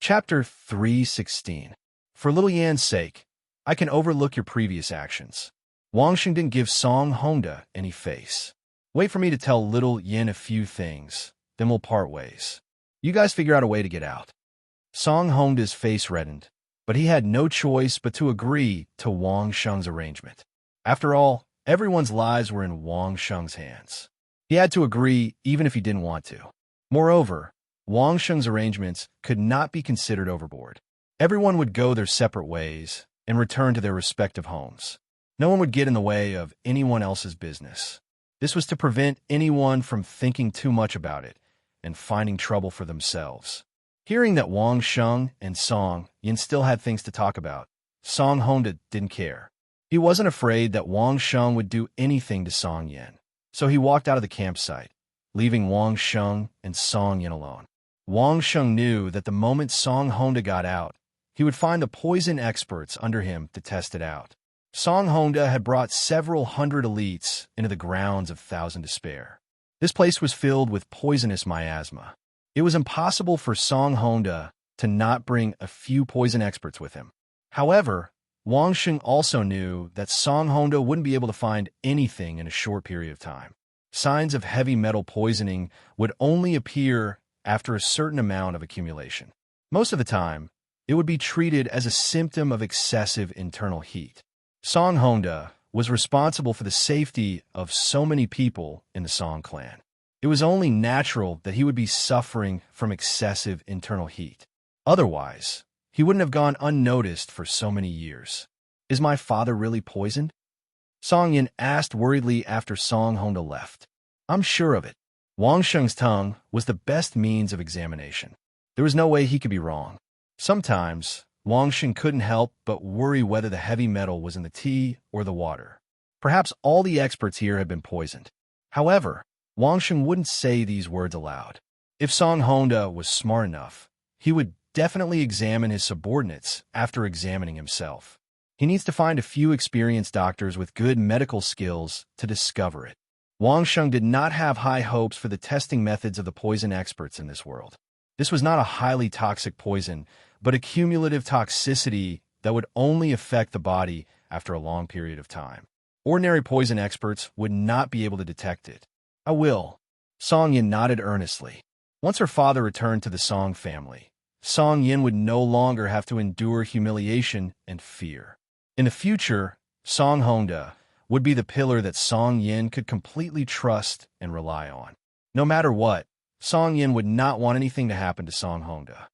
Chapter 316. For little Yan's sake, I can overlook your previous actions. Wang Sheng didn't give Song Honda any face. Wait for me to tell little Yin a few things, then we'll part ways. You guys figure out a way to get out. Song Honda's face reddened, but he had no choice but to agree to Wang Sheng's arrangement. After all, everyone's lives were in Wang Sheng's hands. He had to agree even if he didn't want to. Moreover, Wang Sheng's arrangements could not be considered overboard. Everyone would go their separate ways and return to their respective homes. No one would get in the way of anyone else's business. This was to prevent anyone from thinking too much about it and finding trouble for themselves. Hearing that Wang Sheng and Song Yin still had things to talk about, Song Honda didn't care. He wasn't afraid that Wang Sheng would do anything to Song Yin, so he walked out of the campsite, leaving Wang Sheng and Song Yin alone. Wang Sheng knew that the moment Song Honda got out, he would find the poison experts under him to test it out. Song Honda had brought several hundred elites into the grounds of Thousand Despair. This place was filled with poisonous miasma. It was impossible for Song Honda to not bring a few poison experts with him. However, Wang Sheng also knew that Song Honda wouldn't be able to find anything in a short period of time. Signs of heavy metal poisoning would only appear after a certain amount of accumulation. Most of the time, it would be treated as a symptom of excessive internal heat. Song Honda was responsible for the safety of so many people in the Song clan. It was only natural that he would be suffering from excessive internal heat. Otherwise, he wouldn't have gone unnoticed for so many years. Is my father really poisoned? Song Yin asked worriedly after Song Honda left. I'm sure of it. Wang Sheng's tongue was the best means of examination. There was no way he could be wrong. Sometimes, Wang Sheng couldn't help but worry whether the heavy metal was in the tea or the water. Perhaps all the experts here had been poisoned. However, Wang Sheng wouldn't say these words aloud. If Song Honda was smart enough, he would definitely examine his subordinates after examining himself. He needs to find a few experienced doctors with good medical skills to discover it. Wang Sheng did not have high hopes for the testing methods of the poison experts in this world. This was not a highly toxic poison, but a cumulative toxicity that would only affect the body after a long period of time. Ordinary poison experts would not be able to detect it. I will. Song Yin nodded earnestly. Once her father returned to the Song family, Song Yin would no longer have to endure humiliation and fear. In the future, Song Honda would be the pillar that Song Yin could completely trust and rely on. No matter what, Song Yin would not want anything to happen to Song Honda.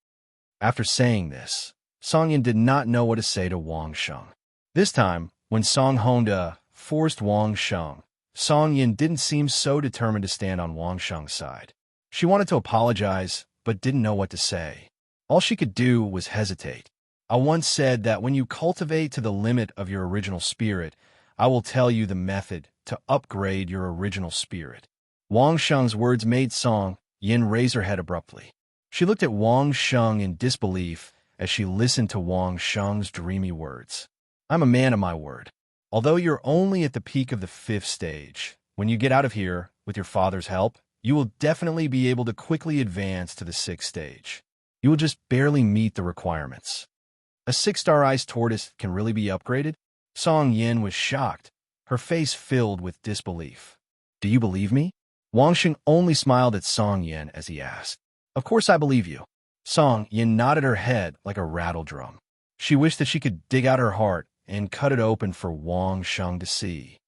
After saying this, Song Yin did not know what to say to Wang Sheng. This time, when Song Honda forced Wang Sheng, Song Yin didn't seem so determined to stand on Wang Sheng's side. She wanted to apologize, but didn't know what to say. All she could do was hesitate. I once said that when you cultivate to the limit of your original spirit, I will tell you the method to upgrade your original spirit. Wang Sheng's words made Song Yin raise her head abruptly. She looked at Wang Sheng in disbelief as she listened to Wang Sheng's dreamy words. I'm a man of my word. Although you're only at the peak of the 5th stage, when you get out of here, with your father's help, you will definitely be able to quickly advance to the 6th stage. You will just barely meet the requirements. A 6-star ice tortoise can really be upgraded? Song Yin was shocked, her face filled with disbelief. Do you believe me? Wang Sheng only smiled at Song Yin as he asked. Of course I believe you. Song Yin nodded her head like a rattle drum. She wished that she could dig out her heart and cut it open for Wang Sheng to see.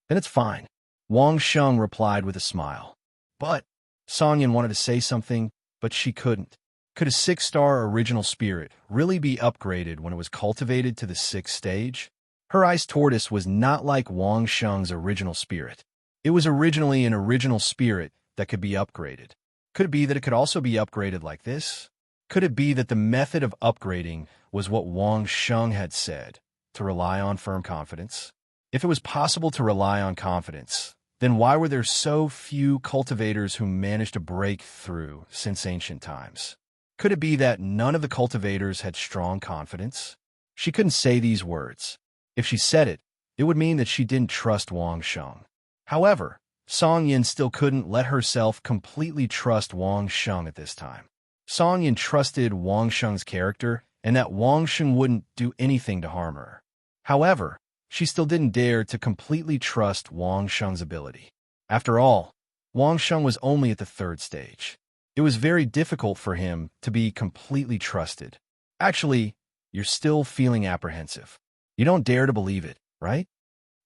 Then it's fine. Wang Sheng replied with a smile. But Song Yin wanted to say something, but she couldn't. Could a 6-star original spirit really be upgraded when it was cultivated to the 6th stage? Her ice tortoise was not like Wang Sheng's original spirit. It was originally an original spirit that could be upgraded. Could it be that it could also be upgraded like this? Could it be that the method of upgrading was what Wang Sheng had said, to rely on firm confidence? If it was possible to rely on confidence, then why were there so few cultivators who managed to break through since ancient times? Could it be that none of the cultivators had strong confidence? She couldn't say these words. If she said it, it would mean that she didn't trust Wang Sheng. However, Song Yin still couldn't let herself completely trust Wang Sheng at this time. Song Yin trusted Wang Sheng's character and that Wang Sheng wouldn't do anything to harm her. However, she still didn't dare to completely trust Wang Sheng's ability. After all, Wang Sheng was only at the third stage. It was very difficult for him to be completely trusted. Actually, you're still feeling apprehensive. You don't dare to believe it, right?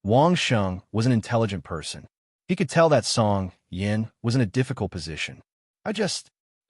Wang Sheng was an intelligent person. He could tell that Song Yin was in a difficult position.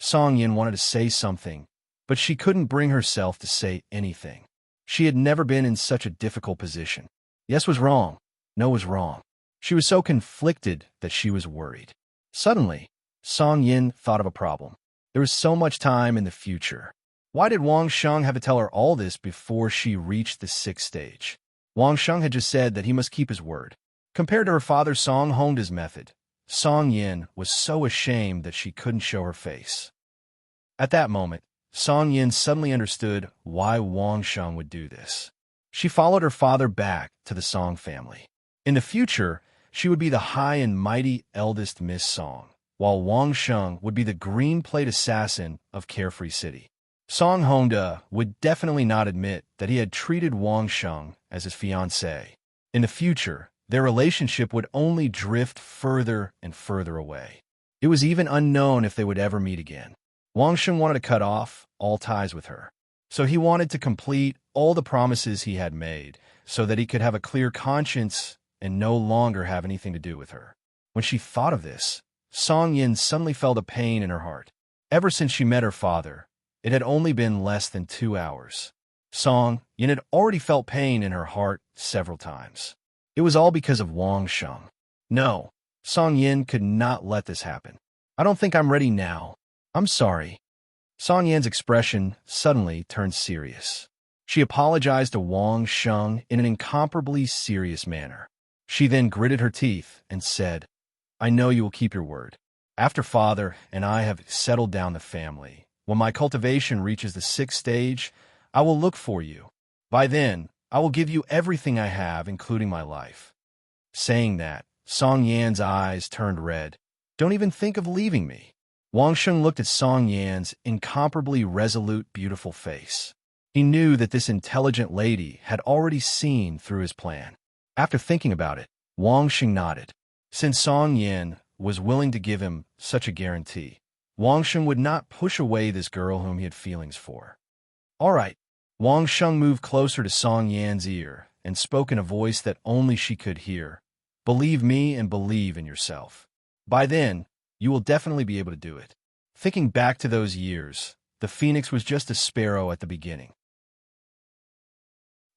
Song Yin wanted to say something, but she couldn't bring herself to say anything. She had never been in such a difficult position. Yes was wrong, no was wrong. She was so conflicted that she was worried. Suddenly, Song Yin thought of a problem. There was so much time in the future. Why did Wang Sheng have to tell her all this before she reached the sixth stage? Wang Sheng had just said that he must keep his word. Compared to her father Song Hongda's method, Song Yin was so ashamed that she couldn't show her face. At that moment, Song Yin suddenly understood why Wang Sheng would do this. She followed her father back to the Song family. In the future, she would be the high and mighty eldest Miss Song, while Wang Sheng would be the green plate assassin of Carefree City. Song Hongda would definitely not admit that he had treated Wang Sheng as his fiancée. In the future, their relationship would only drift further and further away. It was even unknown if they would ever meet again. Wang Sheng wanted to cut off all ties with her. So he wanted to complete all the promises he had made so that he could have a clear conscience and no longer have anything to do with her. When she thought of this, Song Yin suddenly felt a pain in her heart. Ever since she met her father, it had only been less than 2 hours. Song Yin had already felt pain in her heart several times. It was all because of Wang Sheng. No, Song Yin could not let this happen. I don't think I'm ready now. I'm sorry. Song Yin's expression suddenly turned serious. She apologized to Wang Sheng in an incomparably serious manner. She then gritted her teeth and said, I know you will keep your word. After father and I have settled down the family, when my cultivation reaches the sixth stage, I will look for you. By then, I will give you everything I have, including my life. Saying that, Song Yan's eyes turned red. Don't even think of leaving me. Wang Sheng looked at Song Yan's incomparably resolute, beautiful face. He knew that this intelligent lady had already seen through his plan. After thinking about it, Wang Sheng nodded. Since Song Yan was willing to give him such a guarantee, Wang Sheng would not push away this girl whom he had feelings for. All right. Wang Sheng moved closer to Song Yan's ear and spoke in a voice that only she could hear. Believe me and believe in yourself. By then, you will definitely be able to do it. Thinking back to those years, the phoenix was just a sparrow at the beginning.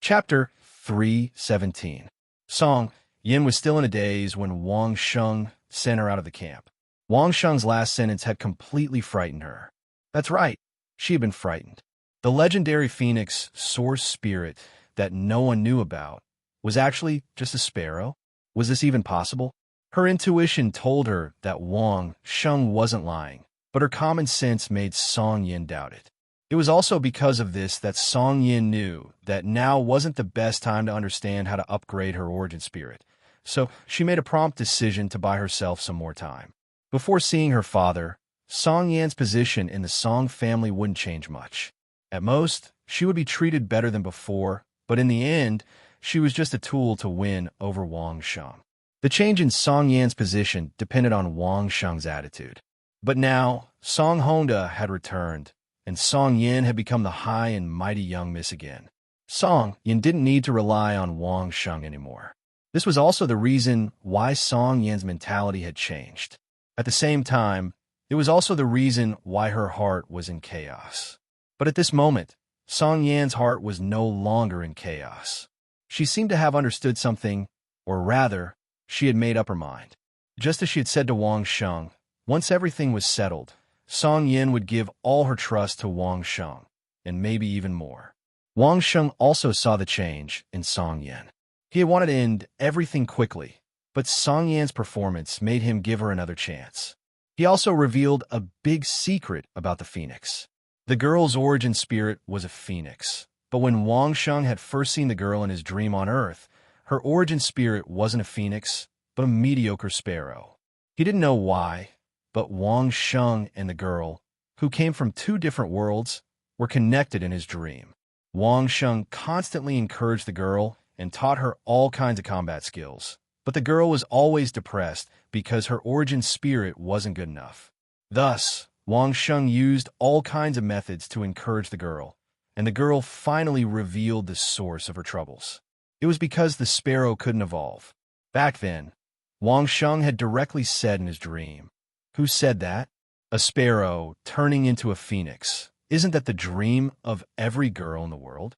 Chapter 3:17. Song Yin was still in a daze when Wang Sheng sent her out of the camp. Wang Sheng's last sentence had completely frightened her. That's right, she had been frightened. The legendary phoenix source spirit that no one knew about was actually just a sparrow? Was this even possible? Her intuition told her that Wang Sheng wasn't lying, but her common sense made Song Yin doubt it. It was also because of this that Song Yin knew that now wasn't the best time to understand how to upgrade her origin spirit, so she made a prompt decision to buy herself some more time. Before seeing her father, Song Yan's position in the Song family wouldn't change much. At most, she would be treated better than before, but in the end, she was just a tool to win over Wang Sheng. The change in Song Yan's position depended on Wang Sheng's attitude. But now, Song Hongda had returned, and Song Yin had become the high and mighty young miss again. Song Yin didn't need to rely on Wang Sheng anymore. This was also the reason why Song Yin's mentality had changed. At the same time, it was also the reason why her heart was in chaos. But at this moment, Song Yan's heart was no longer in chaos. She seemed to have understood something, or rather, she had made up her mind. Just as she had said to Wang Sheng, once everything was settled, Song Yin would give all her trust to Wang Sheng, and maybe even more. Wang Sheng also saw the change in Song Yin. He had wanted to end everything quickly, but Song Yan's performance made him give her another chance. He also revealed a big secret about the phoenix. The girl's origin spirit was a phoenix, but when Wang Sheng had first seen the girl in his dream on Earth, her origin spirit wasn't a phoenix, but a mediocre sparrow. He didn't know why, but Wang Sheng and the girl who came from two different worlds, were connected in his dream. Wang Sheng constantly encouraged the girl and taught her all kinds of combat skills. But the girl was always depressed because her origin spirit wasn't good enough. Thus, Wang Sheng used all kinds of methods to encourage the girl, and the girl finally revealed the source of her troubles. It was because the sparrow couldn't evolve. Back then, Wang Sheng had directly said in his dream, "Who said that? A sparrow turning into a phoenix. Isn't that the dream of every girl in the world?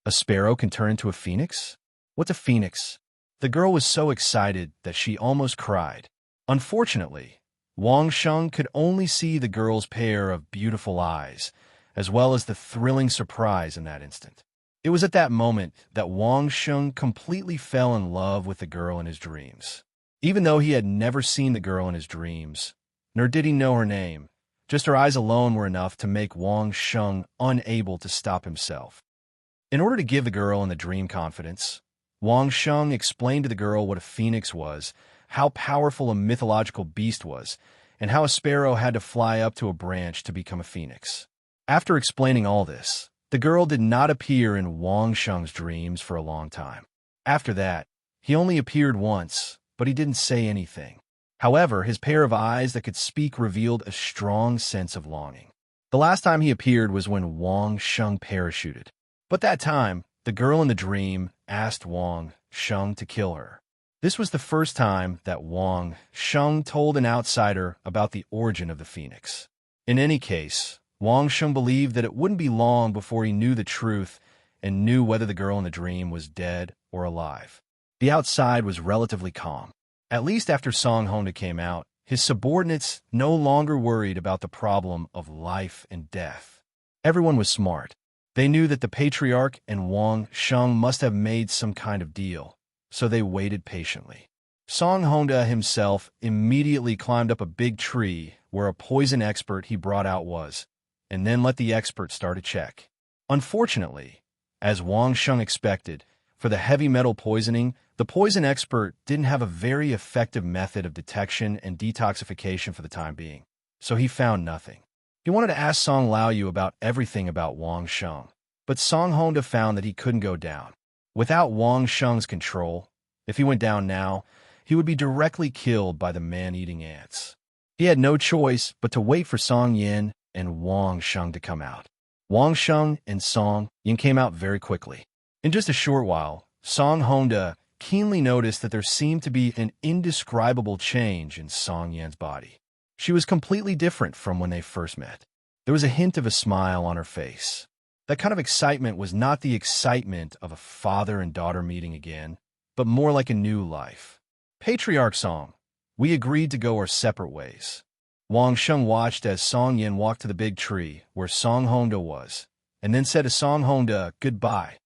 A sparrow can turn into a phoenix? What's a phoenix?" The girl was so excited that she almost cried. Unfortunately, Wang Sheng could only see the girl's pair of beautiful eyes, as well as the thrilling surprise in that instant. It was at that moment that Wang Sheng completely fell in love with the girl in his dreams. Even though he had never seen the girl in his dreams, nor did he know her name, just her eyes alone were enough to make Wang Sheng unable to stop himself. In order to give the girl in the dream confidence, Wang Sheng explained to the girl what a phoenix was, how powerful a mythological beast was, and how a sparrow had to fly up to a branch to become a phoenix. After explaining all this, the girl did not appear in Wang Sheng's dreams for a long time. After that, he only appeared once, but he didn't say anything. However, his pair of eyes that could speak revealed a strong sense of longing. The last time he appeared was when Wang Sheng parachuted. But that time, the girl in the dream asked Wang Sheng to kill her. This was the first time that Wang Sheng told an outsider about the origin of the phoenix. In any case, Wang Sheng believed that it wouldn't be long before he knew the truth and knew whether the girl in the dream was dead or alive. The outside was relatively calm. At least after Song Honda came out, his subordinates no longer worried about the problem of life and death. Everyone was smart. They knew that the patriarch and Wang Sheng must have made some kind of deal, so they waited patiently. Song Honda himself immediately climbed up a big tree where a poison expert he brought out was, and then let the expert start a check. Unfortunately, as Wang Sheng expected, for the heavy metal poisoning, the poison expert didn't have a very effective method of detection and detoxification for the time being, so he found nothing. He wanted to ask Song Laoyu about everything about Wang Sheng, but Song Honda found that he couldn't go down. Without Wang Sheng's control, if he went down now, he would be directly killed by the man-eating ants. He had no choice but to wait for Song Yin and Wang Sheng to come out. Wang Sheng and Song Yin came out very quickly. In just a short while, Song Honda keenly noticed that there seemed to be an indescribable change in Song Yin's body. She was completely different from when they first met. There was a hint of a smile on her face. That kind of excitement was not the excitement of a father and daughter meeting again, but more like a new life. Patriarch Song, we agreed to go our separate ways. Wang Sheng watched as Song Yin walked to the big tree where Song Honda was, and then said to Song Honda, "Goodbye."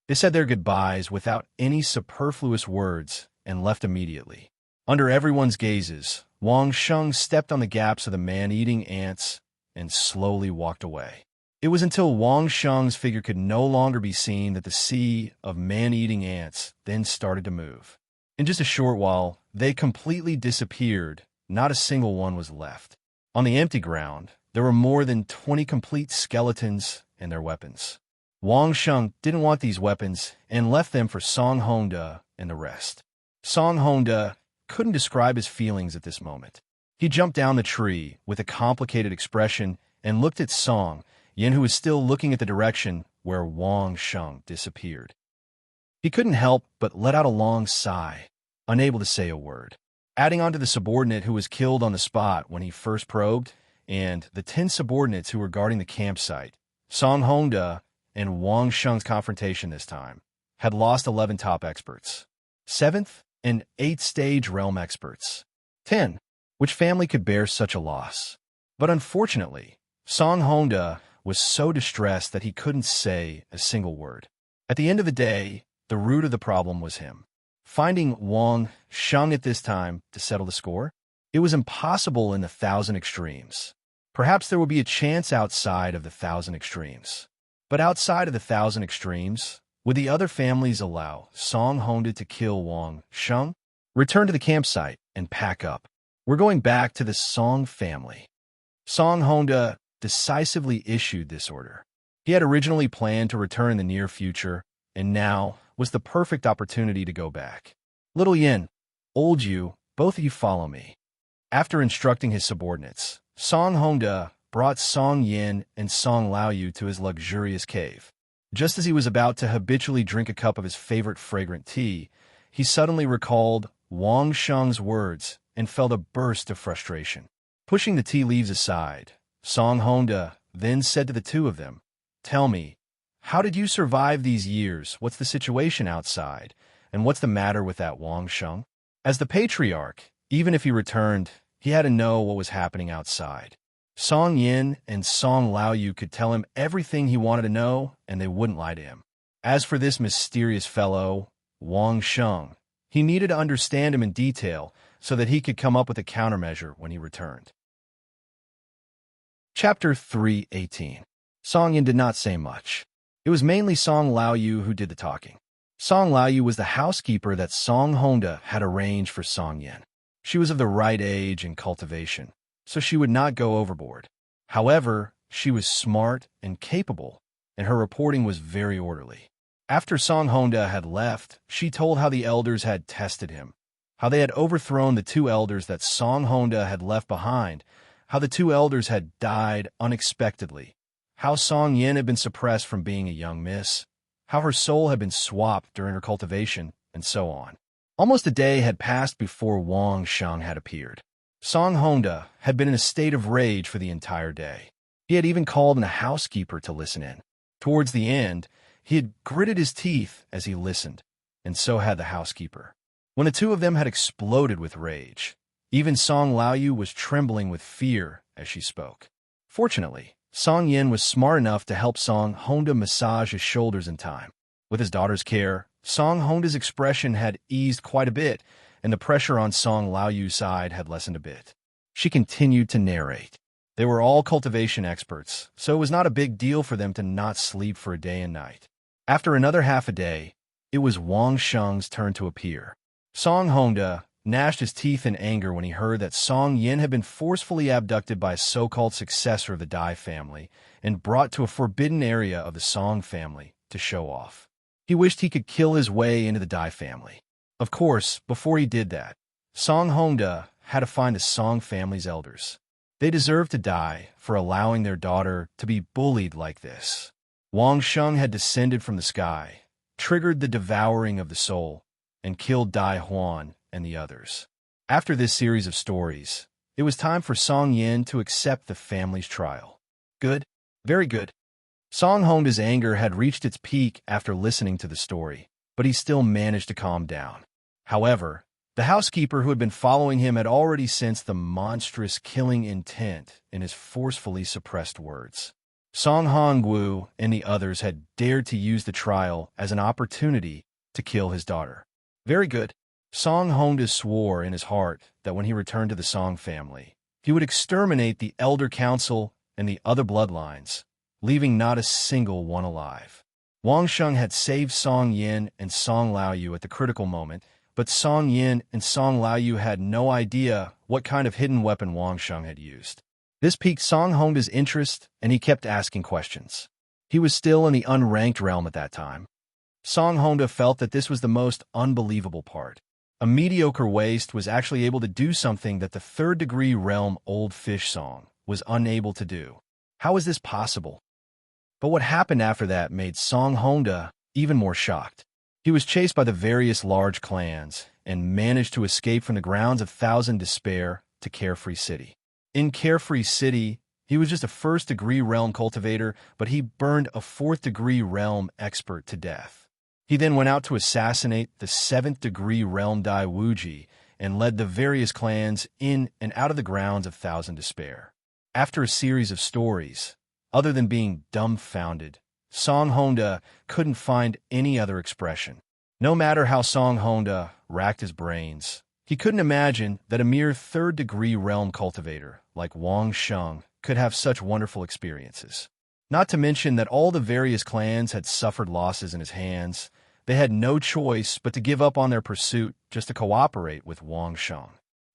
They said their goodbyes without any superfluous words and left immediately. Under everyone's gazes, Wang Sheng stepped on the gaps of the man-eating ants and slowly walked away. It was until Wang Sheng's figure could no longer be seen that the sea of man-eating ants then started to move. In just a short while, they completely disappeared. Not a single one was left. On the empty ground, there were more than 20 complete skeletons and their weapons. Wang Sheng didn't want these weapons and left them for Song Honda and the rest. Song Honda couldn't describe his feelings at this moment. He jumped down the tree with a complicated expression and looked at Song Yin, who was still looking at the direction where Wang Sheng disappeared. He couldn't help but let out a long sigh, unable to say a word. Adding on to the subordinate who was killed on the spot when he first probed, and the 10 subordinates who were guarding the campsite, Song Honda and Wang Sheng's confrontation this time had lost 11 top experts, 7th and 8th stage realm experts. 10. Which family could bear such a loss? But unfortunately, Song Honda was so distressed that he couldn't say a single word. At the end of the day, the root of the problem was him. Finding Wang Sheng at this time to settle the score, it was impossible in the 1,000 extremes. Perhaps there would be a chance outside of the 1,000 extremes. But outside of the 1,000 extremes, would the other families allow Song Honda to kill Wang Sheng? Return to the campsite and pack up. We're going back to the Song family. Song Honda decisively issued this order. He had originally planned to return in the near future, and now was the perfect opportunity to go back. Little Yin, old you, both of you follow me. After instructing his subordinates, Song Hongda brought Song Yin and Song Laoyu to his luxurious cave. Just as he was about to habitually drink a cup of his favorite fragrant tea, he suddenly recalled Wang Sheng's words and felt a burst of frustration. Pushing the tea leaves aside, Song Hongda then said to the two of them, "Tell me, how did you survive these years? What's the situation outside? And what's the matter with that Wang Sheng?" As the patriarch, even if he returned, he had to know what was happening outside. Song Yin and Song Laoyu could tell him everything he wanted to know, and they wouldn't lie to him. As for this mysterious fellow, Wang Sheng, he needed to understand him in detail so that he could come up with a countermeasure when he returned. Chapter 3:18. Song Yin did not say much. It was mainly Song Laoyu who did the talking. Song Laoyu was the housekeeper that Song Hongda had arranged for Song Yin. She was of the right age and cultivation, so she would not go overboard. However, she was smart and capable, and her reporting was very orderly. After Song Hongda had left, she told how the elders had tested him, how they had overthrown the two elders that Song Hongda had left behind, how the two elders had died unexpectedly, how Song Yin had been suppressed from being a young miss, how her soul had been swapped during her cultivation, and so on. Almost a day had passed before Wang Sheng had appeared. Song Hongda had been in a state of rage for the entire day. He had even called in a housekeeper to listen in. Towards the end, he had gritted his teeth as he listened, and so had the housekeeper. When the two of them had exploded with rage, even Song Laoyu was trembling with fear as she spoke. Fortunately, Song Yin was smart enough to help Song Hongda massage his shoulders in time. With his daughter's care, Song Hongda's expression had eased quite a bit, and the pressure on Song Laoyu's side had lessened a bit. She continued to narrate. They were all cultivation experts, so it was not a big deal for them to not sleep for a day and night. After another half a day, it was Wang Sheng's turn to appear. Song Hongda gnashed his teeth in anger when he heard that Song Yin had been forcefully abducted by a so-called successor of the Dai family and brought to a forbidden area of the Song family to show off. He wished he could kill his way into the Dai family. Of course, before he did that, Song Hongda had to find the Song family's elders. They deserved to die for allowing their daughter to be bullied like this. Wang Sheng had descended from the sky, triggered the devouring of the soul, and killed Dai Huan and the others. After this series of stories, it was time for Song Yin to accept the family's trial. Good, very good. Song Hongda's anger had reached its peak after listening to the story, but he still managed to calm down. However, the housekeeper who had been following him had already sensed the monstrous killing intent in his forcefully suppressed words. Song Hongwu and the others had dared to use the trial as an opportunity to kill his daughter. Very good. Song Hongda swore in his heart that when he returned to the Song family, he would exterminate the Elder Council and the other bloodlines, leaving not a single one alive. Wang Sheng had saved Song Yin and Song Laoyu at the critical moment, but Song Yin and Song Laoyu had no idea what kind of hidden weapon Wang Sheng had used. This piqued Song Hongda's interest, and he kept asking questions. He was still in the unranked realm at that time. Song Hongda felt that this was the most unbelievable part. A mediocre waste was actually able to do something that the third-degree realm Old Fish Song was unable to do. How is this possible? But what happened after that made Song Hongda even more shocked. He was chased by the various large clans and managed to escape from the grounds of Thousand Despair to Carefree City. In Carefree City, he was just a first-degree realm cultivator, but he burned a fourth-degree realm expert to death. He then went out to assassinate the seventh-degree realm Dai Wuji and led the various clans in and out of the grounds of Thousand Despair. After a series of stories, other than being dumbfounded, Song Hongda couldn't find any other expression. No matter how Song Hongda racked his brains, he couldn't imagine that a mere third-degree realm cultivator like Wang Sheng could have such wonderful experiences. Not to mention that all the various clans had suffered losses in his hands. They had no choice but to give up on their pursuit just to cooperate with Wang Sheng.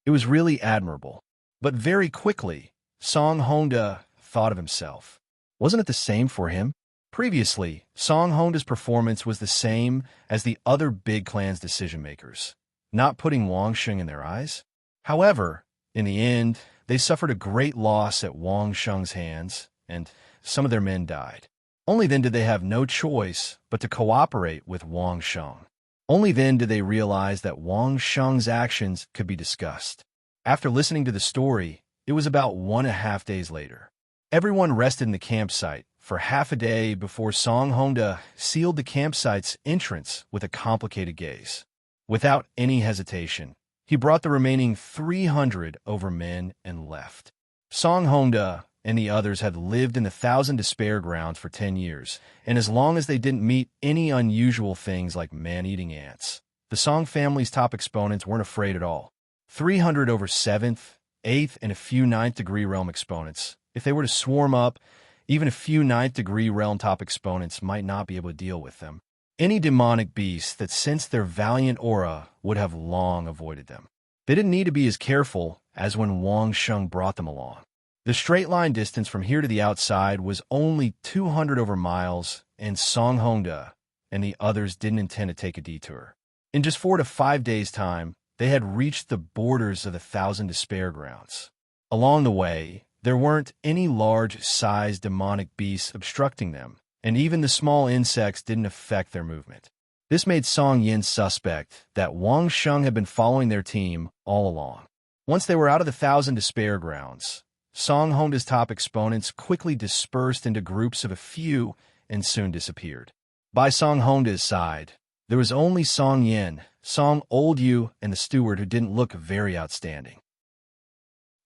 It was really admirable. But very quickly, Song Hongda thought of himself. Wasn't it the same for him? Previously, Song Honda's performance was the same as the other big clan's decision-makers, not putting Wang Sheng in their eyes. However, in the end, they suffered a great loss at Wang Sheng's hands, and some of their men died. Only then did they have no choice but to cooperate with Wang Sheng. Only then did they realize that Wang Sheng's actions could be discussed. After listening to the story, it was about 1.5 days later. Everyone rested in the campsite for half a day before Song Honda sealed the campsite's entrance with a complicated gaze. Without any hesitation, he brought the remaining 300 over men and left. Song Honda and the others had lived in the Thousand Despair Grounds for 10 years, and as long as they didn't meet any unusual things like man-eating ants, the Song family's top exponents weren't afraid at all. 300 over 7th, 8th, and a few 9th degree realm exponents. If they were to swarm up, even a few 9th degree realm top exponents might not be able to deal with them. Any demonic beast that sensed their valiant aura would have long avoided them. They didn't need to be as careful as when Wang Sheng brought them along. The straight line distance from here to the outside was only 200 over miles, and Song Honda and the others didn't intend to take a detour. In just 4 to 5 days' time, they had reached the borders of the Thousand Despair Grounds. Along the way, there weren't any large-sized demonic beasts obstructing them, and even the small insects didn't affect their movement. This made Song Yin suspect that Wang Sheng had been following their team all along. Once they were out of the Thousand Despair Grounds, Song Honda's top exponents quickly dispersed into groups of a few and soon disappeared. By Song Honda's side, there was only Song Yin, Song Old Yu, and the steward who didn't look very outstanding.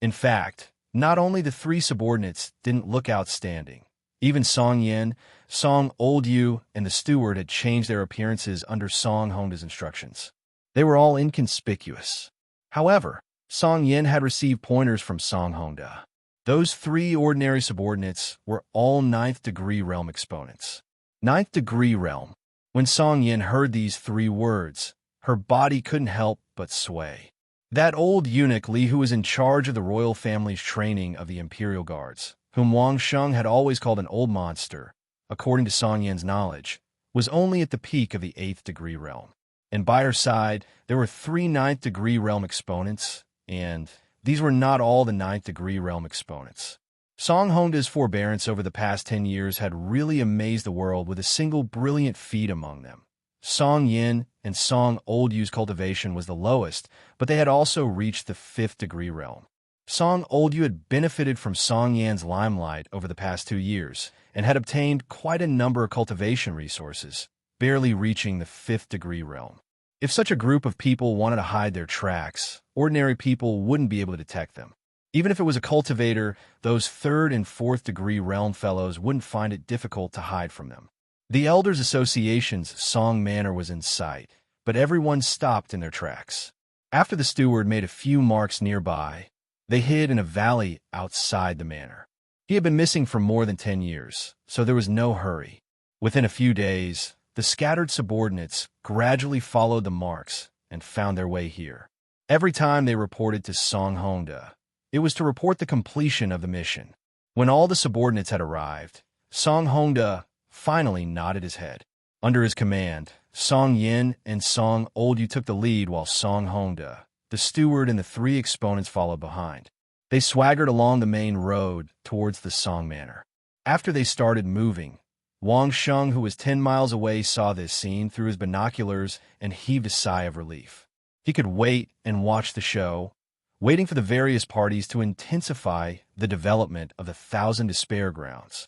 In fact, not only the 3 subordinates didn't look outstanding, even Song Yin, Song Old Yu, and the steward had changed their appearances under Song Honda's instructions. They were all inconspicuous. However, Song Yin had received pointers from Song Honda. Those 3 ordinary subordinates were all 9th degree realm exponents. 9th degree realm. When Song Yin heard these 3 words, her body couldn't help but sway. That old eunuch Li, who was in charge of the royal family's training of the Imperial Guards, whom Wang Sheng had always called an old monster, according to Song Yin's knowledge, was only at the peak of the 8th degree realm. And by her side, there were 3 9th degree realm exponents, and these were not all the 9th degree realm exponents. Song Honda's forbearance over the past 10 years had really amazed the world with a single brilliant feat among them. Song Yin and Song Old Yu's cultivation was the lowest, but they had also reached the 5th degree realm. Song Old Yu had benefited from Song Yan's limelight over the past 2 years and had obtained quite a number of cultivation resources, barely reaching the 5th degree realm. If such a group of people wanted to hide their tracks, ordinary people wouldn't be able to detect them. Even if it was a cultivator, those 3rd and 4th degree realm fellows wouldn't find it difficult to hide from them. The Elders Association's Song Manor was in sight, but everyone stopped in their tracks. After the steward made a few marks nearby, they hid in a valley outside the manor. He had been missing for more than 10 years, so there was no hurry. Within a few days, the scattered subordinates gradually followed the marks and found their way here. Every time they reported to Song Honda, it was to report the completion of the mission. When all the subordinates had arrived, Song Honda finally nodded his head. Under his command, Song Yin and Song Old Yu took the lead while Song Honda, the steward, and the 3 exponents followed behind. They swaggered along the main road towards the Song Manor. After they started moving, Wang Sheng, who was 10 miles away, saw this scene through his binoculars and heaved a sigh of relief. He could wait and watch the show, waiting for the various parties to intensify the development of the Thousand Despair Grounds.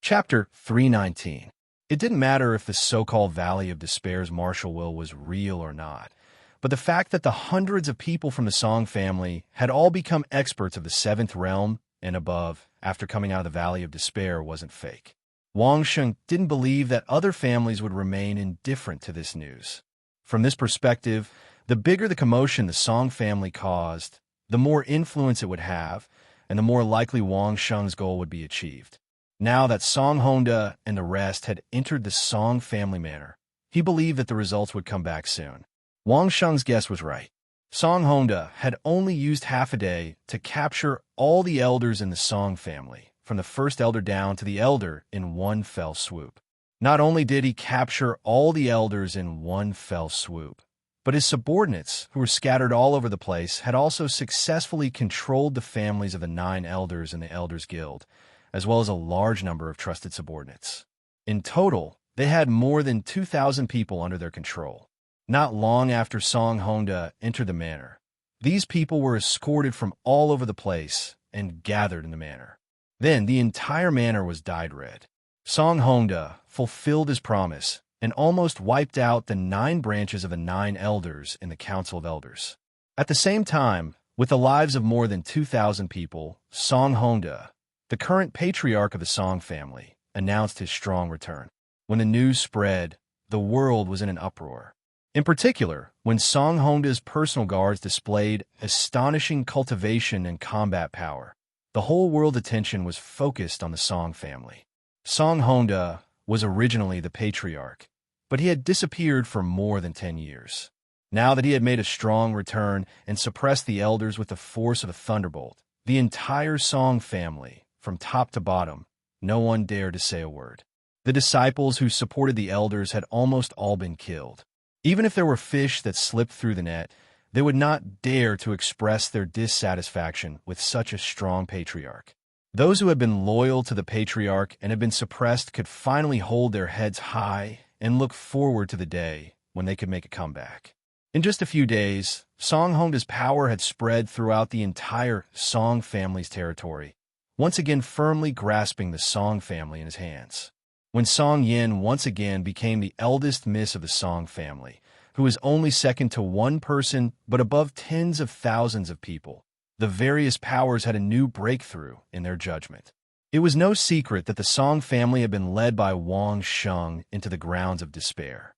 Chapter 319. It didn't matter if the so-called Valley of Despair's martial will was real or not, but the fact that the hundreds of people from the Song family had all become experts of the 7th realm and above after coming out of the Valley of Despair wasn't fake. Wang Sheng didn't believe that other families would remain indifferent to this news. From this perspective, the bigger the commotion the Song family caused, the more influence it would have, and the more likely Wang Sheng's goal would be achieved. Now that Song Honda and the rest had entered the Song family manor, he believed that the results would come back soon. Wang Sheng's guess was right. Song Honda had only used half a day to capture all the elders in the Song family, from the first elder down to the elder, in one fell swoop. Not only did he capture all the elders in one fell swoop, but his subordinates, who were scattered all over the place, had also successfully controlled the families of the 9 elders in the Elders Guild, as well as a large number of trusted subordinates. In total, they had more than 2,000 people under their control. Not long after Song Honda entered the manor, these people were escorted from all over the place and gathered in the manor. Then the entire manor was dyed red. Song Honda fulfilled his promise and almost wiped out the 9 branches of the 9 elders in the Council of Elders. At the same time, with the lives of more than 2,000 people, Song Honda, the current patriarch of the Song family, announced his strong return. When the news spread, the world was in an uproar. In particular, when Song Honda's personal guards displayed astonishing cultivation and combat power, the whole world's attention was focused on the Song family. Song Honda was originally the patriarch, but he had disappeared for more than 10 years. Now that he had made a strong return and suppressed the elders with the force of a thunderbolt, the entire Song family, from top to bottom, no one dared to say a word. The disciples who supported the elders had almost all been killed. Even if there were fish that slipped through the net, they would not dare to express their dissatisfaction with such a strong patriarch. Those who had been loyal to the patriarch and had been suppressed could finally hold their heads high and look forward to the day when they could make a comeback. In just a few days, Song Honda's power had spread throughout the entire Song family's territory, once again firmly grasping the Song family in his hands. When Song Yin once again became the eldest miss of the Song family, who was only second to one person but above tens of thousands of people, the various powers had a new breakthrough in their judgment. It was no secret that the Song family had been led by Wang Sheng into the grounds of despair.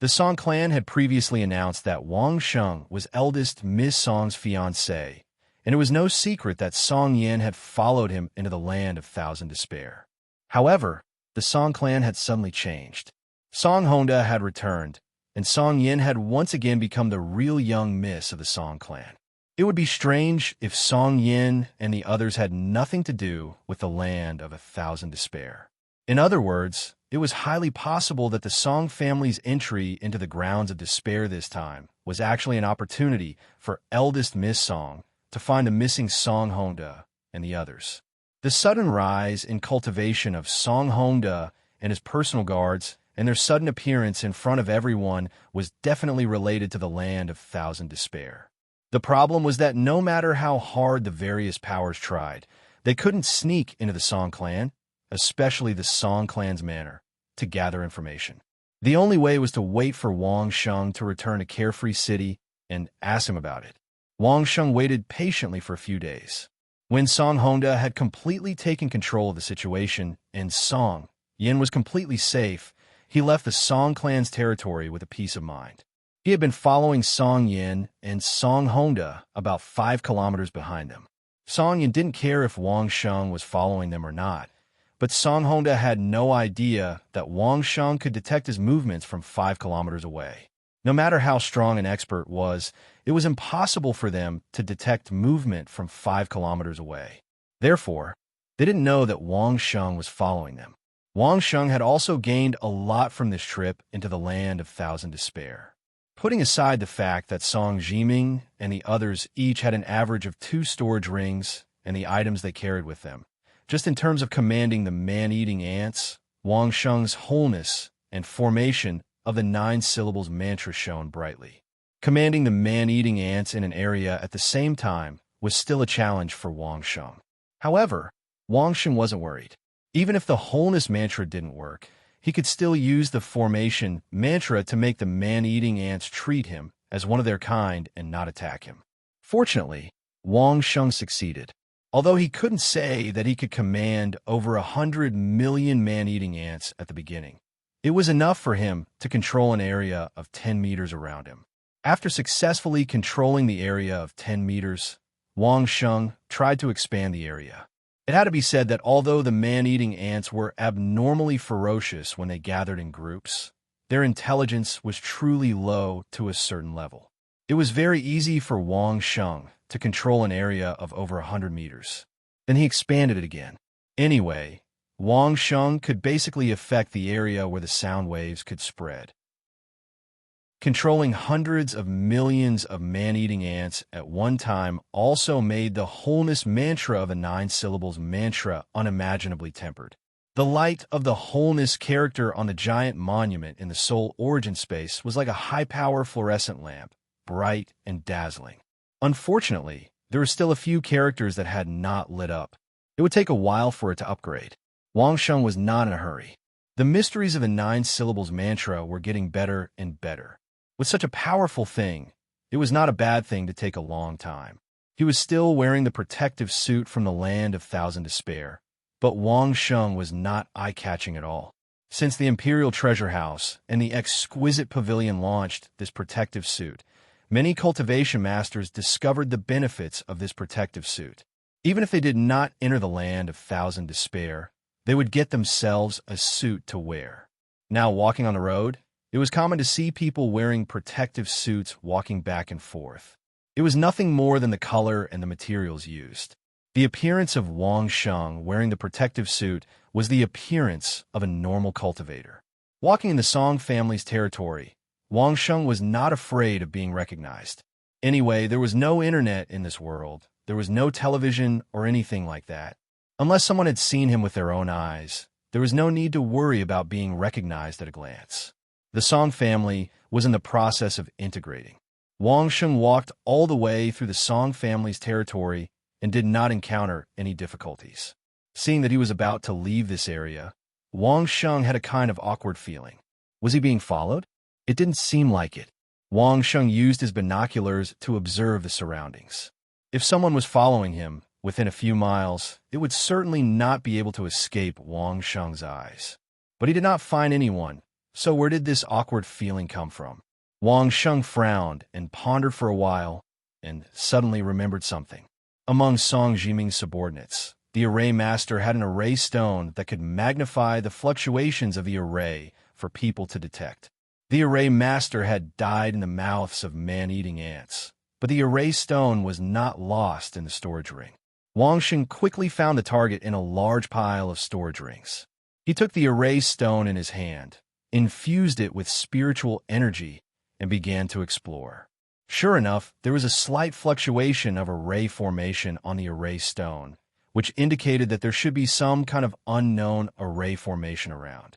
The Song clan had previously announced that Wang Sheng was eldest Miss Song's fiancé, and it was no secret that Song Yin had followed him into the land of Thousand Despair. However, the Song clan had suddenly changed. Song Honda had returned, and Song Yin had once again become the real young miss of the Song clan. It would be strange if Song Yin and the others had nothing to do with the land of 1,000 Despair. In other words, it was highly possible that the Song family's entry into the grounds of despair this time was actually an opportunity for eldest Miss Song to find the missing Song Honda and the others. The sudden rise in cultivation of Song Honda and his personal guards and their sudden appearance in front of everyone was definitely related to the land of Thousand Despair. The problem was that no matter how hard the various powers tried, they couldn't sneak into the Song clan, especially the Song clan's manor, to gather information. The only way was to wait for Wang Sheng to return to Carefree City and ask him about it. Wang Sheng waited patiently for a few days. When Song Honda had completely taken control of the situation and Song Yin was completely safe, he left the Song clan's territory with a peace of mind. He had been following Song Yin and Song Honda about 5 kilometers behind them. Song Yin didn't care if Wang Sheng was following them or not, but Song Honda had no idea that Wang Sheng could detect his movements from 5 kilometers away. No matter how strong an expert was, it was impossible for them to detect movement from 5 kilometers away. Therefore, they didn't know that Wang Sheng was following them. Wang Sheng had also gained a lot from this trip into the land of Thousand Despair. Putting aside the fact that Song Jiming and the others each had an average of 2 storage rings and the items they carried with them, just in terms of commanding the man-eating ants, Wang Sheng's wholeness and formation of the 9 syllables mantra shone brightly. Commanding the man-eating ants in an area at the same time was still a challenge for Wang Sheng. However, Wang Sheng wasn't worried. Even if the wholeness mantra didn't work, he could still use the formation mantra to make the man-eating ants treat him as one of their kind and not attack him. Fortunately, Wang Sheng succeeded. Although he couldn't say that he could command over 100 million man-eating ants at the beginning, it was enough for him to control an area of 10 meters around him. After successfully controlling the area of 10 meters, Wang Sheng tried to expand the area. It had to be said that although the man-eating ants were abnormally ferocious when they gathered in groups, their intelligence was truly low to a certain level. It was very easy for Wang Sheng to control an area of over 100 meters. Then he expanded it again. Anyway, Wang Sheng could basically affect the area where the sound waves could spread. Controlling hundreds of millions of man-eating ants at one time also made the wholeness mantra of a 9 syllables mantra unimaginably tempered. The light of the wholeness character on the giant monument in the soul origin space was like a high-power fluorescent lamp, bright and dazzling. Unfortunately, there were still a few characters that had not lit up. It would take a while for it to upgrade. Wang Sheng was not in a hurry. The mysteries of the 9 syllables mantra were getting better and better. With such a powerful thing, it was not a bad thing to take a long time. He was still wearing the protective suit from the land of Thousand Despair, but Wang Sheng was not eye-catching at all. Since the Imperial Treasure House and the exquisite pavilion launched this protective suit, many cultivation masters discovered the benefits of this protective suit. Even if they did not enter the land of Thousand Despair, they would get themselves a suit to wear. Now, walking on the road, it was common to see people wearing protective suits walking back and forth. It was nothing more than the color and the materials used. The appearance of Wang Sheng wearing the protective suit was the appearance of a normal cultivator. Walking in the Song family's territory, Wang Sheng was not afraid of being recognized. Anyway, there was no internet in this world. There was no television or anything like that. Unless someone had seen him with their own eyes, there was no need to worry about being recognized at a glance. The Song family was in the process of integrating. Wang Sheng walked all the way through the Song family's territory and did not encounter any difficulties. Seeing that he was about to leave this area, Wang Sheng had a kind of awkward feeling. Was he being followed? It didn't seem like it. Wang Sheng used his binoculars to observe the surroundings. If someone was following him within a few miles, it would certainly not be able to escape Wang Sheng's eyes. But he did not find anyone, so where did this awkward feeling come from? Wang Sheng frowned and pondered for a while, and suddenly remembered something. Among Song Jiming's subordinates, the array master had an array stone that could magnify the fluctuations of the array for people to detect. The array master had died in the mouths of man-eating ants, but the array stone was not lost in the storage ring. Wang Sheng quickly found the target in a large pile of storage rings. He took the array stone in his hand, infused it with spiritual energy, and began to explore. Sure enough, there was a slight fluctuation of array formation on the array stone, which indicated that there should be some kind of unknown array formation around.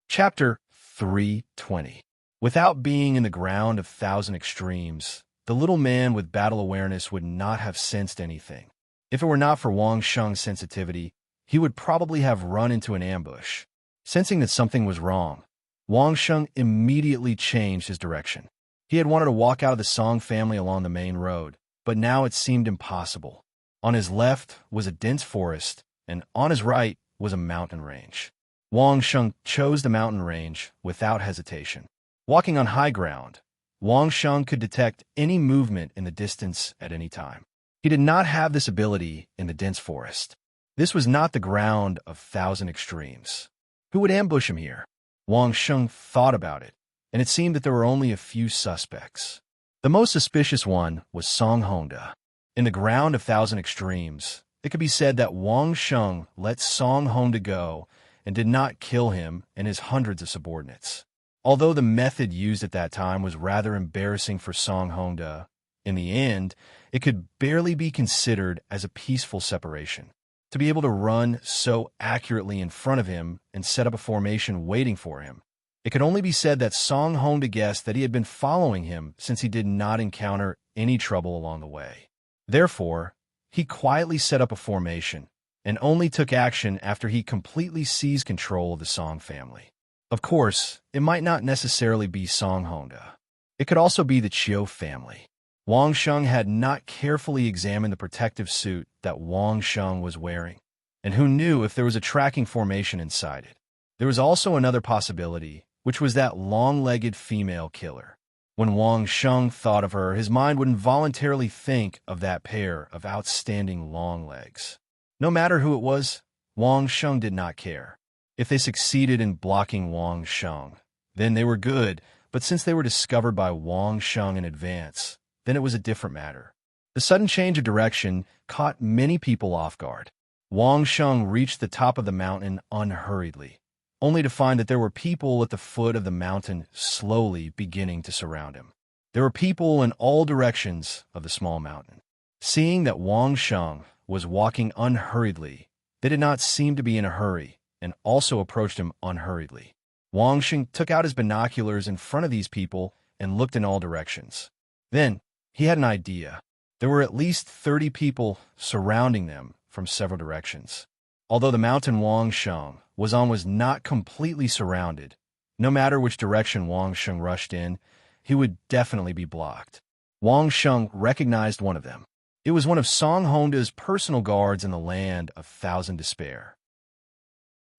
Chapter 320. Without being in the ground of Thousand Extremes, the little man with battle awareness would not have sensed anything. If it were not for Wang Sheng's sensitivity, he would probably have run into an ambush. Sensing that something was wrong, Wang Sheng immediately changed his direction. He had wanted to walk out of the Song family along the main road, but now it seemed impossible. On his left was a dense forest, and on his right was a mountain range. Wang Sheng chose the mountain range without hesitation. Walking on high ground, Wang Sheng could detect any movement in the distance at any time. He did not have this ability in the dense forest. This was not the ground of Thousand Extremes. Who would ambush him here? Wang Sheng thought about it, and it seemed that there were only a few suspects. The most suspicious one was Song Honda. In the ground of Thousand Extremes, it could be said that Wang Sheng let Song Honda go and did not kill him and his hundreds of subordinates. Although the method used at that time was rather embarrassing for Song Honda, in the end, it could barely be considered as a peaceful separation. To be able to run so accurately in front of him and set up a formation waiting for him, it could only be said that Song Honda guessed that he had been following him since he did not encounter any trouble along the way. Therefore, he quietly set up a formation and only took action after he completely seized control of the Song family. Of course, it might not necessarily be Song Honda. It could also be the Chiu family. Wang Sheng had not carefully examined the protective suit that Wang Sheng was wearing, and who knew if there was a tracking formation inside it. There was also another possibility, which was that long-legged female killer. When Wang Sheng thought of her, his mind would involuntarily think of that pair of outstanding long legs. No matter who it was, Wang Sheng did not care. If they succeeded in blocking Wang Sheng, then they were good, but since they were discovered by Wang Sheng in advance, then it was a different matter. The sudden change of direction caught many people off guard. Wang Sheng reached the top of the mountain unhurriedly, only to find that there were people at the foot of the mountain slowly beginning to surround him. There were people in all directions of the small mountain. Seeing that Wang Sheng was walking unhurriedly, they did not seem to be in a hurry and also approached him unhurriedly. Wang Sheng took out his binoculars in front of these people and looked in all directions. Then, he had an idea. There were at least 30 people surrounding them from several directions. Although the mountain Wang Sheng was on was not completely surrounded, no matter which direction Wang Sheng rushed in, he would definitely be blocked. Wang Sheng recognized one of them. It was one of Song Honda's personal guards in the land of Thousand Despair.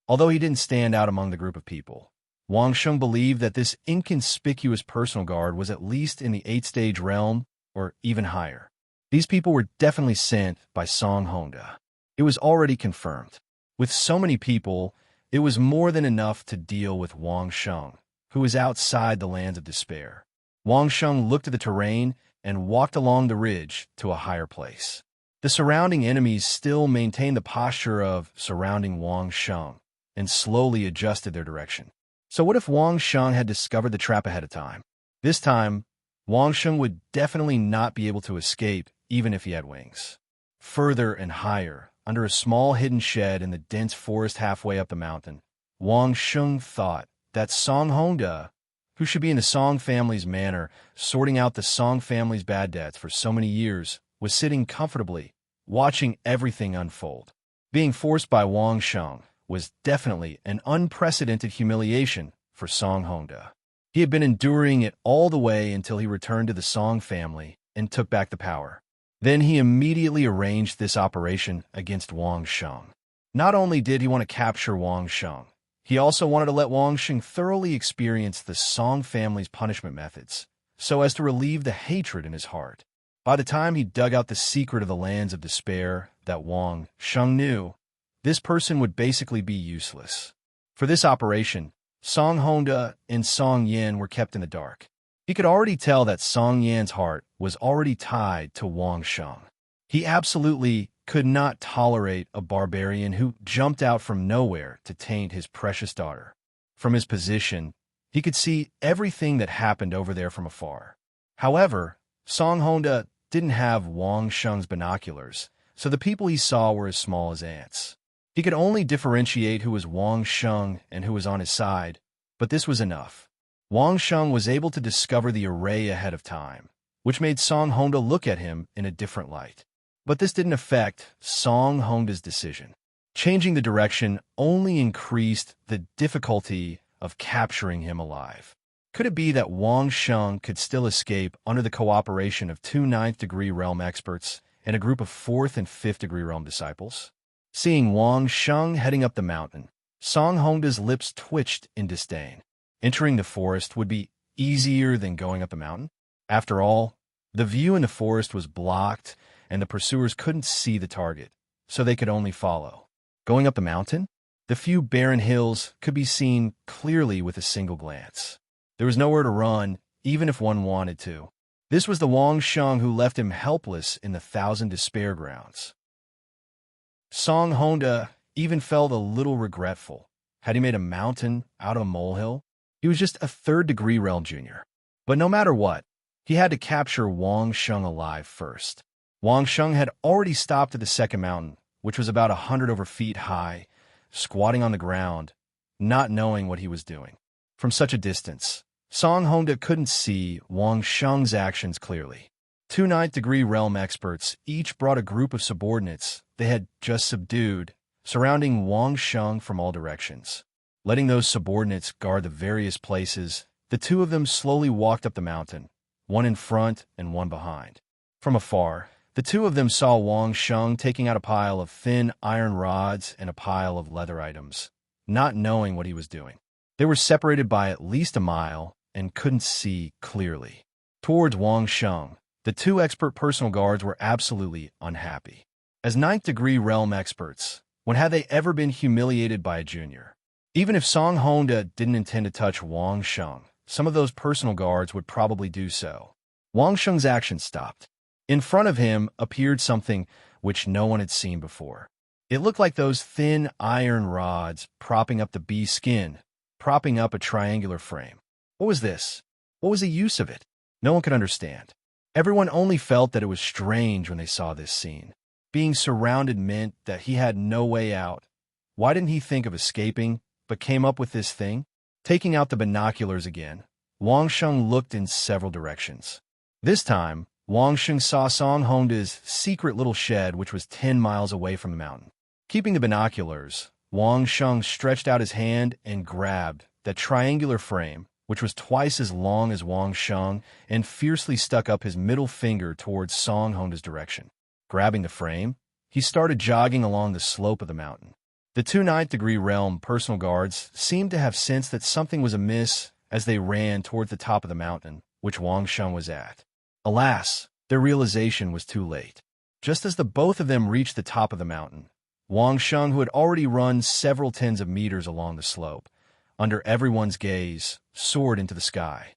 Although he didn't stand out among the group of people, Wang Sheng believed that this inconspicuous personal guard was at least in the 8th-stage realm or even higher. These people were definitely sent by Song Honda. It was already confirmed. With so many people, it was more than enough to deal with Wang Sheng, who was outside the lands of despair. Wang Sheng looked at the terrain and walked along the ridge to a higher place. The surrounding enemies still maintained the posture of surrounding Wang Sheng and slowly adjusted their direction. So what if Wang Sheng had discovered the trap ahead of time? This time, Wang Sheng would definitely not be able to escape even if he had wings. Further and higher, under a small hidden shed in the dense forest halfway up the mountain, Wang Sheng thought that Song Honda, who should be in the Song family's manor, sorting out the Song family's bad debts for so many years, was sitting comfortably, watching everything unfold. Being forced by Wang Sheng was definitely an unprecedented humiliation for Song Honda. He had been enduring it all the way until he returned to the Song family and took back the power. Then he immediately arranged this operation against Wang Sheng. Not only did he want to capture Wang Sheng, he also wanted to let Wang Sheng thoroughly experience the Song family's punishment methods, so as to relieve the hatred in his heart. By the time he dug out the secret of the lands of despair that Wang Sheng knew, this person would basically be useless. For this operation, Song Honda and Song Yan were kept in the dark. He could already tell that Song Yan's heart was already tied to Wang Sheng. He absolutely could not tolerate a barbarian who jumped out from nowhere to taint his precious daughter. From his position, he could see everything that happened over there from afar. However, Song Honda didn't have Wang Sheng's binoculars, so the people he saw were as small as ants. He could only differentiate who was Wang Sheng and who was on his side, but this was enough. Wang Sheng was able to discover the array ahead of time, which made Song Honda look at him in a different light. But this didn't affect Song Honda's decision. Changing the direction only increased the difficulty of capturing him alive. Could it be that Wang Sheng could still escape under the cooperation of 2 9th-degree realm experts and a group of 4th and 5th-degree realm disciples? Seeing Wang Sheng heading up the mountain, Song Honda's lips twitched in disdain. Entering the forest would be easier than going up the mountain. After all, the view in the forest was blocked and the pursuers couldn't see the target, so they could only follow. Going up the mountain? The few barren hills could be seen clearly with a single glance. There was nowhere to run, even if one wanted to. This was the Wang Sheng who left him helpless in the Thousand Despair grounds. Song Honda even felt a little regretful. Had he made a mountain out of a molehill? He was just a 3rd-degree realm junior. But no matter what, he had to capture Wang Sheng alive first. Wang Sheng had already stopped at the second mountain, which was about 100 over feet high, squatting on the ground, not knowing what he was doing. From such a distance, Song Honda couldn't see Wang Sheng's actions clearly. 2 9th-degree realm experts each brought a group of subordinates they had just subdued, surrounding Wang Sheng from all directions. Letting those subordinates guard the various places, the two of them slowly walked up the mountain, one in front and one behind. From afar, the two of them saw Wang Sheng taking out a pile of thin iron rods and a pile of leather items, not knowing what he was doing. They were separated by at least a mile and couldn't see clearly. Towards Wang Sheng, the 2 expert personal guards were absolutely unhappy. As 9th-degree realm experts, when had they ever been humiliated by a junior? Even if Song Honda didn't intend to touch Wang Sheng, some of those personal guards would probably do so. Wang Sheng's action stopped. In front of him appeared something which no one had seen before. It looked like those thin iron rods propping up the bee's skin, propping up a triangular frame. What was this? What was the use of it? No one could understand. Everyone only felt that it was strange when they saw this scene. Being surrounded meant that he had no way out. Why didn't he think of escaping, but came up with this thing? Taking out the binoculars again, Wang Sheng looked in several directions. This time, Wang Sheng saw Song Honda's secret little shed, which was 10 miles away from the mountain. Keeping the binoculars, Wang Sheng stretched out his hand and grabbed that triangular frame, which was twice as long as Wang Sheng, and fiercely stuck up his middle finger towards Song Honda's direction. Grabbing the frame, he started jogging along the slope of the mountain. The two ninth-degree realm personal guards seemed to have sensed that something was amiss as they ran toward the top of the mountain, which Wang Sheng was at. Alas, their realization was too late. Just as the both of them reached the top of the mountain, Wang Sheng, who had already run several tens of meters along the slope, under everyone's gaze, soared into the sky.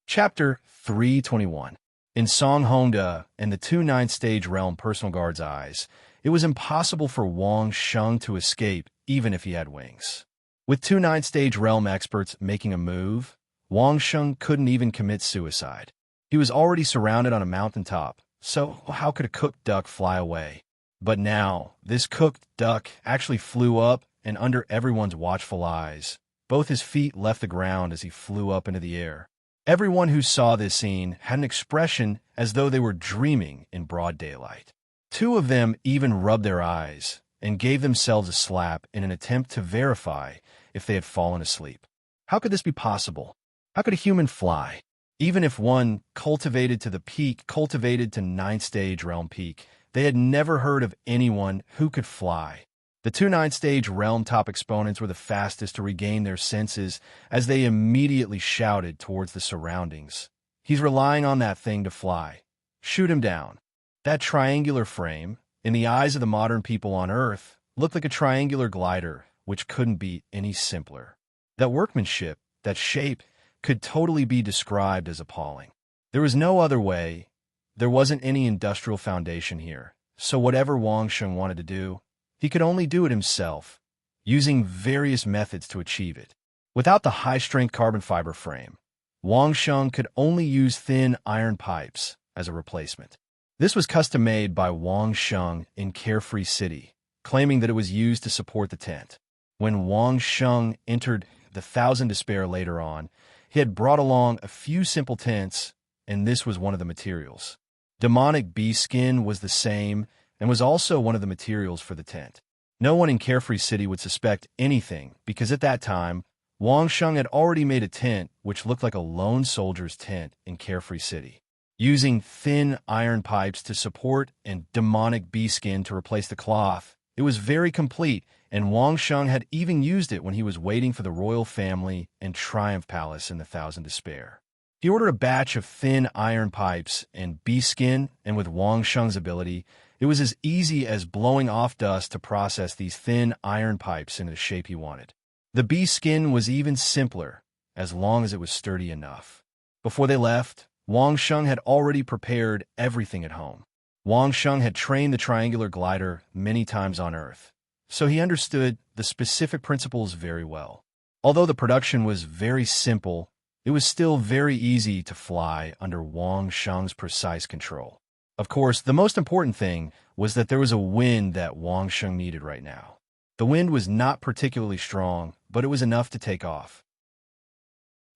Chapter 321. In Song Honda and the two ninth-stage realm personal guards' eyes, it was impossible for Wang Sheng to escape even if he had wings. With two ninth-stage realm experts making a move, Wang Sheng couldn't even commit suicide. He was already surrounded on a mountaintop, so how could a cooked duck fly away? But now, this cooked duck actually flew up and under everyone's watchful eyes. Both his feet left the ground as he flew up into the air. Everyone who saw this scene had an expression as though they were dreaming in broad daylight. Two of them even rubbed their eyes and gave themselves a slap in an attempt to verify if they had fallen asleep. How could this be possible? How could a human fly? Even if one cultivated to the peak, cultivated to ninth stage realm peak, they had never heard of anyone who could fly. The two ninth stage realm top exponents were the fastest to regain their senses as they immediately shouted towards the surroundings. He's relying on that thing to fly. Shoot him down. That triangular frame, in the eyes of the modern people on Earth, looked like a triangular glider, which couldn't be any simpler. That workmanship, that shape, could totally be described as appalling. There was no other way. There wasn't any industrial foundation here, so whatever Wang Sheng wanted to do, he could only do it himself, using various methods to achieve it. Without the high-strength carbon fiber frame, Wang Sheng could only use thin iron pipes as a replacement. This was custom-made by Wang Sheng in Carefree City, claiming that it was used to support the tent. When Wang Sheng entered the Thousand Despair later on, he had brought along a few simple tents, and this was one of the materials. Demonic bee skin was the same, and was also one of the materials for the tent. No one in Carefree City would suspect anything, because at that time, Wang Sheng had already made a tent which looked like a lone soldier's tent in Carefree City. Using thin iron pipes to support and demonic bee skin to replace the cloth, it was very complete, and Wang Sheng had even used it when he was waiting for the royal family and Triumph Palace in the Thousand Despair. He ordered a batch of thin iron pipes and bee skin, and with Wang Sheng's ability, it was as easy as blowing off dust to process these thin iron pipes into the shape he wanted. The bee skin was even simpler, as long as it was sturdy enough. Before they left, Wang Sheng had already prepared everything at home. Wang Sheng had trained the triangular glider many times on Earth, so he understood the specific principles very well. Although the production was very simple, it was still very easy to fly under Wang Sheng's precise control. Of course, the most important thing was that there was a wind that Wang Sheng needed right now. The wind was not particularly strong, but it was enough to take off.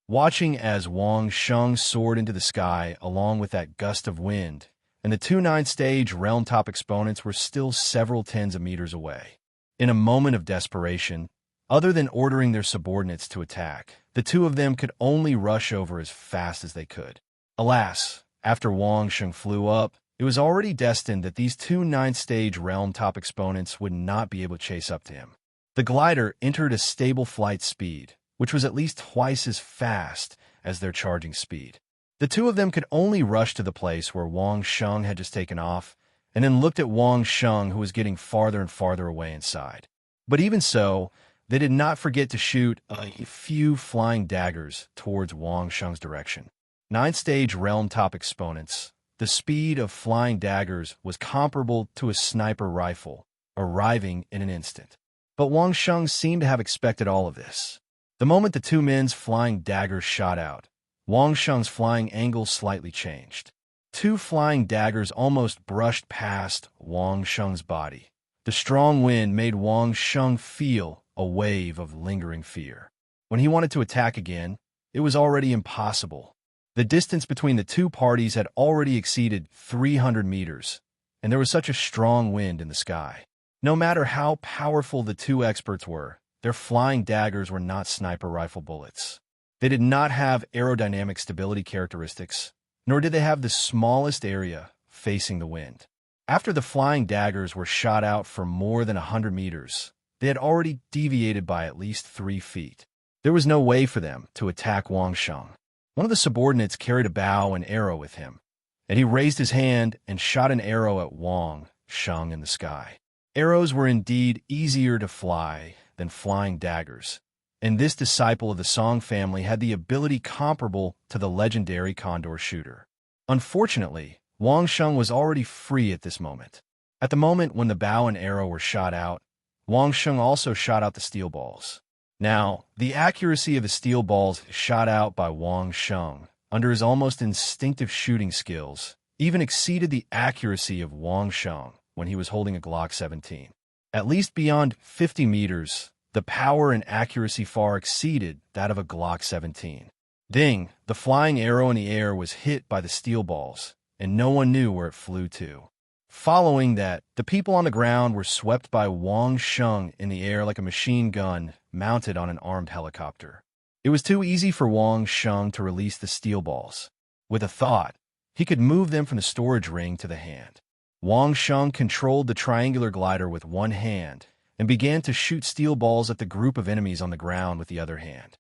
Watching as Wang Sheng soared into the sky along with that gust of wind, and the two ninth-stage realm top exponents were still several tens of meters away. In a moment of desperation, other than ordering their subordinates to attack, the two of them could only rush over as fast as they could. Alas, after Wang Sheng flew up, it was already destined that these two ninth-stage realm top exponents would not be able to chase up to him. The glider entered a stable flight speed, which was at least twice as fast as their charging speed. The two of them could only rush to the place where Wang Sheng had just taken off, and then looked at Wang Sheng, who was getting farther and farther away inside. But even so, They did not forget to shoot a few flying daggers towards Wang Sheng's direction. Ninth-stage realm top exponents. The speed of flying daggers was comparable to a sniper rifle, arriving in an instant. But Wang Sheng seemed to have expected all of this. The moment the two men's flying daggers shot out, Wang Sheng's flying angle slightly changed. Two flying daggers almost brushed past Wang Sheng's body. The strong wind made Wang Sheng feel a wave of lingering fear. When he wanted to attack again, it was already impossible. The distance between the two parties had already exceeded 300 meters, and there was such a strong wind in the sky. No matter how powerful the two experts were, their flying daggers were not sniper rifle bullets. They did not have aerodynamic stability characteristics, nor did they have the smallest area facing the wind. After the flying daggers were shot out for more than 100 meters, they had already deviated by at least 3 feet. There was no way for them to attack Wang Sheng. One of the subordinates carried a bow and arrow with him, and he raised his hand and shot an arrow at Wang Sheng in the sky. Arrows were indeed easier to fly than flying daggers, and this disciple of the Song family had the ability comparable to the legendary Condor shooter. Unfortunately, Wang Sheng was already free at this moment. At the moment when the bow and arrow were shot out, Wang Sheng also shot out the steel balls. Now, the accuracy of the steel balls shot out by Wang Sheng, under his almost instinctive shooting skills, even exceeded the accuracy of Wang Sheng when he was holding a Glock 17. At least beyond 50 meters, the power and accuracy far exceeded that of a Glock 17. Ding! The flying arrow in the air was hit by the steel balls, and no one knew where it flew to. Following that, the people on the ground were swept by Wang Sheng in the air like a machine gun mounted on an armed helicopter. It was too easy for Wang Sheng to release the steel balls. With a thought, he could move them from the storage ring to the hand. Wang Sheng controlled the triangular glider with one hand and began to shoot steel balls at the group of enemies on the ground with the other hand.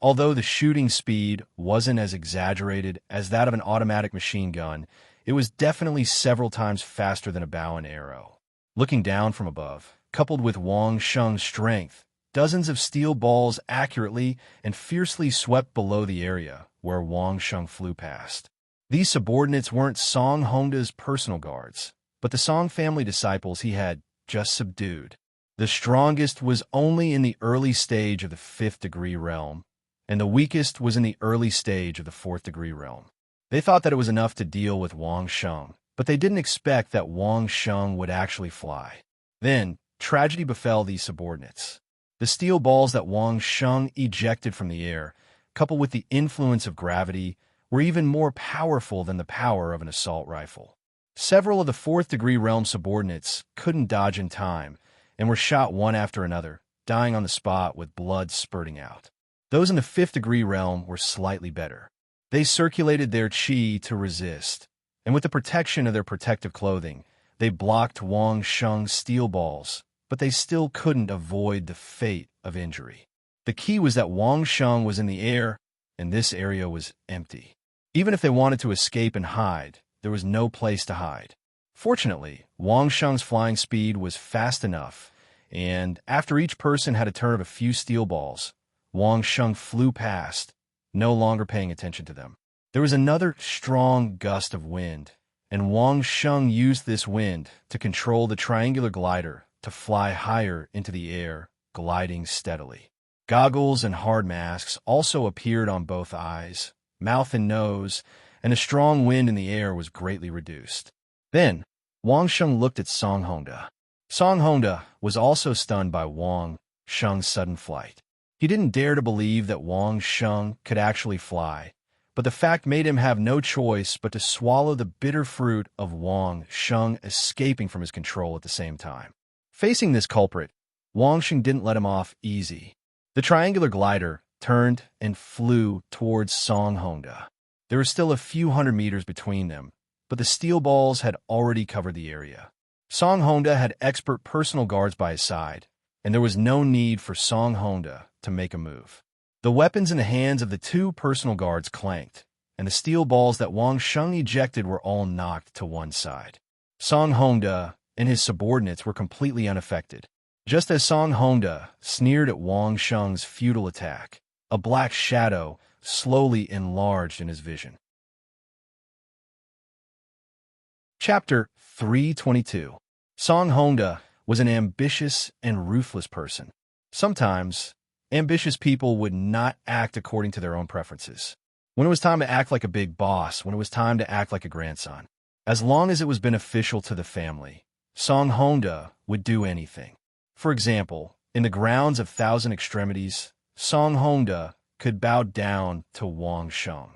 Although the shooting speed wasn't as exaggerated as that of an automatic machine gun, it was definitely several times faster than a bow and arrow. Looking down from above, coupled with Wang Sheng's strength, dozens of steel balls accurately and fiercely swept below the area where Wang Sheng flew past. These subordinates weren't Song Honda's personal guards, but the Song family disciples he had just subdued. The strongest was only in the early stage of the 5th degree realm, and the weakest was in the early stage of the 4th degree realm. They thought that it was enough to deal with Wang Sheng, but they didn't expect that Wang Sheng would actually fly. Then, tragedy befell these subordinates. The steel balls that Wang Sheng ejected from the air, coupled with the influence of gravity, were even more powerful than the power of an assault rifle. Several of the 4th degree realm subordinates couldn't dodge in time and were shot one after another, dying on the spot with blood spurting out. Those in the 5th degree realm were slightly better. They circulated their chi to resist, and with the protection of their protective clothing, they blocked Wang Sheng's steel balls, but they still couldn't avoid the fate of injury. The key was that Wang Sheng was in the air, and this area was empty. Even if they wanted to escape and hide, there was no place to hide. Fortunately, Wang Sheng's flying speed was fast enough, and after each person had a turn of a few steel balls, Wang Sheng flew past, no longer paying attention to them. There was another strong gust of wind, and Wang Sheng used this wind to control the triangular glider to fly higher into the air, gliding steadily. Goggles and hard masks also appeared on both eyes, mouth and nose, and the strong wind in the air was greatly reduced. Then, Wang Sheng looked at Song Honda. Song Honda was also stunned by Wang Sheng's sudden flight. He didn't dare to believe that Wang Sheng could actually fly, but the fact made him have no choice but to swallow the bitter fruit of Wang Sheng escaping from his control at the same time. Facing this culprit, Wang Sheng didn't let him off easy. The triangular glider turned and flew towards Song Honda. There were still a few hundred meters between them, but the steel balls had already covered the area. Song Honda had expert personal guards by his side, and there was no need for Song Honda to make a move. The weapons in the hands of the two personal guards clanked, and the steel balls that Wang Sheng ejected were all knocked to one side. Song Honda and his subordinates were completely unaffected. Just as Song Honda sneered at Wang Sheng's futile attack, a black shadow slowly enlarged in his vision. Chapter 322. Song Honda was an ambitious and ruthless person. Sometimes, ambitious people would not act according to their own preferences. When it was time to act like a big boss, when it was time to act like a grandson, as long as it was beneficial to the family, Song Honda would do anything. For example, in the grounds of Thousand Extremities, Song Honda could bow down to Wang Sheng.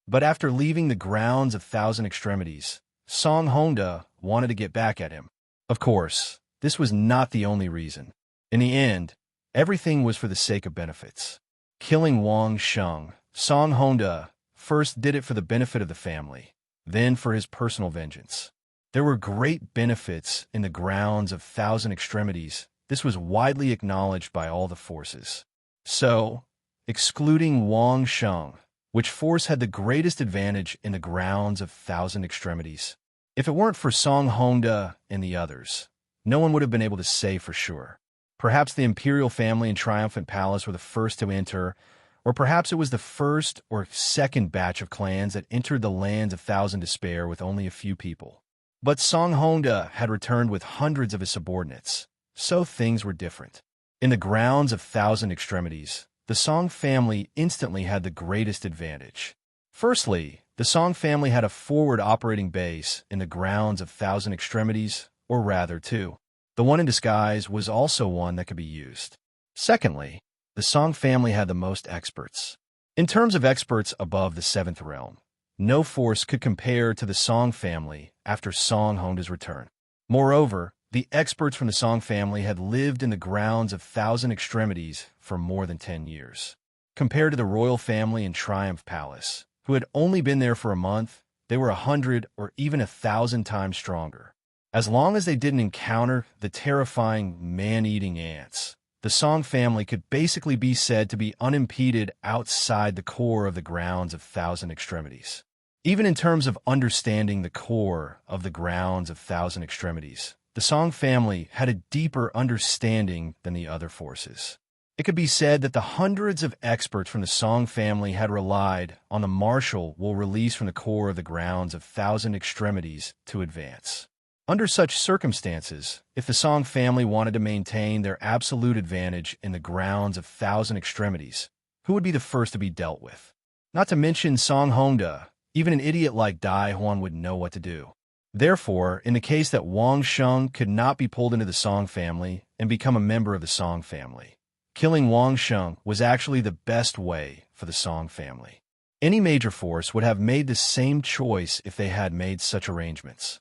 But after leaving the grounds of Thousand Extremities, Song Honda wanted to get back at him. Of course, this was not the only reason. In the end, everything was for the sake of benefits. Killing Wang Sheng, Song Honda first did it for the benefit of the family, then for his personal vengeance. There were great benefits in the grounds of Thousand Extremities. This was widely acknowledged by all the forces. So, excluding Wang Sheng, which force had the greatest advantage in the grounds of Thousand Extremities? If it weren't for Song Honda and the others, no one would have been able to say for sure. Perhaps the imperial family and triumphant palace were the first to enter, or perhaps it was the first or second batch of clans that entered the lands of Thousand Despair with only a few people. But Song Honda had returned with hundreds of his subordinates, so things were different. In the grounds of Thousand Extremities, the Song family instantly had the greatest advantage. Firstly, the Song family had a forward operating base in the grounds of Thousand Extremities, or rather two. The one in disguise was also one that could be used. Secondly, the Song family had the most experts. In terms of experts above the seventh realm, no force could compare to the Song family after Song Honda's return. Moreover, the experts from the Song family had lived in the grounds of Thousand Extremities for more than 10 years. Compared to the royal family in Triumph Palace, who had only been there for a month, they were 100 or even 1,000 times stronger. As long as they didn't encounter the terrifying man-eating ants, the Song family could basically be said to be unimpeded outside the core of the grounds of Thousand Extremities. Even in terms of understanding the core of the grounds of Thousand Extremities, the Song family had a deeper understanding than the other forces. It could be said that the hundreds of experts from the Song family had relied on the martial will release from the core of the grounds of Thousand Extremities to advance. Under such circumstances, if the Song family wanted to maintain their absolute advantage in the grounds of Thousand Extremities, who would be the first to be dealt with? Not to mention Song Honda, even an idiot like Dai Huan would know what to do. Therefore, in the case that Wang Sheng could not be pulled into the Song family and become a member of the Song family, killing Wang Sheng was actually the best way for the Song family. Any major force would have made the same choice if they had made such arrangements.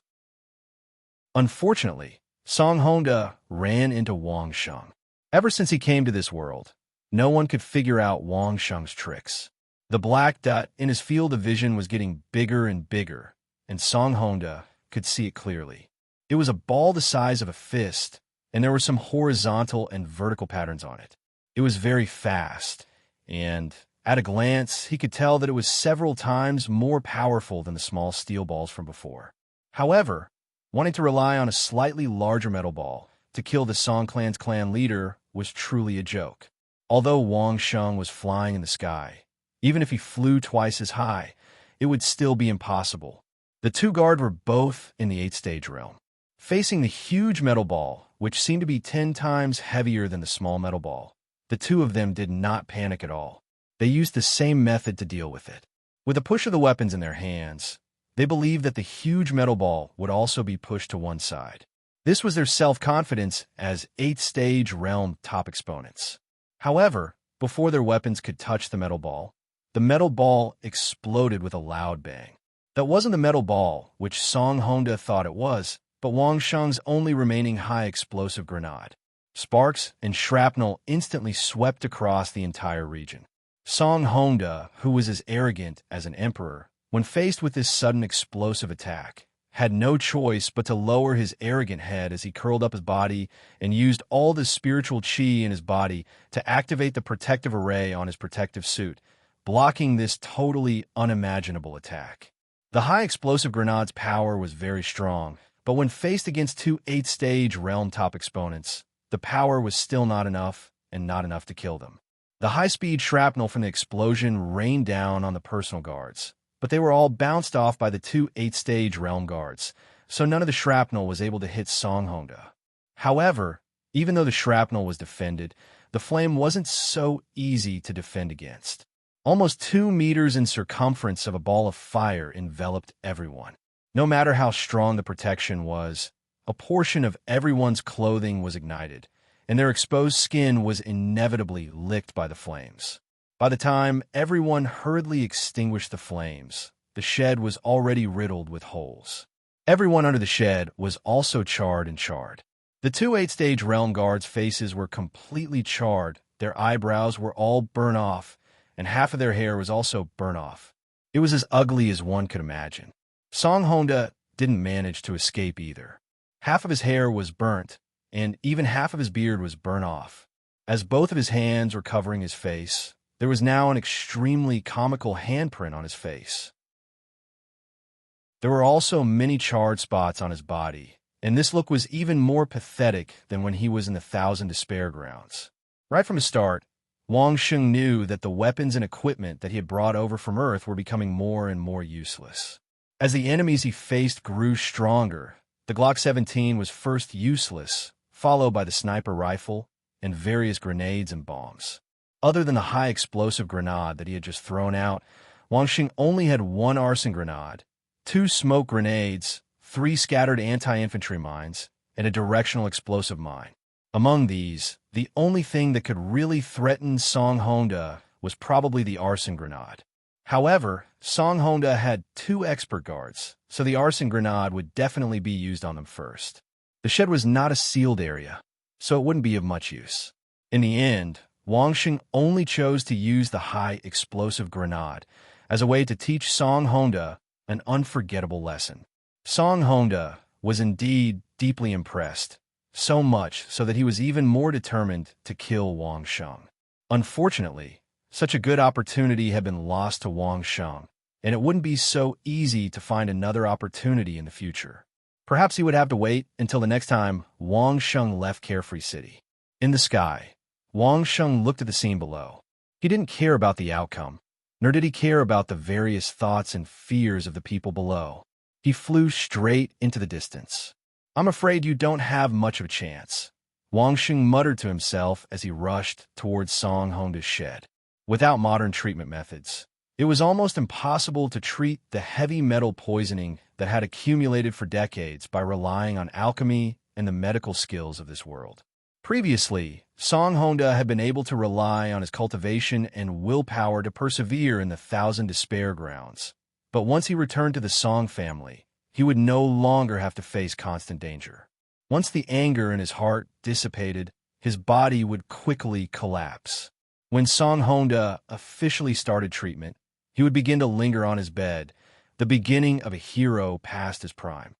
Unfortunately, Song Honda ran into Wang Sheng. Ever since he came to this world, no one could figure out Wang Sheng's tricks. The black dot in his field of vision was getting bigger and bigger, and Song Honda could see it clearly. It was a ball the size of a fist, and there were some horizontal and vertical patterns on it. It was very fast, and at a glance, he could tell that it was several times more powerful than the small steel balls from before. However, wanting to rely on a slightly larger metal ball to kill the Song clan's clan leader was truly a joke. Although Wang Sheng was flying in the sky, even if he flew twice as high, it would still be impossible. The two guards were both in the 8th-stage realm. Facing the huge metal ball, which seemed to be 10 times heavier than the small metal ball, the two of them did not panic at all. They used the same method to deal with it. With a push of the weapons in their hands, they believed that the huge metal ball would also be pushed to one side. This was their self-confidence as 8th-stage realm top exponents. However, before their weapons could touch the metal ball exploded with a loud bang. That wasn't the metal ball, which Song Honda thought it was, but Wang Sheng's only remaining high-explosive grenade. Sparks and shrapnel instantly swept across the entire region. Song Honda, who was as arrogant as an emperor, when faced with this sudden explosive attack, had no choice but to lower his arrogant head as he curled up his body and used all the spiritual chi in his body to activate the protective array on his protective suit, blocking this totally unimaginable attack. The high explosive grenade's power was very strong, but when faced against two 8th-stage realm top exponents, the power was still not enough, and not enough to kill them. The high-speed shrapnel from the explosion rained down on the personal guards, but they were all bounced off by the two 8th-stage realm guards, so none of the shrapnel was able to hit Song Honda. However, even though the shrapnel was defended, the flame wasn't so easy to defend against. Almost 2 meters in circumference of a ball of fire enveloped everyone. No matter how strong the protection was, a portion of everyone's clothing was ignited, and their exposed skin was inevitably licked by the flames. By the time everyone hurriedly extinguished the flames, the shed was already riddled with holes. Everyone under the shed was also charred and charred. The two 8th-stage realm guards' faces were completely charred, their eyebrows were all burnt off, and half of their hair was also burnt off. It was as ugly as one could imagine. Song Honda didn't manage to escape either. Half of his hair was burnt, and even half of his beard was burnt off. As both of his hands were covering his face, there was now an extremely comical handprint on his face. There were also many charred spots on his body, and this look was even more pathetic than when he was in the Thousand Despair Grounds. Right from the start, Wang Sheng knew that the weapons and equipment that he had brought over from Earth were becoming more and more useless. As the enemies he faced grew stronger, the Glock 17 was first useless, followed by the sniper rifle and various grenades and bombs. Other than the high explosive grenade that he had just thrown out, Wang Sheng only had 1 arson grenade, 2 smoke grenades, 3 scattered anti-infantry mines, and a directional explosive mine. Among these, the only thing that could really threaten Song Honda was probably the arson grenade. However, Song Honda had 2 expert guards, so the arson grenade would definitely be used on them first. The shed was not a sealed area, so it wouldn't be of much use. In the end, Wang Sheng only chose to use the high explosive grenade as a way to teach Song Honda an unforgettable lesson. Song Honda was indeed deeply impressed, so much so that he was even more determined to kill Wang Sheng. Unfortunately, such a good opportunity had been lost to Wang Sheng, and it wouldn't be so easy to find another opportunity in the future. Perhaps he would have to wait until the next time Wang Sheng left Carefree City. In the sky, Wang Sheng looked at the scene below. He didn't care about the outcome, nor did he care about the various thoughts and fears of the people below. He flew straight into the distance. "I'm afraid you don't have much of a chance," Wang Sheng muttered to himself as he rushed towards Song Honda's shed. Without modern treatment methods, it was almost impossible to treat the heavy metal poisoning that had accumulated for decades by relying on alchemy and the medical skills of this world. Previously, Song Honda had been able to rely on his cultivation and willpower to persevere in the Thousand Despair Grounds. But once he returned to the Song family, he would no longer have to face constant danger. Once the anger in his heart dissipated, his body would quickly collapse. When Song Honda officially started treatment, he would begin to linger on his bed, the beginning of a hero past his prime.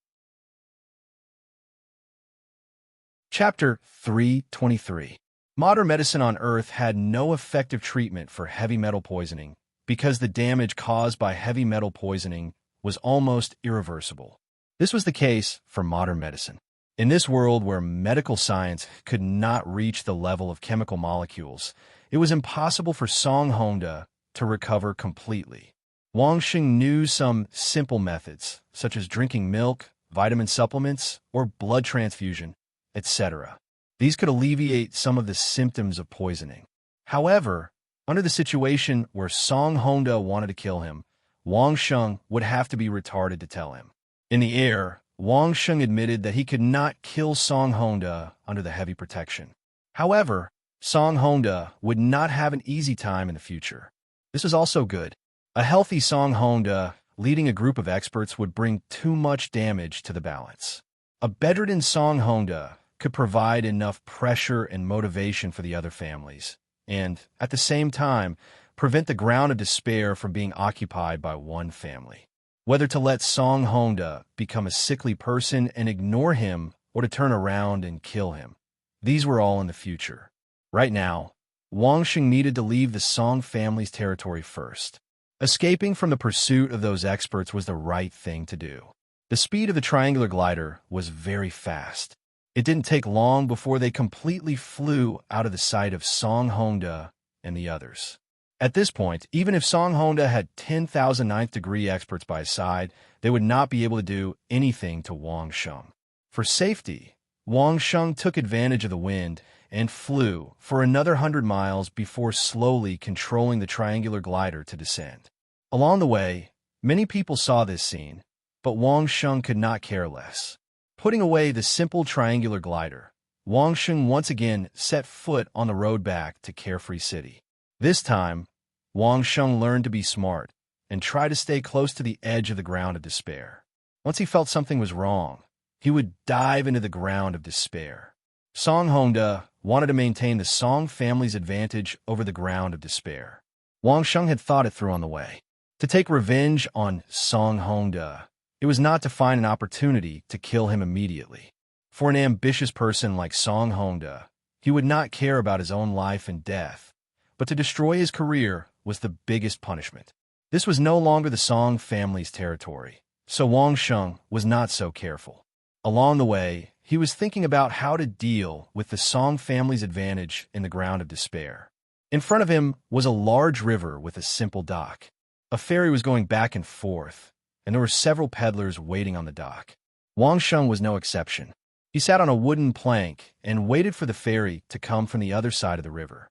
Chapter 323. Modern medicine on Earth had no effective treatment for heavy metal poisoning because the damage caused by heavy metal poisoning was almost irreversible. This was the case for modern medicine. In this world where medical science could not reach the level of chemical molecules, it was impossible for Song Honda to recover completely. Wang Sheng knew some simple methods, such as drinking milk, vitamin supplements, or blood transfusion, etc. These could alleviate some of the symptoms of poisoning. However, under the situation where Song Honda wanted to kill him, Wang Sheng would have to be retarded to tell him. In the air, Wang Sheng admitted that he could not kill Song Honda under the heavy protection. However, Song Honda would not have an easy time in the future. This was also good. A healthy Song Honda leading a group of experts would bring too much damage to the balance. A bedridden Song Honda could provide enough pressure and motivation for the other families, and, at the same time, prevent the ground of despair from being occupied by one family. Whether to let Song Honda become a sickly person and ignore him, or to turn around and kill him, these were all in the future. Right now, Wang Sheng needed to leave the Song family's territory first. Escaping from the pursuit of those experts was the right thing to do. The speed of the triangular glider was very fast. It didn't take long before they completely flew out of the sight of Song Hongda and the others. At this point, even if Song Hongda had 10,000 ninth-degree experts by his side, they would not be able to do anything to Wang Sheng. For safety, Wang Sheng took advantage of the wind and flew for another 100 miles before slowly controlling the triangular glider to descend. Along the way, many people saw this scene, but Wang Sheng could not care less. Putting away the simple triangular glider, Wang Sheng once again set foot on the road back to Carefree City. This time, Wang Sheng learned to be smart and tried to stay close to the edge of the ground of despair. Once he felt something was wrong, he would dive into the ground of despair. Song Hongda wanted to maintain the Song family's advantage over the ground of despair. Wang Sheng had thought it through on the way. To take revenge on Song Hongda, it was not to find an opportunity to kill him immediately. For an ambitious person like Song Hongda, he would not care about his own life and death, but to destroy his career was the biggest punishment. This was no longer the Song family's territory, so Wang Sheng was not so careful. Along the way, he was thinking about how to deal with the Song family's advantage in the ground of despair. In front of him was a large river with a simple dock. A ferry was going back and forth, and there were several peddlers waiting on the dock. Wang Sheng was no exception. He sat on a wooden plank and waited for the ferry to come from the other side of the river.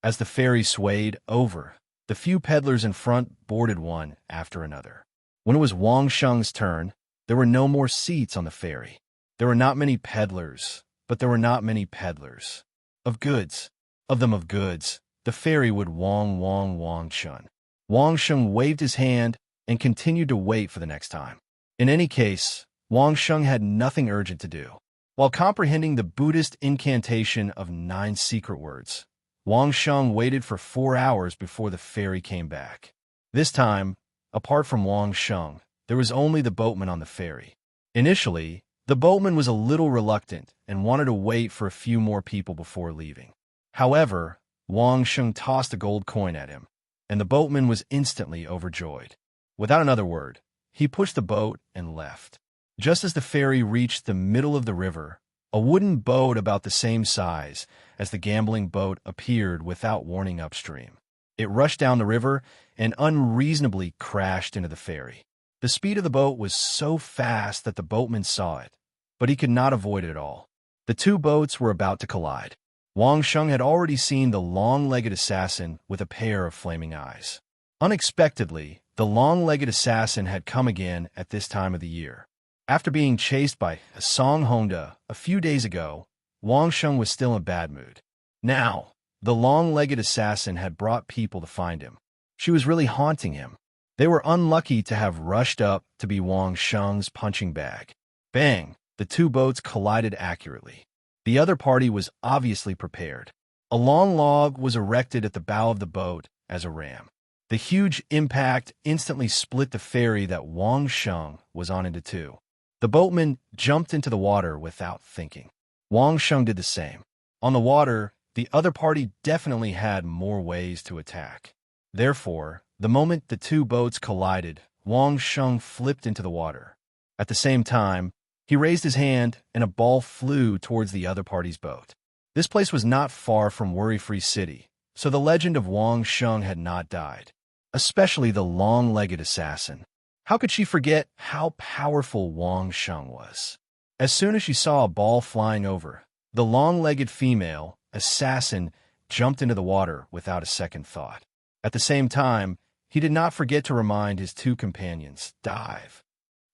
As the ferry swayed over, the few peddlers in front boarded one after another. When it was Wang Sheng's turn, there were no more seats on the ferry. There were not many peddlers, but there were not many peddlers. Of goods, the ferry would Wang Sheng. Wang Sheng waved his hand and continued to wait for the next time. In any case, Wang Sheng had nothing urgent to do. While comprehending the Buddhist incantation of 9 secret words, Wang Sheng waited for 4 hours before the ferry came back. This time, apart from Wang Sheng, there was only the boatman on the ferry. Initially, the boatman was a little reluctant and wanted to wait for a few more people before leaving. However, Wang Sheng tossed a gold coin at him, and the boatman was instantly overjoyed. Without another word, he pushed the boat and left. Just as the ferry reached the middle of the river, a wooden boat about the same size as the gambling boat appeared without warning upstream. It rushed down the river and unreasonably crashed into the ferry. The speed of the boat was so fast that the boatman saw it, but he could not avoid it at all. The two boats were about to collide. Wang Sheng had already seen the long-legged assassin with a pair of flaming eyes. Unexpectedly, the long-legged assassin had come again at this time of the year. After being chased by Song Hongda a few days ago, Wang Sheng was still in a bad mood. Now, the long-legged assassin had brought people to find him. She was really haunting him. They were unlucky to have rushed up to be Wang Sheng's punching bag. Bang! The two boats collided accurately. The other party was obviously prepared. A long log was erected at the bow of the boat as a ram. The huge impact instantly split the ferry that Wang Sheng was on into two. The boatman jumped into the water without thinking. Wang Sheng did the same. On the water, the other party definitely had more ways to attack. Therefore, the moment the two boats collided, Wang Sheng flipped into the water. At the same time, he raised his hand and a ball flew towards the other party's boat. This place was not far from Worry-Free City, so the legend of Wang Sheng had not died. Especially the long-legged assassin. How could she forget how powerful Wang Sheng was? As soon as she saw a ball flying over, the long-legged female assassin jumped into the water without a second thought. At the same time, he did not forget to remind his two companions, dive.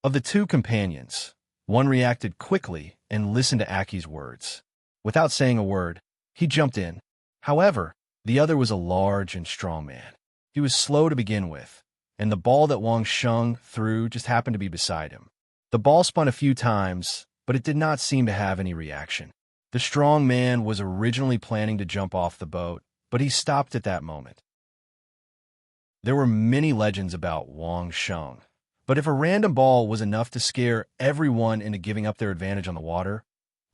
Of the two companions, one reacted quickly and listened to Aki's words. Without saying a word, he jumped in. However, the other was a large and strong man. He was slow to begin with, and the ball that Wang Sheng threw just happened to be beside him. The ball spun a few times, but it did not seem to have any reaction. The strong man was originally planning to jump off the boat, but he stopped at that moment. There were many legends about Wang Sheng, but if a random ball was enough to scare everyone into giving up their advantage on the water,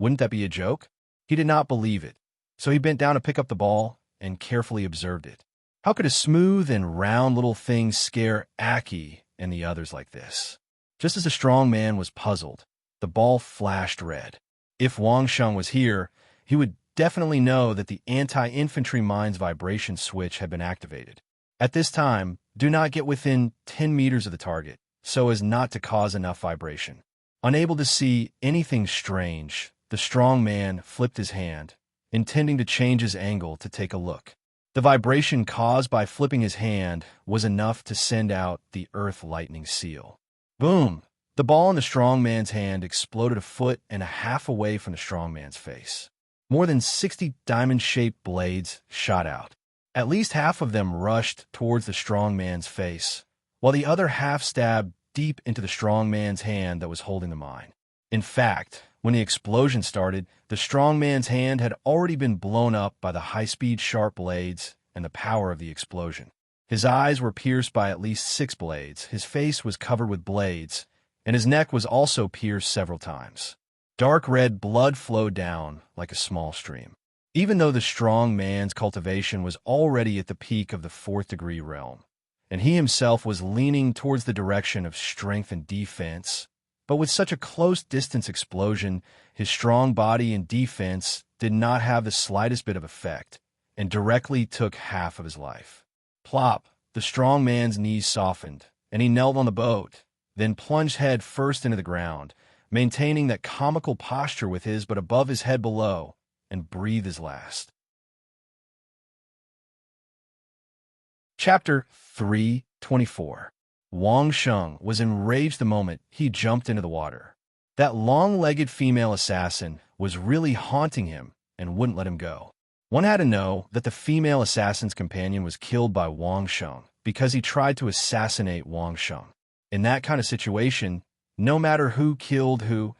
wouldn't that be a joke? He did not believe it, so he bent down to pick up the ball and carefully observed it. How could a smooth and round little thing scare Aki and the others like this? Just as the strong man was puzzled, the ball flashed red. If Wang Sheng was here, he would definitely know that the anti-infantry mine's vibration switch had been activated. At this time, do not get within 10 meters of the target, so as not to cause enough vibration. Unable to see anything strange, the strong man flipped his hand, intending to change his angle to take a look. The vibration caused by flipping his hand was enough to send out the earth lightning seal. Boom! The ball in the strong man's hand exploded a foot and a half away from the strong man's face. More than 60 diamond-shaped blades shot out. At least half of them rushed towards the strong man's face, while the other half stabbed deep into the strong man's hand that was holding the mine. In fact, when the explosion started, the strong man's hand had already been blown up by the high-speed sharp blades and the power of the explosion. His eyes were pierced by at least 6 blades, his face was covered with blades, and his neck was also pierced several times. Dark red blood flowed down like a small stream. Even though the strong man's cultivation was already at the peak of the 4th-degree realm, and he himself was leaning towards the direction of strength and defense, but with such a close-distance explosion, his strong body and defense did not have the slightest bit of effect, and directly took half of his life. Plop! The strong man's knees softened, and he knelt on the boat, then plunged head first into the ground, maintaining that comical posture with his but above his head below, and breathed his last. Chapter 3:24. Wang Sheng was enraged the moment he jumped into the water. That long-legged female assassin was really haunting him and wouldn't let him go. One had to know that the female assassin's companion was killed by Wang Sheng because he tried to assassinate Wang Sheng. In that kind of situation, no matter who killed who,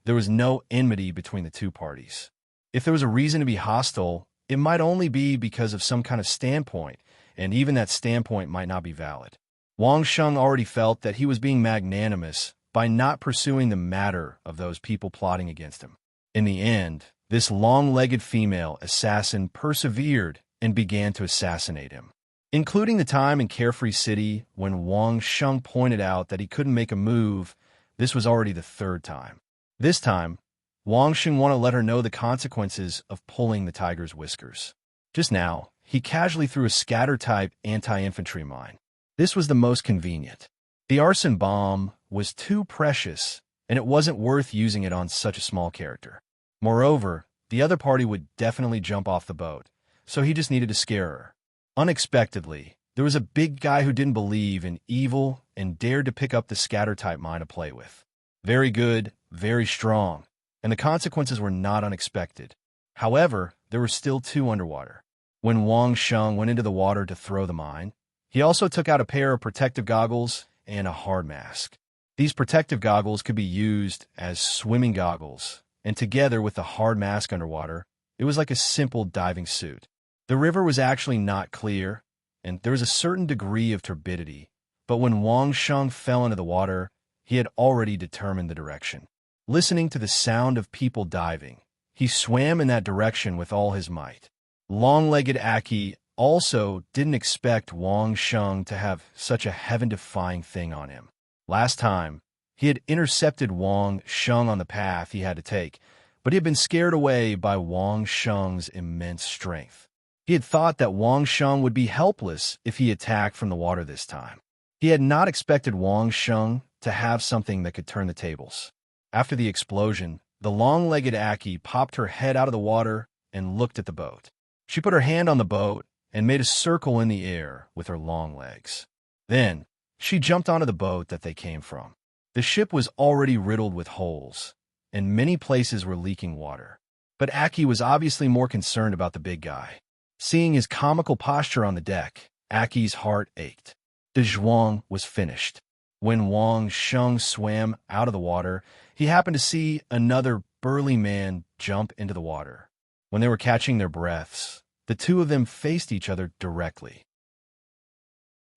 there was no enmity between the two parties. If there was a reason to be hostile, it might only be because of some kind of standpoint, and even that standpoint might not be valid. Wang Sheng already felt that he was being magnanimous by not pursuing the matter of those people plotting against him. In the end, this long-legged female assassin persevered and began to assassinate him. Including the time in Carefree City when Wang Sheng pointed out that he couldn't make a move, this was already the 3rd time. This time, Wang Sheng wanted to let her know the consequences of pulling the tiger's whiskers. Just now, he casually threw a scatter-type anti-infantry mine. This was the most convenient. The arson bomb was too precious, and it wasn't worth using it on such a small character. Moreover, the other party would definitely jump off the boat, so he just needed to scare her. Unexpectedly, there was a big guy who didn't believe in evil and dared to pick up the scatter-type mine to play with. Very good, very strong, and the consequences were not unexpected. However, there were still 2 underwater. When Wang Sheng went into the water to throw the mine, he also took out a pair of protective goggles and a hard mask. These protective goggles could be used as swimming goggles, and together with the hard mask underwater, it was like a simple diving suit. The river was actually not clear, and there was a certain degree of turbidity, but when Wang Sheng fell into the water, he had already determined the direction. Listening to the sound of people diving, he swam in that direction with all his might. Long-legged Aki also didn't expect Wang Sheng to have such a heaven-defying thing on him. Last time, he had intercepted Wang Sheng on the path he had to take, but he had been scared away by Wang Sheng's immense strength. He had thought that Wang Sheng would be helpless if he attacked from the water this time. He had not expected Wang Sheng to have something that could turn the tables. After the explosion, the long-legged Aki popped her head out of the water and looked at the boat. She put her hand on the boat and made a circle in the air with her long legs. Then, she jumped onto the boat that they came from. The ship was already riddled with holes, and many places were leaking water. But Aki was obviously more concerned about the big guy. Seeing his comical posture on the deck, Aki's heart ached. The zhuang was finished. When Wang Sheng swam out of the water, he happened to see another burly man jump into the water. When they were catching their breaths, the 2 of them faced each other directly.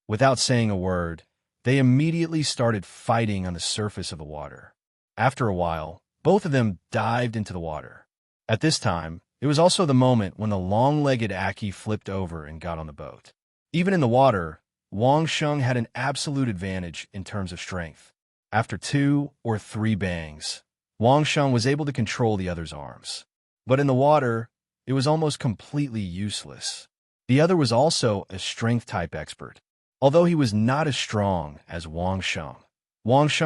Without saying a word, they immediately started fighting on the surface of the water. After a while, both of them dived into the water. At this time, it was also the moment when the long-legged Aki flipped over and got on the boat. Even in the water, Wang Sheng had an absolute advantage in terms of strength. After 2 or 3 bangs, Wang Sheng was able to control the other's arms. But in the water, it was almost completely useless. The other was also a strength-type expert. Although he was not as strong as Wang Sheng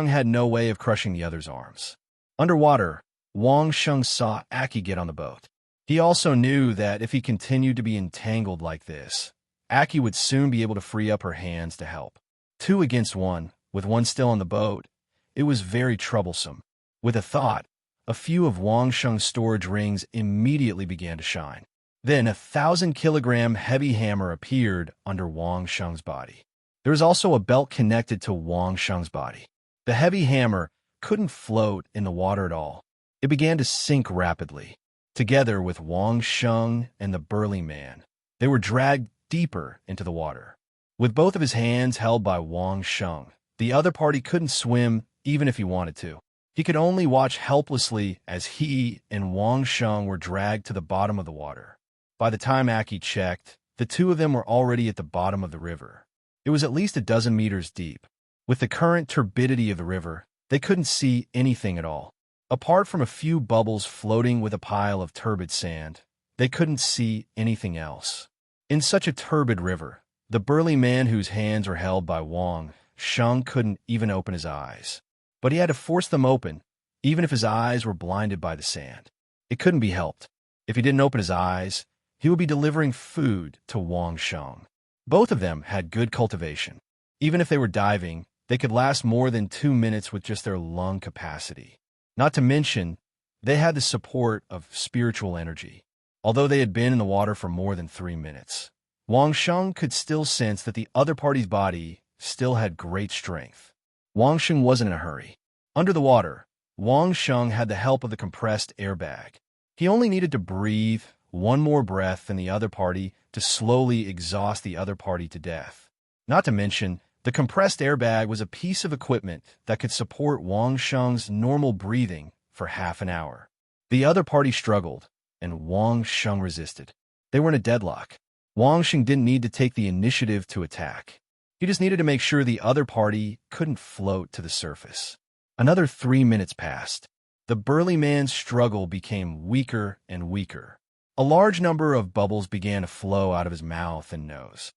had no way of crushing the other's arms. Underwater, Wang Sheng saw Aki get on the boat. He also knew that if he continued to be entangled like this, Aki would soon be able to free up her hands to help. 2 against 1, with one still on the boat, it was very troublesome. With a thought, a few of Wang Sheng's storage rings immediately began to shine. Then a 1,000-kilogram heavy hammer appeared under Wang Sheng's body. There was also a belt connected to Wang Sheng's body. The heavy hammer couldn't float in the water at all. It began to sink rapidly. Together with Wang Sheng and the burly man, they were dragged deeper into the water. With both of his hands held by Wang Sheng, the other party couldn't swim even if he wanted to. He could only watch helplessly as he and Wang Sheng were dragged to the bottom of the water. By the time Aki checked, the two of them were already at the bottom of the river. It was at least a dozen meters deep. With the current turbidity of the river, they couldn't see anything at all. Apart from a few bubbles floating with a pile of turbid sand, they couldn't see anything else. In such a turbid river, the burly man whose hands were held by Wang Sheng couldn't even open his eyes. But he had to force them open, even if his eyes were blinded by the sand. It couldn't be helped. If he didn't open his eyes, he would be delivering food to Wang Sheng. Both of them had good cultivation. Even if they were diving, they could last more than 2 minutes with just their lung capacity. Not to mention, they had the support of spiritual energy. Although they had been in the water for more than 3 minutes, Wang Sheng could still sense that the other party's body still had great strength. Wang Sheng wasn't in a hurry. Under the water, Wang Sheng had the help of the compressed air bag. He only needed to breathe one more breath than the other party to slowly exhaust the other party to death. Not to mention, the compressed air bag was a piece of equipment that could support Wang Sheng's normal breathing for half an hour. The other party struggled, and Wang Sheng resisted. They were in a deadlock. Wang Sheng didn't need to take the initiative to attack. He just needed to make sure the other party couldn't float to the surface. Another 3 minutes passed. The burly man's struggle became weaker and weaker. A large number of bubbles began to flow out of his mouth and nose.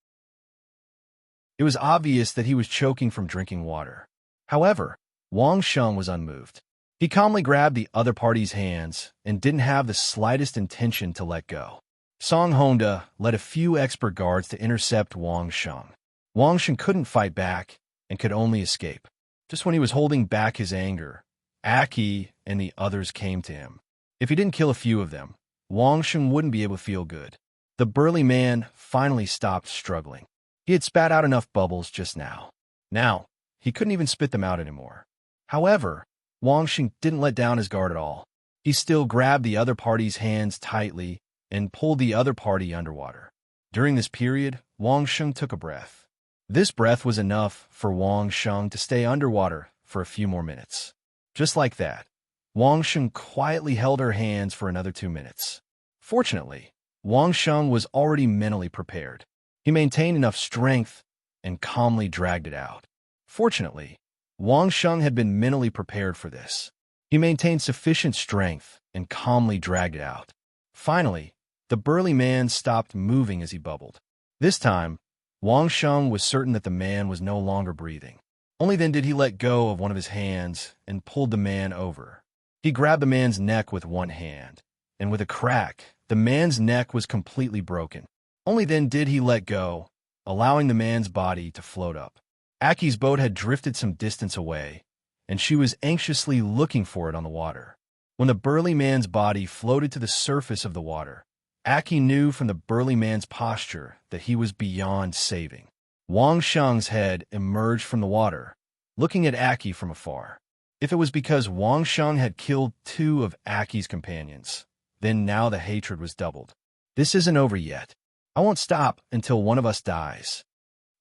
It was obvious that he was choking from drinking water. However, Wang Sheng was unmoved. He calmly grabbed the other party's hands and didn't have the slightest intention to let go. Song Honda led a few expert guards to intercept Wang Sheng. Wang Sheng couldn't fight back and could only escape. Just when he was holding back his anger, Aki and the others came to him. If he didn't kill a few of them, Wang Sheng wouldn't be able to feel good. The burly man finally stopped struggling. He had spat out enough bubbles just now. Now, he couldn't even spit them out anymore. However, Wang Sheng didn't let down his guard at all. He still grabbed the other party's hands tightly and pulled the other party underwater. During this period, Wang Sheng took a breath. This breath was enough for Wang Sheng to stay underwater for a few more minutes. Just like that, Wang Sheng quietly held her hands for another 2 minutes. Fortunately, Wang Sheng was already mentally prepared. He maintained enough strength and calmly dragged it out. Fortunately, Wang Sheng had been mentally prepared for this. He maintained sufficient strength and calmly dragged it out. Finally, the burly man stopped moving as he bubbled. This time, Wang Sheng was certain that the man was no longer breathing. Only then did he let go of one of his hands and pulled the man over. He grabbed the man's neck with one hand, and with a crack, the man's neck was completely broken. Only then did he let go, allowing the man's body to float up. Aki's boat had drifted some distance away, and she was anxiously looking for it on the water. When the burly man's body floated to the surface of the water, Aki knew from the burly man's posture that he was beyond saving. Wang Sheng's head emerged from the water, looking at Aki from afar. If it was because Wang Sheng had killed 2 of Aki's companions, then now the hatred was doubled. This isn't over yet. I won't stop until one of us dies.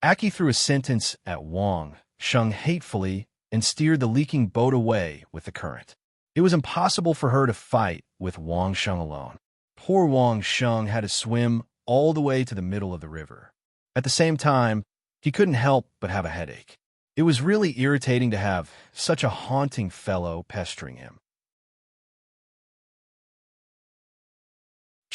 Aki threw a sentence at Wang Sheng hatefully and steered the leaking boat away with the current. It was impossible for her to fight with Wang Sheng alone. Poor Wang Sheng had to swim all the way to the middle of the river. At the same time, he couldn't help but have a headache. It was really irritating to have such a haunting fellow pestering him.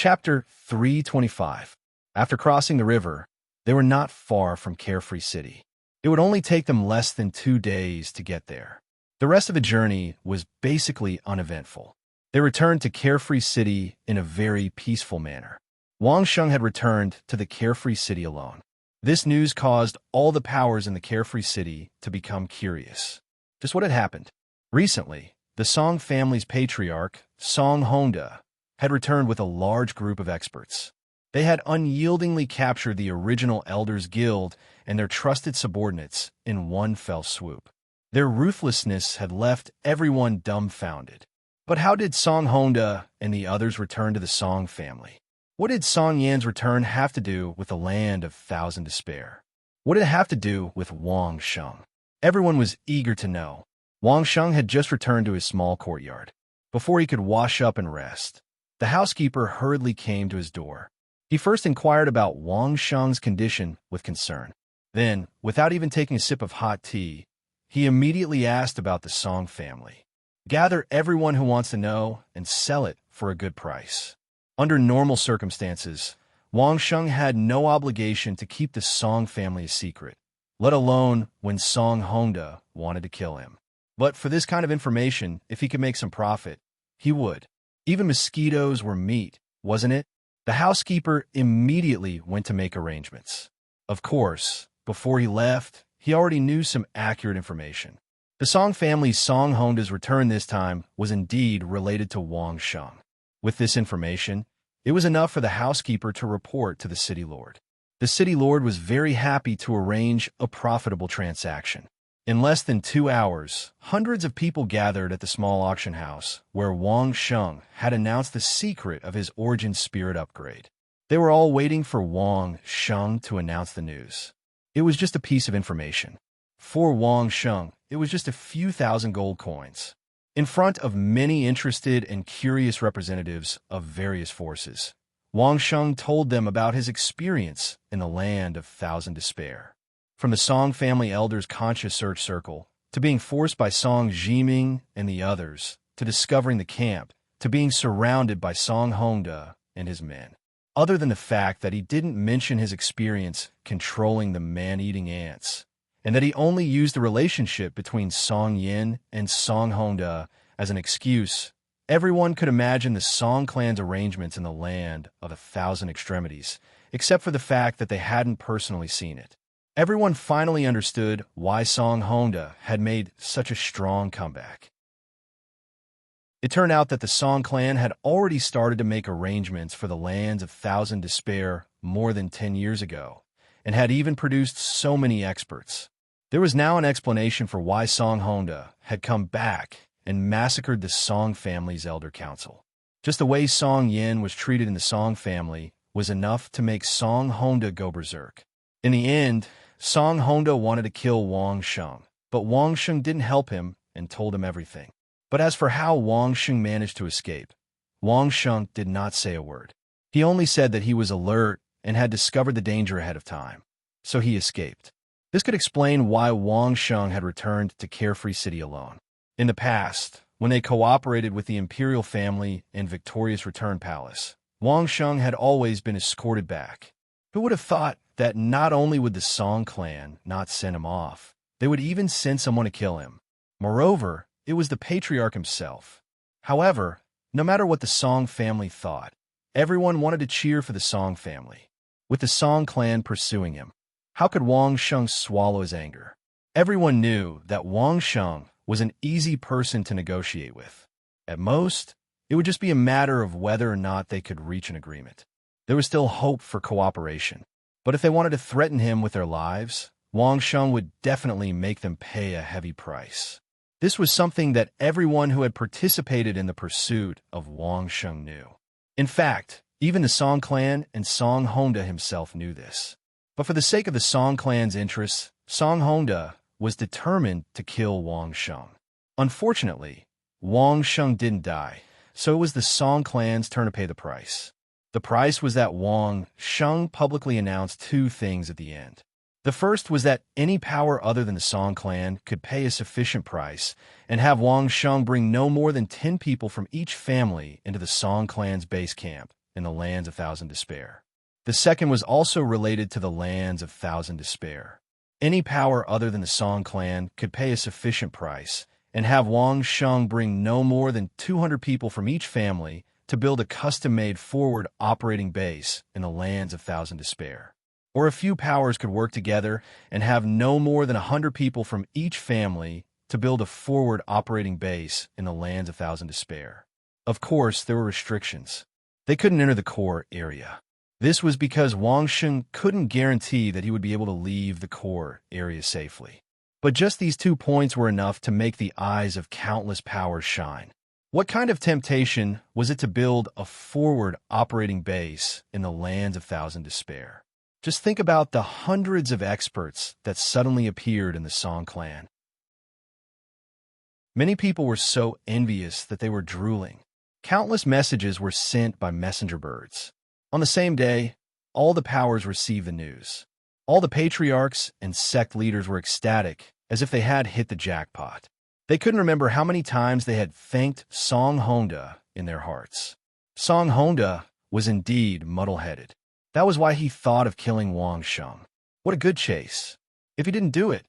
Chapter 325. After crossing the river, they were not far from Carefree City. It would only take them less than 2 days to get there. The rest of the journey was basically uneventful. They returned to Carefree City in a very peaceful manner. Wang Sheng had returned to the Carefree City alone. This news caused all the powers in the Carefree City to become curious. Just what had happened? Recently, the Song family's patriarch, Song Hongda, had returned with a large group of experts. They had unyieldingly captured the original Elders Guild and their trusted subordinates in one fell swoop. Their ruthlessness had left everyone dumbfounded. But how did Song Hongda and the others return to the Song family? What did Song Yan's return have to do with the land of Thousand Despair? What did it have to do with Wang Sheng? Everyone was eager to know. Wang Sheng had just returned to his small courtyard. Before he could wash up and rest, the housekeeper hurriedly came to his door. He first inquired about Wang Sheng's condition with concern. Then, without even taking a sip of hot tea, he immediately asked about the Song family. Gather everyone who wants to know and sell it for a good price. Under normal circumstances, Wang Sheng had no obligation to keep the Song family a secret, let alone when Song Hongda wanted to kill him. But for this kind of information, if he could make some profit, he would. Even mosquitoes were meat, wasn't it? The housekeeper immediately went to make arrangements. Of course, before he left, he already knew some accurate information. The Song family's Song Hongda's return this time was indeed related to Wang Sheng. With this information, it was enough for the housekeeper to report to the city lord. The city lord was very happy to arrange a profitable transaction. In less than 2 hours, hundreds of people gathered at the small auction house where Wang Sheng had announced the secret of his origin spirit upgrade. They were all waiting for Wang Sheng to announce the news. It was just a piece of information. For Wang Sheng, it was just a few thousand gold coins. In front of many interested and curious representatives of various forces, Wang Sheng told them about his experience in the land of Thousand Despair. From the Song family elders' conscious search circle, to being forced by Song Jiming and the others, to discovering the camp, to being surrounded by Song Hongda and his men. Other than the fact that he didn't mention his experience controlling the man-eating ants, and that he only used the relationship between Song Yin and Song Hongda as an excuse, everyone could imagine the Song clan's arrangements in the land of 1,000 extremities, except for the fact that they hadn't personally seen it. Everyone finally understood why Song Hongda had made such a strong comeback. It turned out that the Song clan had already started to make arrangements for the lands of Thousand Despair more than 10 years ago, and had even produced so many experts. There was now an explanation for why Song Hongda had come back and massacred the Song family's elder council. Just the way Song Yin was treated in the Song family was enough to make Song Hongda go berserk. In the end, Song Hongda wanted to kill Wang Sheng, but Wang Sheng didn't help him and told him everything. But as for how Wang Sheng managed to escape, Wang Sheng did not say a word. He only said that he was alert and had discovered the danger ahead of time, so he escaped. This could explain why Wang Sheng had returned to Carefree City alone. In the past, when they cooperated with the imperial family in Victorious Return Palace, Wang Sheng had always been escorted back. Who would have thought that not only would the Song clan not send him off, they would even send someone to kill him. Moreover, it was the patriarch himself. However, no matter what the Song family thought, everyone wanted to cheer for the Song family. With the Song clan pursuing him, how could Wang Sheng swallow his anger? Everyone knew that Wang Sheng was an easy person to negotiate with. At most, it would just be a matter of whether or not they could reach an agreement. There was still hope for cooperation. But if they wanted to threaten him with their lives, Wang Sheng would definitely make them pay a heavy price. This was something that everyone who had participated in the pursuit of Wang Sheng knew. In fact, even the Song clan and Song Hongda himself knew this. But for the sake of the Song clan's interests, Song Hongda was determined to kill Wang Sheng. Unfortunately, Wang Sheng didn't die, so it was the Song clan's turn to pay the price. The price was that Wang Sheng publicly announced 2 things at the end. The first was that any power other than the Song clan could pay a sufficient price and have Wang Sheng bring no more than 10 people from each family into the Song clan's base camp in the lands of Thousand Despair. The second was also related to the lands of Thousand Despair. Any power other than the Song clan could pay a sufficient price and have Wang Sheng bring no more than 200 people from each family to build a custom-made forward operating base in the lands of Thousand Despair. Or a few powers could work together and have no more than 100 people from each family to build a forward operating base in the lands of Thousand Despair. Of course, there were restrictions. They couldn't enter the core area. This was because Wang Sheng couldn't guarantee that he would be able to leave the core area safely. But just these 2 points were enough to make the eyes of countless powers shine. What kind of temptation was it to build a forward operating base in the lands of Thousand Despair? Just think about the hundreds of experts that suddenly appeared in the Song clan. Many people were so envious that they were drooling. Countless messages were sent by messenger birds. On the same day, all the powers received the news. All the patriarchs and sect leaders were ecstatic, as if they had hit the jackpot. They couldn't remember how many times they had thanked Song Honda in their hearts. Song Honda was indeed muddle-headed. That was why he thought of killing Wang Sheng. What a good chase. If he didn't do it,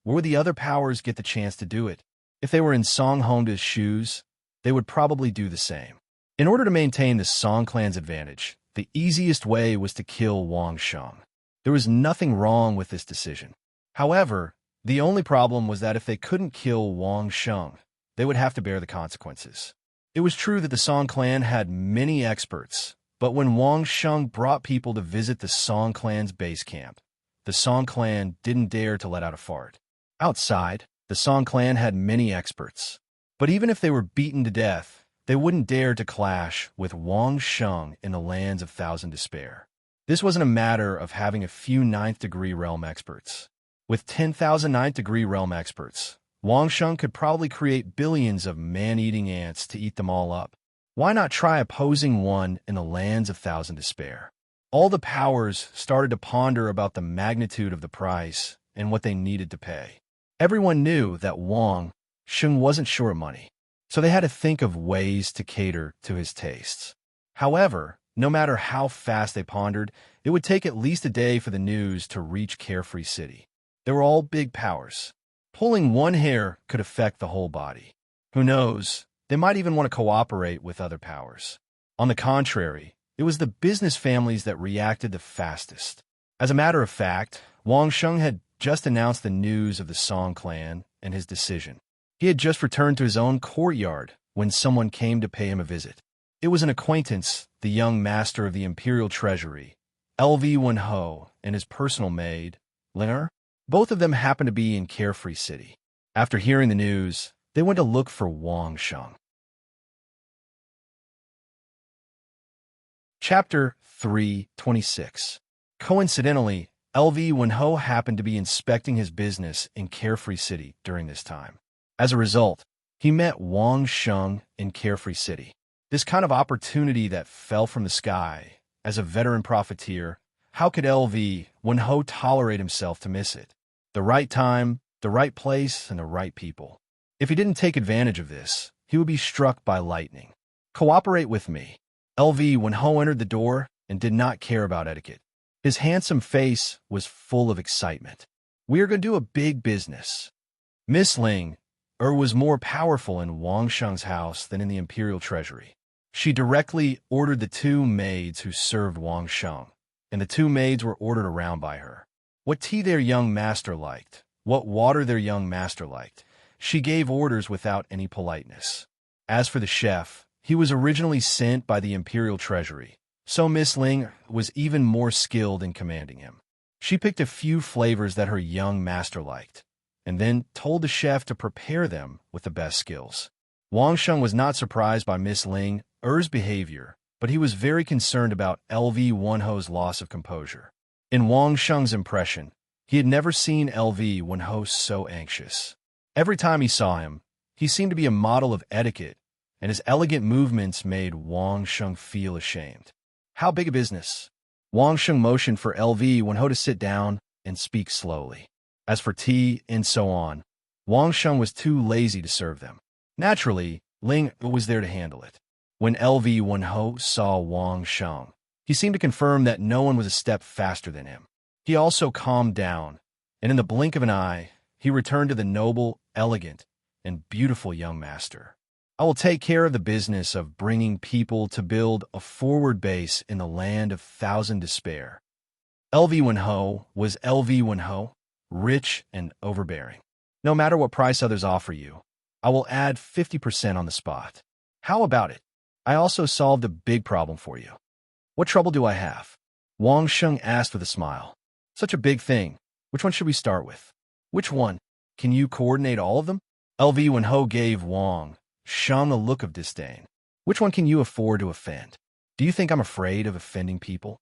where would the other powers get the chance to do it? If they were in Song Honda's shoes, they would probably do the same. In order to maintain the Song clan's advantage, the easiest way was to kill Wang Sheng. There was nothing wrong with this decision. However, the only problem was that if they couldn't kill Wang Sheng, they would have to bear the consequences. It was true that the Song clan had many experts, but when Wang Sheng brought people to visit the Song clan's base camp, the Song clan didn't dare to let out a fart. Outside, the Song clan had many experts, but even if they were beaten to death, they wouldn't dare to clash with Wang Sheng in the lands of Thousand Despair. This wasn't a matter of having a few ninth-degree realm experts. With 10,000 ninth-degree realm experts, Wang Sheng could probably create billions of man-eating ants to eat them all up. Why not try opposing one in the lands of Thousand Despair? All the powers started to ponder about the magnitude of the price and what they needed to pay. Everyone knew that Wang Sheng wasn't short of money, so they had to think of ways to cater to his tastes. However, no matter how fast they pondered, it would take at least a day for the news to reach Carefree City. They were all big powers. Pulling one hair could affect the whole body. Who knows, they might even want to cooperate with other powers. On the contrary, it was the business families that reacted the fastest. As a matter of fact, Wang Sheng had just announced the news of the Song clan and his decision. He had just returned to his own courtyard when someone came to pay him a visit. It was an acquaintance, the young master of the Imperial Treasury, LV Wenho, and his personal maid, Linger. Both of them happened to be in Carefree City. After hearing the news, they went to look for Wang Sheng. Chapter 3:26. Coincidentally, LV Wenho happened to be inspecting his business in Carefree City during this time. As a result, he met Wang Sheng in Carefree City. This kind of opportunity that fell from the sky. As a veteran profiteer, how could LV Wenho tolerate himself to miss it? The right time, the right place, and the right people. If he didn't take advantage of this, he would be struck by lightning. Cooperate with me. LV Wenho entered the door and did not care about etiquette. His handsome face was full of excitement. We are going to do a big business. Miss Ling was more powerful in Wang Sheng's house than in the Imperial Treasury. She directly ordered the 2 maids who served Wang Sheng, and the 2 maids were ordered around by her. What tea their young master liked, what water their young master liked. She gave orders without any politeness. As for the chef, he was originally sent by the Imperial Treasury, so Miss Ling was even more skilled in commanding him. She picked a few flavors that her young master liked, and then told the chef to prepare them with the best skills. Wang Sheng was not surprised by Miss Ling's behavior, but he was very concerned about LV Wenho's loss of composure. In Wang Sheng's impression, he had never seen LV Wenho so anxious. Every time he saw him, he seemed to be a model of etiquette, and his elegant movements made Wang Sheng feel ashamed. How big a business? Wang Sheng motioned for LV Wenho to sit down and speak slowly. As for tea and so on, Wang Sheng was too lazy to serve them. Naturally, Ling was there to handle it. When LV Wenho saw Wang Sheng, he seemed to confirm that no one was a step faster than him. He also calmed down, and in the blink of an eye, he returned to the noble, elegant, and beautiful young master. I will take care of the business of bringing people to build a forward base in the land of thousand despair. LV Wenho was LV Wenho, rich and overbearing. No matter what price others offer you, I will add 50% on the spot. How about it? I also solved a big problem for you. What trouble do I have? Wang Sheng asked with a smile. Such a big thing. Which one should we start with? Which one? Can you coordinate all of them? LV Wenho gave Wang Sheng a look of disdain. Which one can you afford to offend? Do you think I'm afraid of offending people?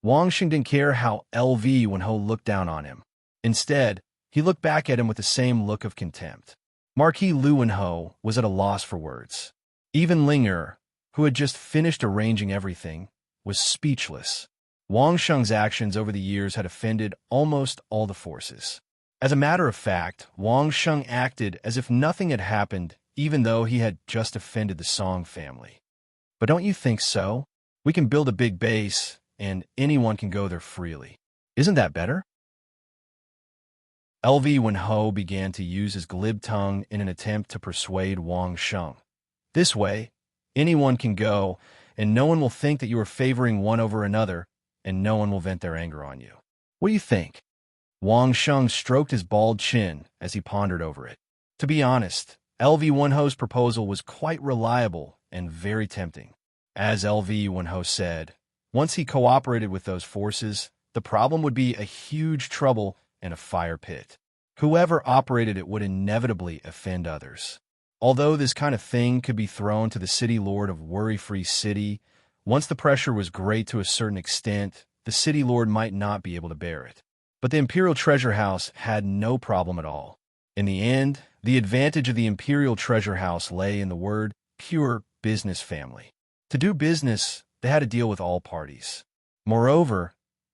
Wang Sheng didn't care how LV Wenho looked down on him. Instead, he looked back at him with the same look of contempt. Marquis Lu Wenho was at a loss for words. Even Linger, who had just finished arranging everything, was speechless. Wang Sheng's actions over the years had offended almost all the forces. As a matter of fact, Wang Sheng acted as if nothing had happened, even though he had just offended the Song family. But don't you think so? We can build a big base, and anyone can go there freely. Isn't that better? LV Wenho began to use his glib tongue in an attempt to persuade Wang Sheng. This way, anyone can go, and no one will think that you are favoring one over another, and no one will vent their anger on you. What do you think? Wang Sheng stroked his bald chin as he pondered over it. To be honest, LV Wenho's proposal was quite reliable and very tempting. As LV Wenho said, once he cooperated with those forces, the problem would be a huge trouble and a fire pit. Whoever operated it would inevitably offend others. Although this kind of thing could be thrown to the city lord of worry-free city, once the pressure was great to a certain extent, the city lord might not be able to bear it. But the Imperial Treasure House had no problem at all. In the end, the advantage of the Imperial Treasure House lay in the word pure business family. To do business, they had to deal with all parties. Moreover,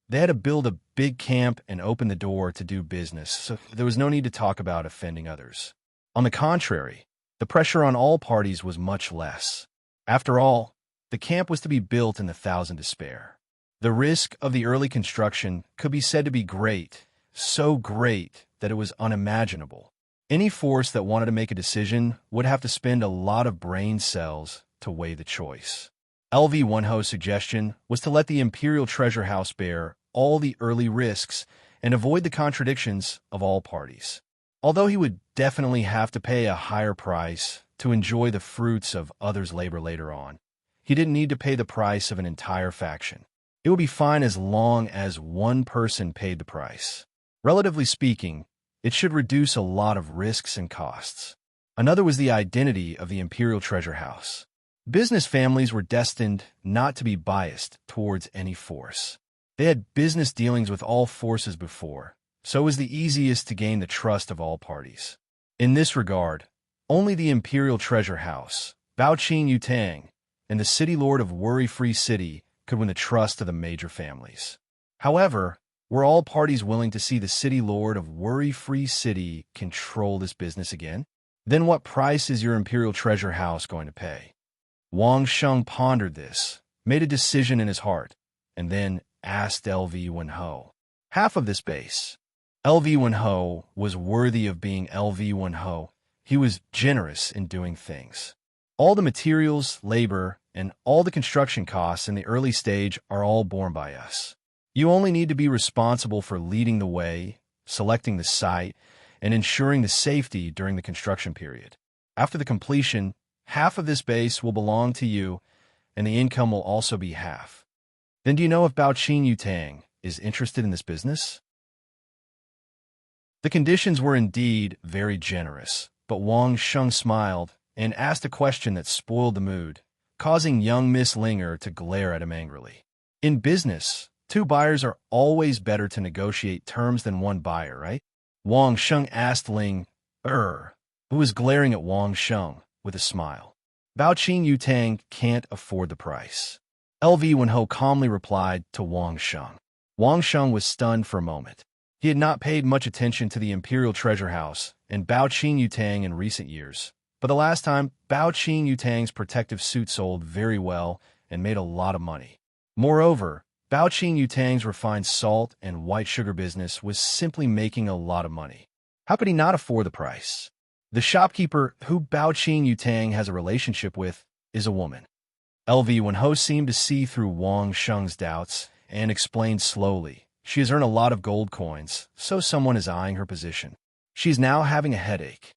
they had to build a big camp and open the door to do business, so there was no need to talk about offending others. On the contrary, the pressure on all parties was much less. After all, the camp was to be built in the thousand despair. The risk of the early construction could be said to be great, so great that it was unimaginable. Any force that wanted to make a decision would have to spend a lot of brain cells to weigh the choice. LV Wenho's suggestion was to let the Imperial Treasure House bear all the early risks and avoid the contradictions of all parties. Although he would definitely have to pay a higher price to enjoy the fruits of others' labor later on, he didn't need to pay the price of an entire faction. It would be fine as long as one person paid the price. Relatively speaking, it should reduce a lot of risks and costs. Another was the identity of the Imperial Treasure House. Business families were destined not to be biased towards any force. They had business dealings with all forces before, so it was the easiest to gain the trust of all parties. In this regard, only the Imperial Treasure House, Baoqing Yutang, and the City Lord of Worry-Free City could win the trust of the major families. However, were all parties willing to see the City Lord of Worry-Free City control this business again? Then what price is your Imperial Treasure House going to pay? Wang Sheng pondered this, made a decision in his heart, and then asked LV Wenho. Half of this base. LV Wenho was worthy of being LV Wenho. He was generous in doing things. All the materials, labor, and all the construction costs in the early stage are all borne by us. You only need to be responsible for leading the way, selecting the site, and ensuring the safety during the construction period. After the completion, half of this base will belong to you, and the income will also be half. Then do you know if Baoqing Yutang is interested in this business? The conditions were indeed very generous, but Wang Sheng smiled and asked a question that spoiled the mood, causing young Miss Linger to glare at him angrily. In business, two buyers are always better to negotiate terms than one buyer, right? Wang Sheng asked Ling, who was glaring at Wang Sheng with a smile. Baoqing Yutang can't afford the price. LV Wenho calmly replied to Wang Sheng. Wang Sheng was stunned for a moment. He had not paid much attention to the Imperial Treasure House and Baoqing Yutang in recent years, But the last time, Bao Qing Yutang's protective suit sold very well and made a lot of money. Moreover, Bao Qing Yutang's refined salt and white sugar business was simply making a lot of money. How could he not afford the price? The shopkeeper who Bao Qing Yutang has a relationship with is a woman. LV Wenho seemed to see through Wang Sheng's doubts and explained slowly. She has earned a lot of gold coins, so someone is eyeing her position. She's now having a headache.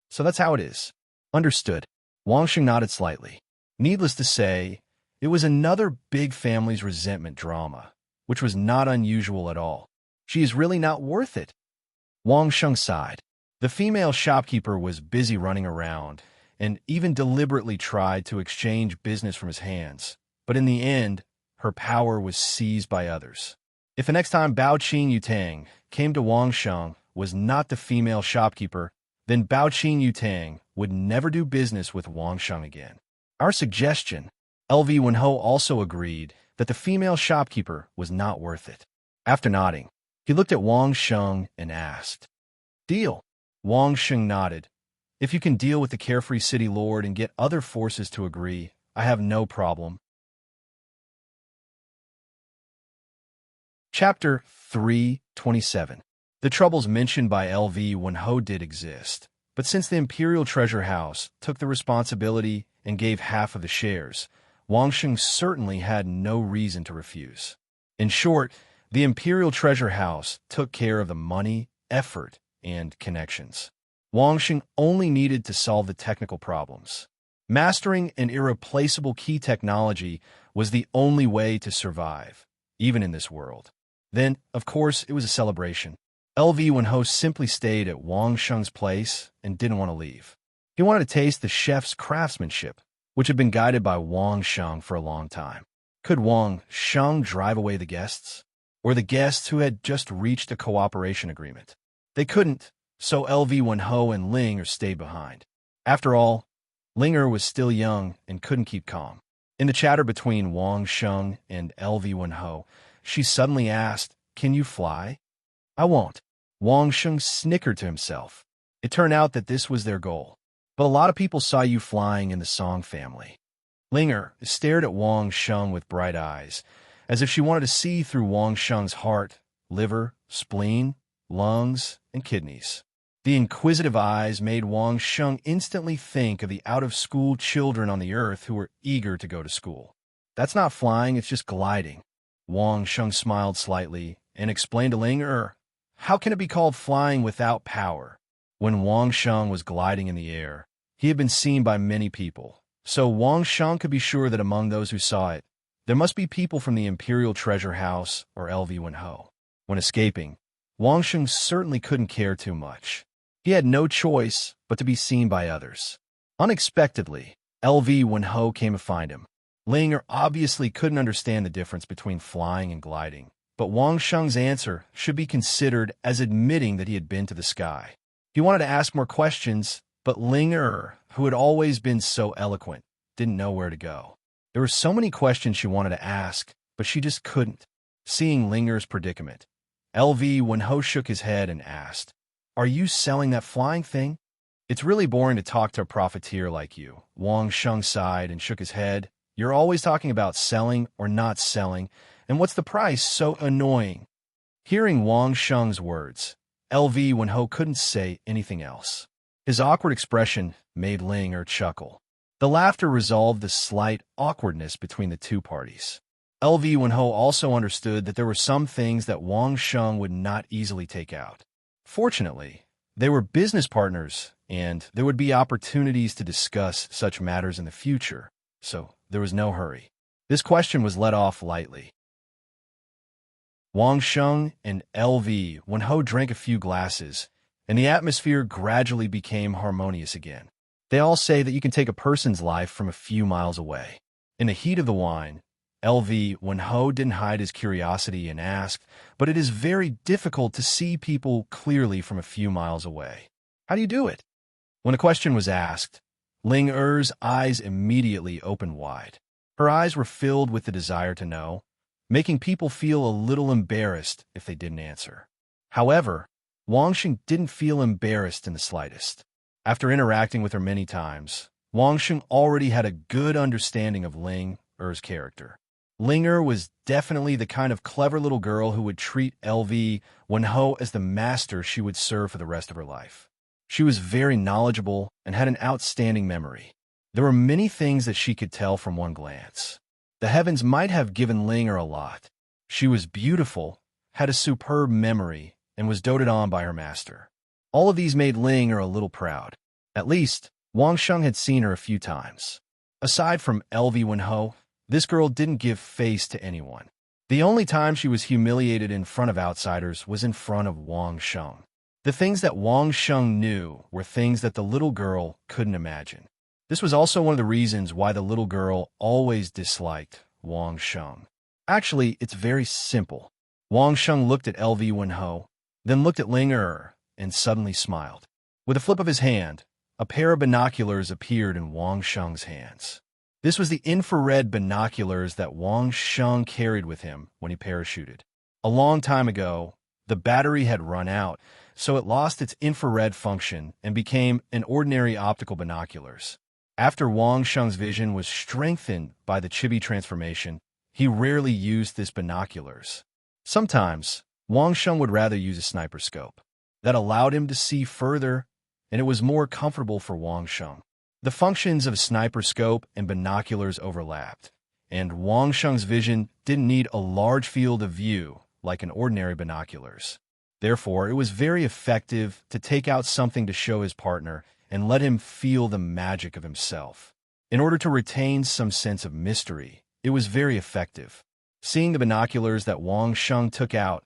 So that's how it is. Understood. Wang Sheng nodded slightly. Needless to say, it was another big family's resentment drama, which was not unusual at all. She is really not worth it. Wang Sheng sighed. The female shopkeeper was busy running around and even deliberately tried to exchange business from his hands, but in the end, her power was seized by others. If the next time Bao Qing Yutang came to Wang Sheng was not the female shopkeeper, then Bao Qing Yutang would never do business with Wang Sheng again. Our suggestion, LV Wenho also agreed that the female shopkeeper was not worth it. After nodding, he looked at Wang Sheng and asked, "Deal?" Wang Sheng nodded. "If you can deal with the carefree city lord and get other forces to agree, I have no problem." Chapter 327. The troubles mentioned by LV Wenho did exist, but since the Imperial Treasure House took the responsibility and gave half of the shares, Wang Sheng certainly had no reason to refuse. In short, the Imperial Treasure House took care of the money, effort, and connections. Wang Sheng only needed to solve the technical problems. Mastering an irreplaceable key technology was the only way to survive, even in this world. Then, of course, it was a celebration. LV Wenho simply stayed at Wang Sheng's place and didn't want to leave. He wanted to taste the chef's craftsmanship, which had been guided by Wang Sheng for a long time. Could Wang Sheng drive away the guests? Or the guests who had just reached a cooperation agreement? They couldn't, so LV Wenho and Ling stayed behind. After all, Ling was still young and couldn't keep calm. In the chatter between Wang Sheng and LV Wenho, she suddenly asked, "Can you fly?" "I won't." Wang Sheng snickered to himself. It turned out that this was their goal. But a lot of people saw you flying in the Song family. Ling stared at Wang Sheng with bright eyes, as if she wanted to see through Wang Sheng's heart, liver, spleen, lungs, and kidneys. The inquisitive eyes made Wang Sheng instantly think of the out-of-school children on the earth who were eager to go to school. "That's not flying, it's just gliding." Wang Sheng smiled slightly and explained to Ling, "How can it be called flying without power?" When Wang Sheng was gliding in the air, he had been seen by many people, so Wang Sheng could be sure that among those who saw it, there must be people from the Imperial Treasure House or LV Wenho. When escaping, Wang Sheng certainly couldn't care too much. He had no choice but to be seen by others. Unexpectedly, LV Wenho came to find him. Ling obviously couldn't understand the difference between flying and gliding, but Wang Sheng's answer should be considered as admitting that he had been to the sky. He wanted to ask more questions, but Ling who had always been so eloquent, didn't know where to go. There were so many questions she wanted to ask, but she just couldn't. Seeing Linger's predicament, LV Wenho shook his head and asked, "Are you selling that flying thing?" "It's really boring to talk to a profiteer like you." Wang Sheng sighed and shook his head. "You're always talking about selling or not selling, and what's the price? So annoying." Hearing Wang Sheng's words, LV Wenho couldn't say anything else. His awkward expression made Ling chuckle. The laughter resolved the slight awkwardness between the two parties. LV Wenho also understood that there were some things that Wang Sheng would not easily take out. Fortunately, they were business partners, and there would be opportunities to discuss such matters in the future, so there was no hurry. This question was let off lightly. Wang Sheng and LV Wenho drank a few glasses, and the atmosphere gradually became harmonious again. They all say that you can take a person's life from a few miles away. In the heat of the wine, LV Wenho didn't hide his curiosity and asked, "But it is very difficult to see people clearly from a few miles away. How do you do it?" When the question was asked, Ling eyes immediately opened wide. Her eyes were filled with the desire to know, making people feel a little embarrassed if they didn't answer. However, Wang Sheng didn't feel embarrassed in the slightest. After interacting with her many times, Wang Sheng already had a good understanding of Ling Er's character. Ling Er was definitely the kind of clever little girl who would treat LV Wenho as the master she would serve for the rest of her life. She was very knowledgeable and had an outstanding memory. There were many things that she could tell from one glance. The heavens might have given Ling Er a lot. She was beautiful, had a superb memory, and was doted on by her master. All of these made Ling Er a little proud. At least, Wang Sheng had seen her a few times. Aside from LV Wenho, this girl didn't give face to anyone. The only time she was humiliated in front of outsiders was in front of Wang Sheng. The things that Wang Sheng knew were things that the little girl couldn't imagine. This was also one of the reasons why the little girl always disliked Wang Sheng. Actually, it's very simple. Wang Sheng looked at LV Wenho, then looked at Ling Er, and suddenly smiled. With a flip of his hand, a pair of binoculars appeared in Wang Sheng's hands. This was the infrared binoculars that Wang Sheng carried with him when he parachuted. A long time ago, the battery had run out, so it lost its infrared function and became an ordinary optical binoculars. After Wang Sheng's vision was strengthened by the chibi transformation, he rarely used this binoculars. Sometimes, Wang Sheng would rather use a sniper scope. That allowed him to see further, and it was more comfortable for Wang Sheng. The functions of sniper scope and binoculars overlapped, and Wang Sheng's vision didn't need a large field of view like an ordinary binoculars. Therefore, it was very effective to take out something to show his partner and let him feel the magic of himself. In order to retain some sense of mystery, it was very effective. Seeing the binoculars that Wang Sheng took out,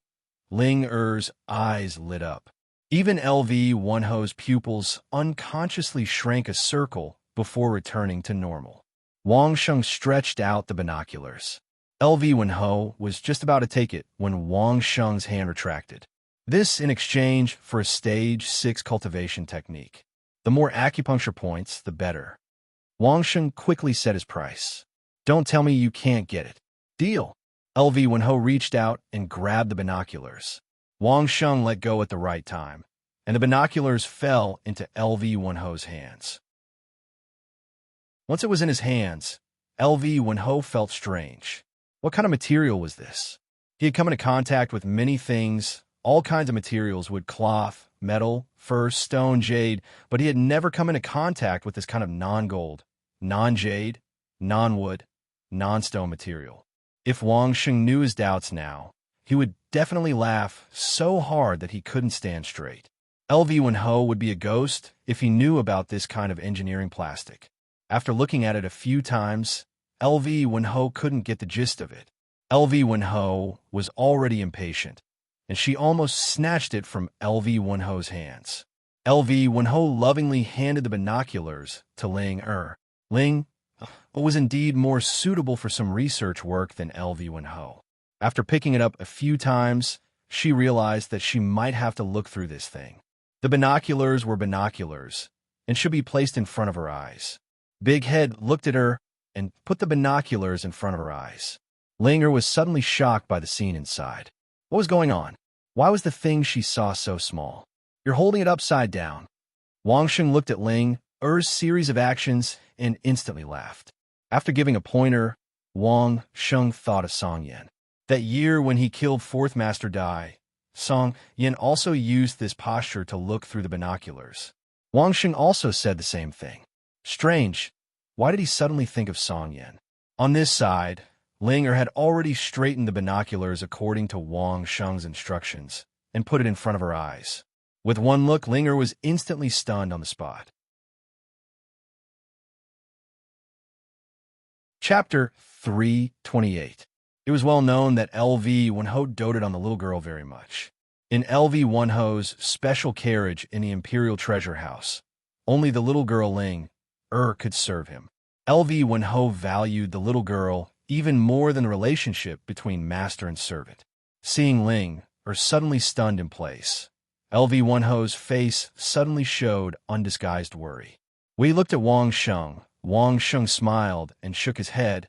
Ling Er's eyes lit up. Even LV Wenho's pupils unconsciously shrank a circle before returning to normal. Wang Sheng stretched out the binoculars. LV Wenho was just about to take it when Wang Sheng's hand retracted. This in exchange for a stage 6 cultivation technique. The more acupuncture points, the better. Wang Sheng quickly set his price. Don't tell me you can't get it. Deal. LV Wenho reached out and grabbed the binoculars. Wang Sheng let go at the right time, and the binoculars fell into LV Wenho's hands. Once it was in his hands, LV Wenho felt strange. What kind of material was this? He had come into contact with many things, all kinds of materials: wood, cloth, metal, fur, stone, jade, but he had never come into contact with this kind of non-gold, non-jade, non-wood, non-stone material. If Wang Sheng knew his doubts now, he would definitely laugh so hard that he couldn't stand straight. LV Wenho would be a ghost if he knew about this kind of engineering plastic. After looking at it a few times, LV Wenho couldn't get the gist of it. LV Wenho was already impatient, and she almost snatched it from LV Wenho's hands. LV Wenho lovingly handed the binoculars to Ling Er. Ling was indeed more suitable for some research work than LV Wenho. After picking it up a few times, she realized that she might have to look through this thing. The binoculars were binoculars and should be placed in front of her eyes. Big Head looked at her and put the binoculars in front of her eyes. Ling Er was suddenly shocked by the scene inside. What was going on? Why was the thing she saw so small? You're holding it upside down. Wang Sheng looked at Ling Er's series of actions and instantly laughed. After giving a pointer, Wang Sheng thought of Song Yan. That year when he killed 4th Master Dai, Song Yan also used this posture to look through the binoculars. Wang Sheng also said the same thing. Strange, why did he suddenly think of Song Yan? On this side, Ling Er had already straightened the binoculars according to Wang Sheng's instructions and put it in front of her eyes. With one look, Ling Er was instantly stunned on the spot. Chapter 328. It was well known that LV Wenho doted on the little girl very much. In LV Wenho's special carriage in the Imperial Treasure House, only the little girl Ling Er could serve him. LV Wenho valued the little girl even more than the relationship between master and servant. Seeing Ling Er suddenly stunned in place, LV Wenho's face suddenly showed undisguised worry. When he looked at Wang Sheng smiled and shook his head,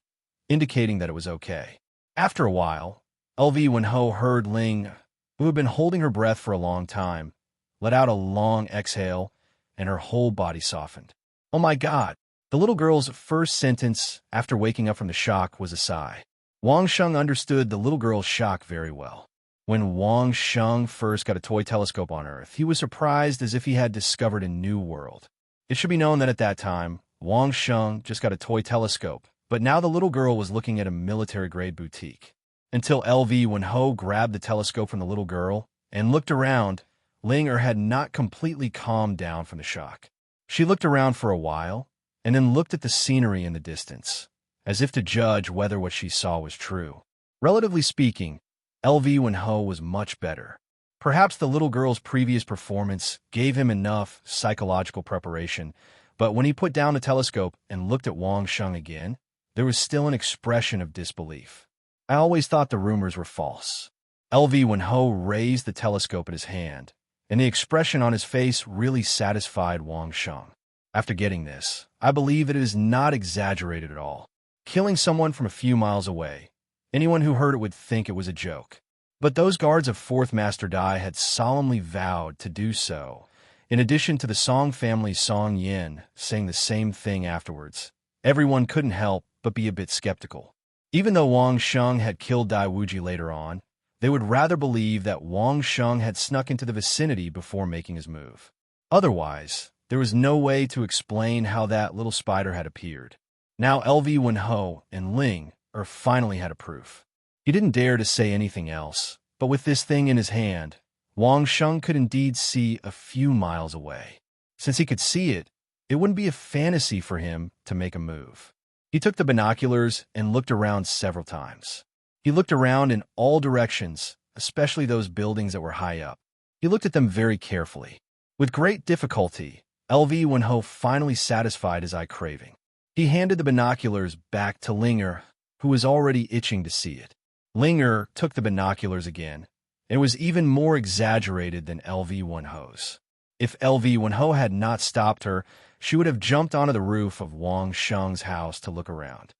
indicating that it was okay. After a while, LV Wenho heard Ling, who had been holding her breath for a long time, let out a long exhale and her whole body softened. Oh my God! The little girl's first sentence after waking up from the shock was a sigh. Wang Sheng understood the little girl's shock very well. When Wang Sheng first got a toy telescope on Earth, he was surprised as if he had discovered a new world. It should be known that at that time, Wang Sheng just got a toy telescope, but now the little girl was looking at a military-grade boutique. Until LV Wenho grabbed the telescope from the little girl and looked around, Ling had not completely calmed down from the shock. She looked around for a while, and then looked at the scenery in the distance, as if to judge whether what she saw was true. Relatively speaking, LV Wenho was much better. Perhaps the little girl's previous performance gave him enough psychological preparation, but when he put down the telescope and looked at Wang Sheng again, there was still an expression of disbelief. I always thought the rumors were false. LV Wenho raised the telescope in his hand, and the expression on his face really satisfied Wang Sheng. After getting this, I believe it is not exaggerated at all. Killing someone from a few miles away, anyone who heard it would think it was a joke. But those guards of Fourth Master Dai had solemnly vowed to do so. In addition to the Song family's Song Yin saying the same thing afterwards, everyone couldn't help but be a bit skeptical. Even though Wang Sheng had killed Dai Wuji later on, they would rather believe that Wang Sheng had snuck into the vicinity before making his move. Otherwise, there was no way to explain how that little spider had appeared. Now LV Wenho and Ling finally had a proof. He didn't dare to say anything else, but with this thing in his hand, Wang Sheng could indeed see a few miles away. Since he could see it, it wouldn't be a fantasy for him to make a move. He took the binoculars and looked around several times. He looked around in all directions, especially those buildings that were high up. He looked at them very carefully. With great difficulty, LV Wenho finally satisfied his eye craving. He handed the binoculars back to Linger, who was already itching to see it. Linger took the binoculars again, and was even more exaggerated than LV Wenho's. If LV Wenho had not stopped her, she would have jumped onto the roof of Wang Sheng's house to look around.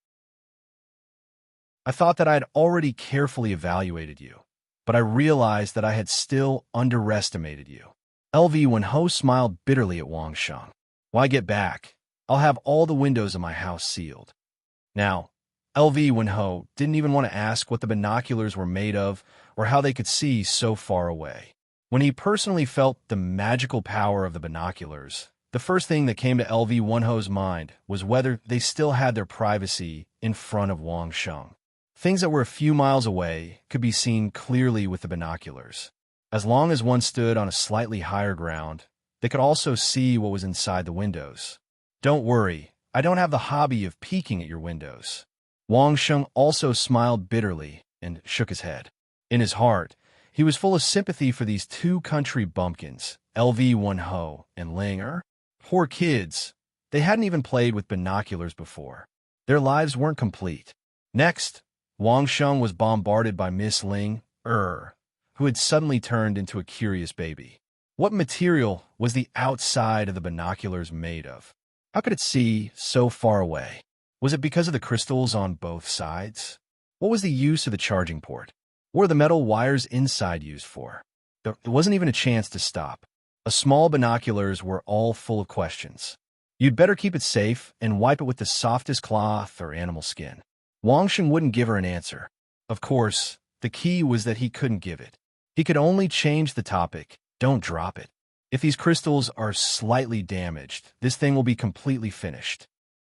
I thought that I had already carefully evaluated you, but I realized that I had still underestimated you. LV Wenho smiled bitterly at Wang Sheng. Why get back? I'll have all the windows of my house sealed. Now, LV Wenho didn't even want to ask what the binoculars were made of or how they could see so far away. When he personally felt the magical power of the binoculars, the first thing that came to LV Wenho's mind was whether they still had their privacy in front of Wang Sheng. Things that were a few miles away could be seen clearly with the binoculars. As long as one stood on a slightly higher ground, they could also see what was inside the windows. Don't worry, I don't have the hobby of peeking at your windows. Wang Sheng also smiled bitterly and shook his head. In his heart, he was full of sympathy for these two country bumpkins, LV Wenho and Linger. Poor kids, they hadn't even played with binoculars before. Their lives weren't complete. Next, Wang Sheng was bombarded by Miss Ling, who had suddenly turned into a curious baby. What material was the outside of the binoculars made of? How could it see so far away? Was it because of the crystals on both sides? What was the use of the charging port? What were the metal wires inside used for? There wasn't even a chance to stop. The small binoculars were all full of questions. You'd better keep it safe and wipe it with the softest cloth or animal skin. Wang Sheng wouldn't give her an answer. Of course, the key was that he couldn't give it. He could only change the topic. Don't drop it. If these crystals are slightly damaged, this thing will be completely finished.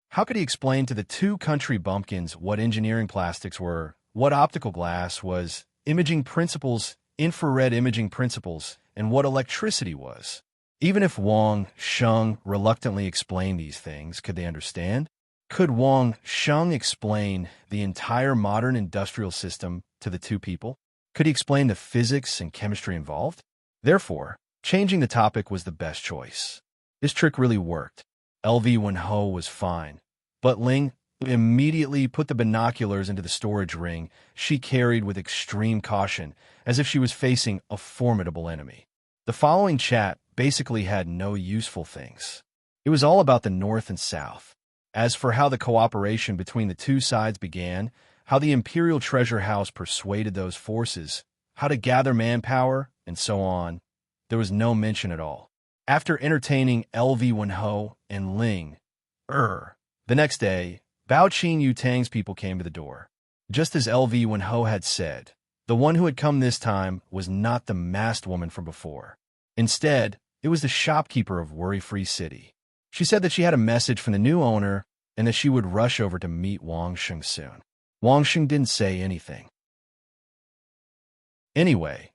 How could he explain to the two country bumpkins what engineering plastics were, what optical glass was, imaging principles, infrared imaging principles, and what electricity was? Even if Wang Sheng reluctantly explained these things, could they understand? Could Wang Sheng explain the entire modern industrial system to the two people? Could he explain the physics and chemistry involved? Therefore, changing the topic was the best choice. This trick really worked. LV Wenho was fine, but Ling immediately put the binoculars into the storage ring she carried with extreme caution, as if she was facing a formidable enemy. The following chat basically had no useful things. It was all about the North and South. As for how the cooperation between the two sides began, how the Imperial Treasure House persuaded those forces, how to gather manpower, and so on, there was no mention at all. After entertaining LV Wenho and Ling, the next day, Bao Qin Yu Tang's people came to the door. Just as LV Wenho had said, the one who had come this time was not the masked woman from before. Instead, it was the shopkeeper of Worry-Free City. She said that she had a message from the new owner and that she would rush over to meet Wang Sheng soon. Wang Sheng didn't say anything. Anyway,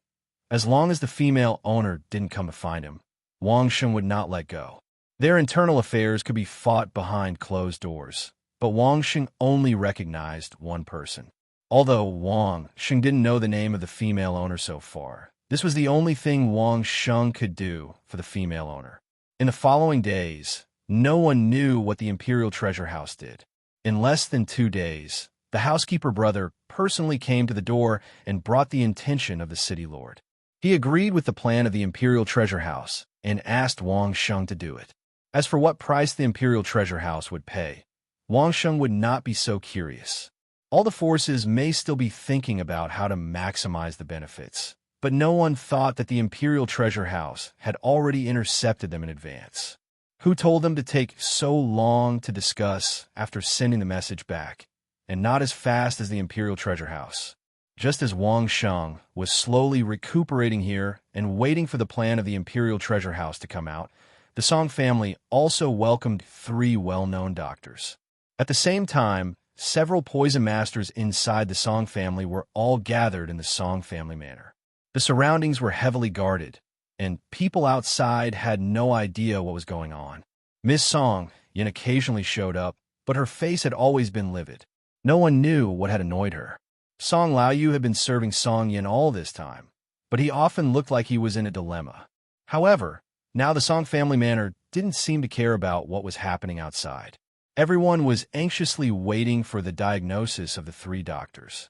as long as the female owner didn't come to find him, Wang Sheng would not let go. Their internal affairs could be fought behind closed doors, but Wang Sheng only recognized one person. Although Wang Sheng didn't know the name of the female owner so far, this was the only thing Wang Sheng could do for the female owner. In the following days, no one knew what the Imperial Treasure House did. In less than 2 days, the housekeeper brother personally came to the door and brought the intention of the city lord. He agreed with the plan of the Imperial Treasure House and asked Wang Sheng to do it. As for what price the Imperial Treasure House would pay, Wang Sheng would not be so curious. All the forces may still be thinking about how to maximize the benefits, but no one thought that the Imperial Treasure House had already intercepted them in advance. Who told them to take so long to discuss after sending the message back, and not as fast as the Imperial Treasure House? Just as Wang Sheng was slowly recuperating here and waiting for the plan of the Imperial Treasure House to come out, the Song family also welcomed 3 well-known doctors. At the same time, several poison masters inside the Song family were all gathered in the Song family manor. The surroundings were heavily guarded, and people outside had no idea what was going on. Miss Song Yin occasionally showed up, but her face had always been livid. No one knew what had annoyed her. Song Laoyu had been serving Song Yin all this time, but he often looked like he was in a dilemma. However, now the Song family manor didn't seem to care about what was happening outside. Everyone was anxiously waiting for the diagnosis of the 3 doctors.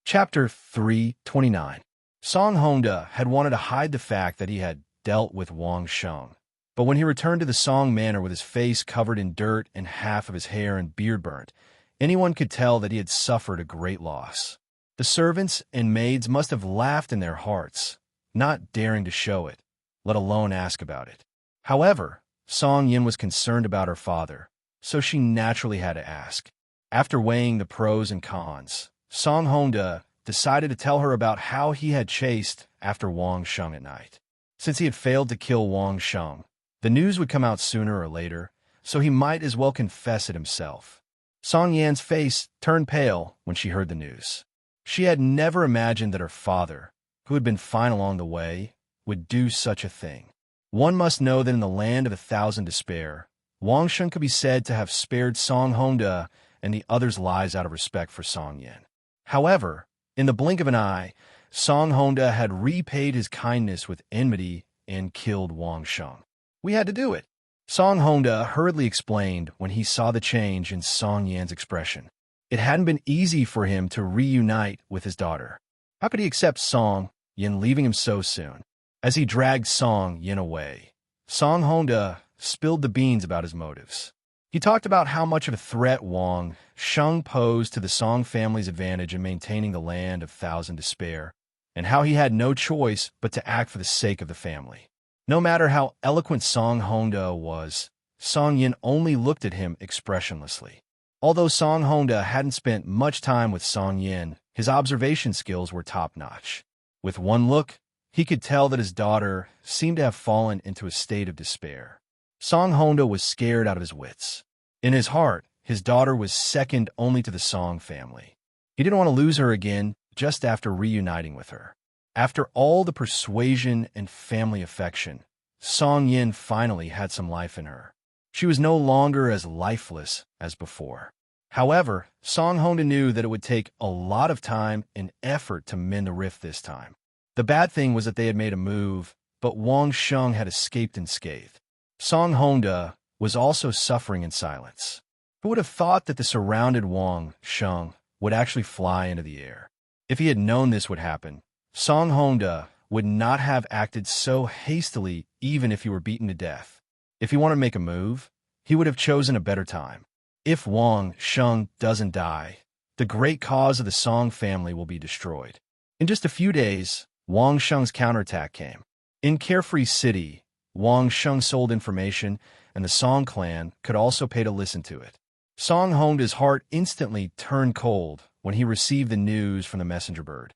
Chapter 329. Song Hongda had wanted to hide the fact that he had dealt with Wang Sheng, but when he returned to the Song manor with his face covered in dirt and half of his hair and beard burnt, anyone could tell that he had suffered a great loss. The servants and maids must have laughed in their hearts, not daring to show it, let alone ask about it. However, Song Yin was concerned about her father, so she naturally had to ask. After weighing the pros and cons, Song Hongda decided to tell her about how he had chased after Wang Sheng at night. Since he had failed to kill Wang Sheng, the news would come out sooner or later, so he might as well confess it himself. Song Yan's face turned pale when she heard the news. She had never imagined that her father, who had been fine along the way, would do such a thing. One must know that in the land of 1,000 despair, Wang Sheng could be said to have spared Song Hongda and the others' lives out of respect for Song Yin. However, in the blink of an eye, Song Hongda had repaid his kindness with enmity and killed Wang Sheng. We had to do it, Song Hongda hurriedly explained when he saw the change in Song Yan's expression. It hadn't been easy for him to reunite with his daughter. How could he accept Song Yin leaving him so soon? As he dragged Song Yin away, Song Hongda spilled the beans about his motives. He talked about how much of a threat Wang Sheng posed to the Song family's advantage in maintaining the land of 1,000 despair, and how he had no choice but to act for the sake of the family. No matter how eloquent Song Hongda was, Song Yin only looked at him expressionlessly. Although Song Hongda hadn't spent much time with Song Yin, his observation skills were top-notch. With one look, he could tell that his daughter seemed to have fallen into a state of despair. Song Hongda was scared out of his wits. In his heart, his daughter was second only to the Song family. He didn't want to lose her again just after reuniting with her. After all the persuasion and family affection, Song Yin finally had some life in her. She was no longer as lifeless as before. However, Song Hongda knew that it would take a lot of time and effort to mend the rift this time. The bad thing was that they had made a move, but Wang Sheng had escaped unscathed. Song Hongda was also suffering in silence. Who would have thought that the surrounded Wang Sheng would actually fly into the air? If he had known this would happen, Song Hongda would not have acted so hastily even if he were beaten to death. If he wanted to make a move, he would have chosen a better time. If Wang Sheng doesn't die, the great cause of the Song family will be destroyed. In just a few days, Wang Sheng's counterattack came. In Carefree City, Wang Sheng sold information, and the Song clan could also pay to listen to it. Song Honda's heart instantly turned cold when he received the news from the messenger bird.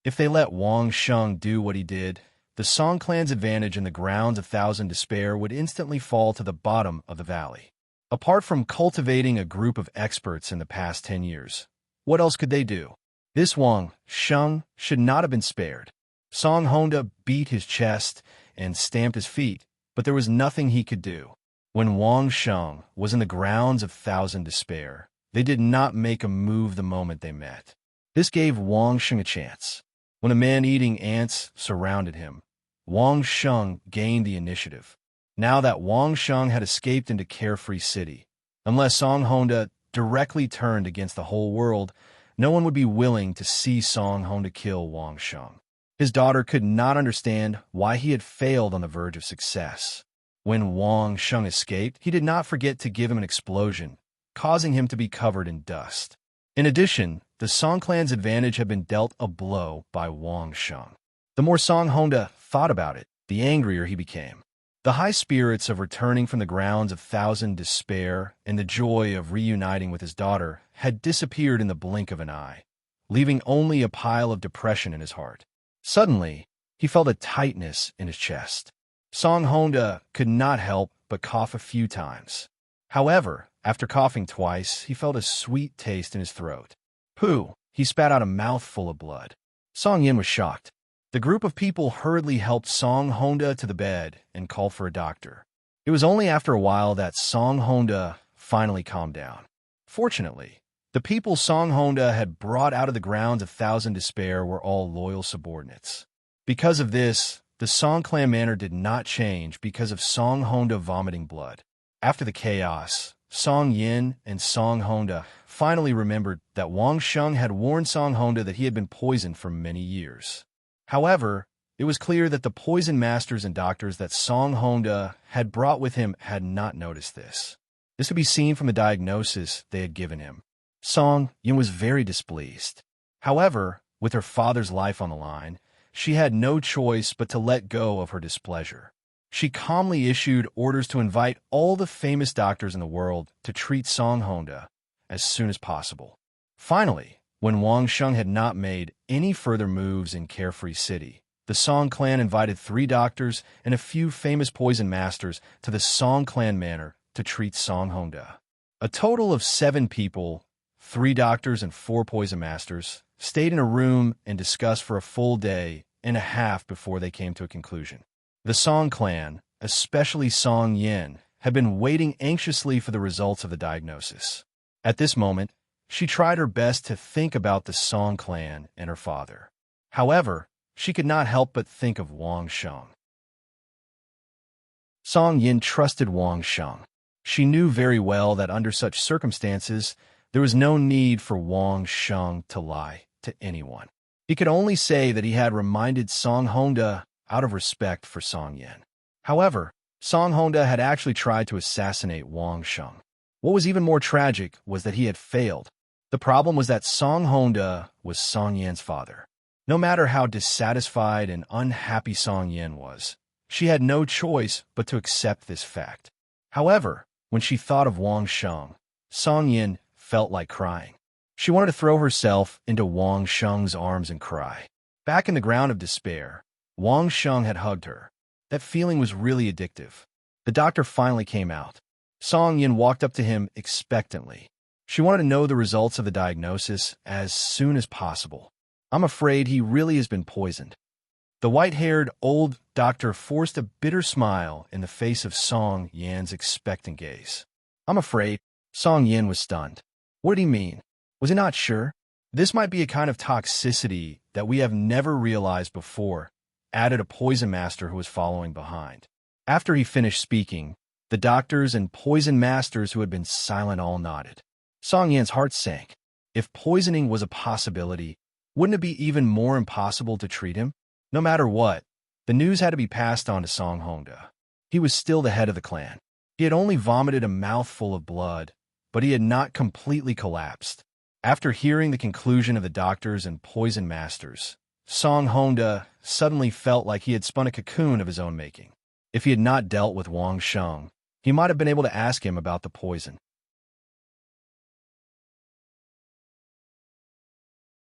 If they let Wang Sheng do what he did, the Song clan's advantage in the grounds of Thousand Despair would instantly fall to the bottom of the valley. Apart from cultivating a group of experts in the past 10 years, what else could they do? This Wang Sheng should not have been spared. Song Honda beat his chest and stamped his feet, but there was nothing he could do. When Wang Sheng was in the grounds of Thousand Despair, they did not make a move the moment they met. This gave Wang Sheng a chance. When the man-eating ants surrounded him, Wang Sheng gained the initiative. Now that Wang Sheng had escaped into Carefree City, unless Song Honda directly turned against the whole world, no one would be willing to see Song Honda kill Wang Sheng. His daughter could not understand why he had failed on the verge of success. When Wang Sheng escaped, he did not forget to give him an explosion, causing him to be covered in dust. In addition, the Song clan's advantage had been dealt a blow by Wang Sheng. The more Song Honda thought about it, the angrier he became. The high spirits of returning from the grounds of Thousand Despair and the joy of reuniting with his daughter had disappeared in the blink of an eye, leaving only a pile of depression in his heart. Suddenly, he felt a tightness in his chest. Song Honda could not help but cough a few times. However, after coughing twice, he felt a sweet taste in his throat. Pooh! He spat out a mouthful of blood. Song Yin was shocked. The group of people hurriedly helped Song Honda to the bed and called for a doctor. It was only after a while that Song Honda finally calmed down. Fortunately, the people Song Honda had brought out of the grounds of Thousand Despair were all loyal subordinates. Because of this, the Song clan manner did not change because of Song Honda vomiting blood. After the chaos, Song Yin and Song Honda finally remembered that Wang Sheng had warned Song Honda that he had been poisoned for many years. However, it was clear that the poison masters and doctors that Song Honda had brought with him had not noticed this. This could be seen from the diagnosis they had given him. Song Yin was very displeased. However, with her father's life on the line, she had no choice but to let go of her displeasure. She calmly issued orders to invite all the famous doctors in the world to treat Song Honda as soon as possible. Finally, when Wang Sheng had not made any further moves in Carefree City, the Song clan invited 3 doctors and a few famous poison masters to the Song clan manor to treat Song Honda. A total of 7 people, 3 doctors and 4 poison masters, stayed in a room and discussed for a full day and a half before they came to a conclusion. The Song clan, especially Song Yin, had been waiting anxiously for the results of the diagnosis. At this moment, she tried her best to think about the Song clan and her father. However, she could not help but think of Wang Sheng. Song Yin trusted Wang Sheng. She knew very well that under such circumstances, there was no need for Wang Sheng to lie to anyone. He could only say that he had reminded Song Honda out of respect for Song Yin. However, Song Honda had actually tried to assassinate Wang Sheng. What was even more tragic was that he had failed. The problem was that Song Honda was Song Yin's father. No matter how dissatisfied and unhappy Song Yin was, she had no choice but to accept this fact. However, when she thought of Wang Sheng, Song Yin felt like crying. She wanted to throw herself into Wang Sheng's arms and cry. Back in the ground of despair, Wang Sheng had hugged her. That feeling was really addictive. The doctor finally came out. Song Yin walked up to him expectantly. She wanted to know the results of the diagnosis as soon as possible. I'm afraid he really has been poisoned. The white-haired old doctor forced a bitter smile in the face of Song Yin's expectant gaze. I'm afraid. Song Yin was stunned. What did he mean? Was he not sure? This might be a kind of toxicity that we have never realized before, added a poison master who was following behind. After he finished speaking, the doctors and poison masters who had been silent all nodded. Song Yin's heart sank. If poisoning was a possibility, wouldn't it be even more impossible to treat him? No matter what, the news had to be passed on to Song Honda. He was still the head of the clan. He had only vomited a mouthful of blood, but he had not completely collapsed. After hearing the conclusion of the doctors and poison masters, Song Honda suddenly felt like he had spun a cocoon of his own making. If he had not dealt with Wang Sheng, he might have been able to ask him about the poison.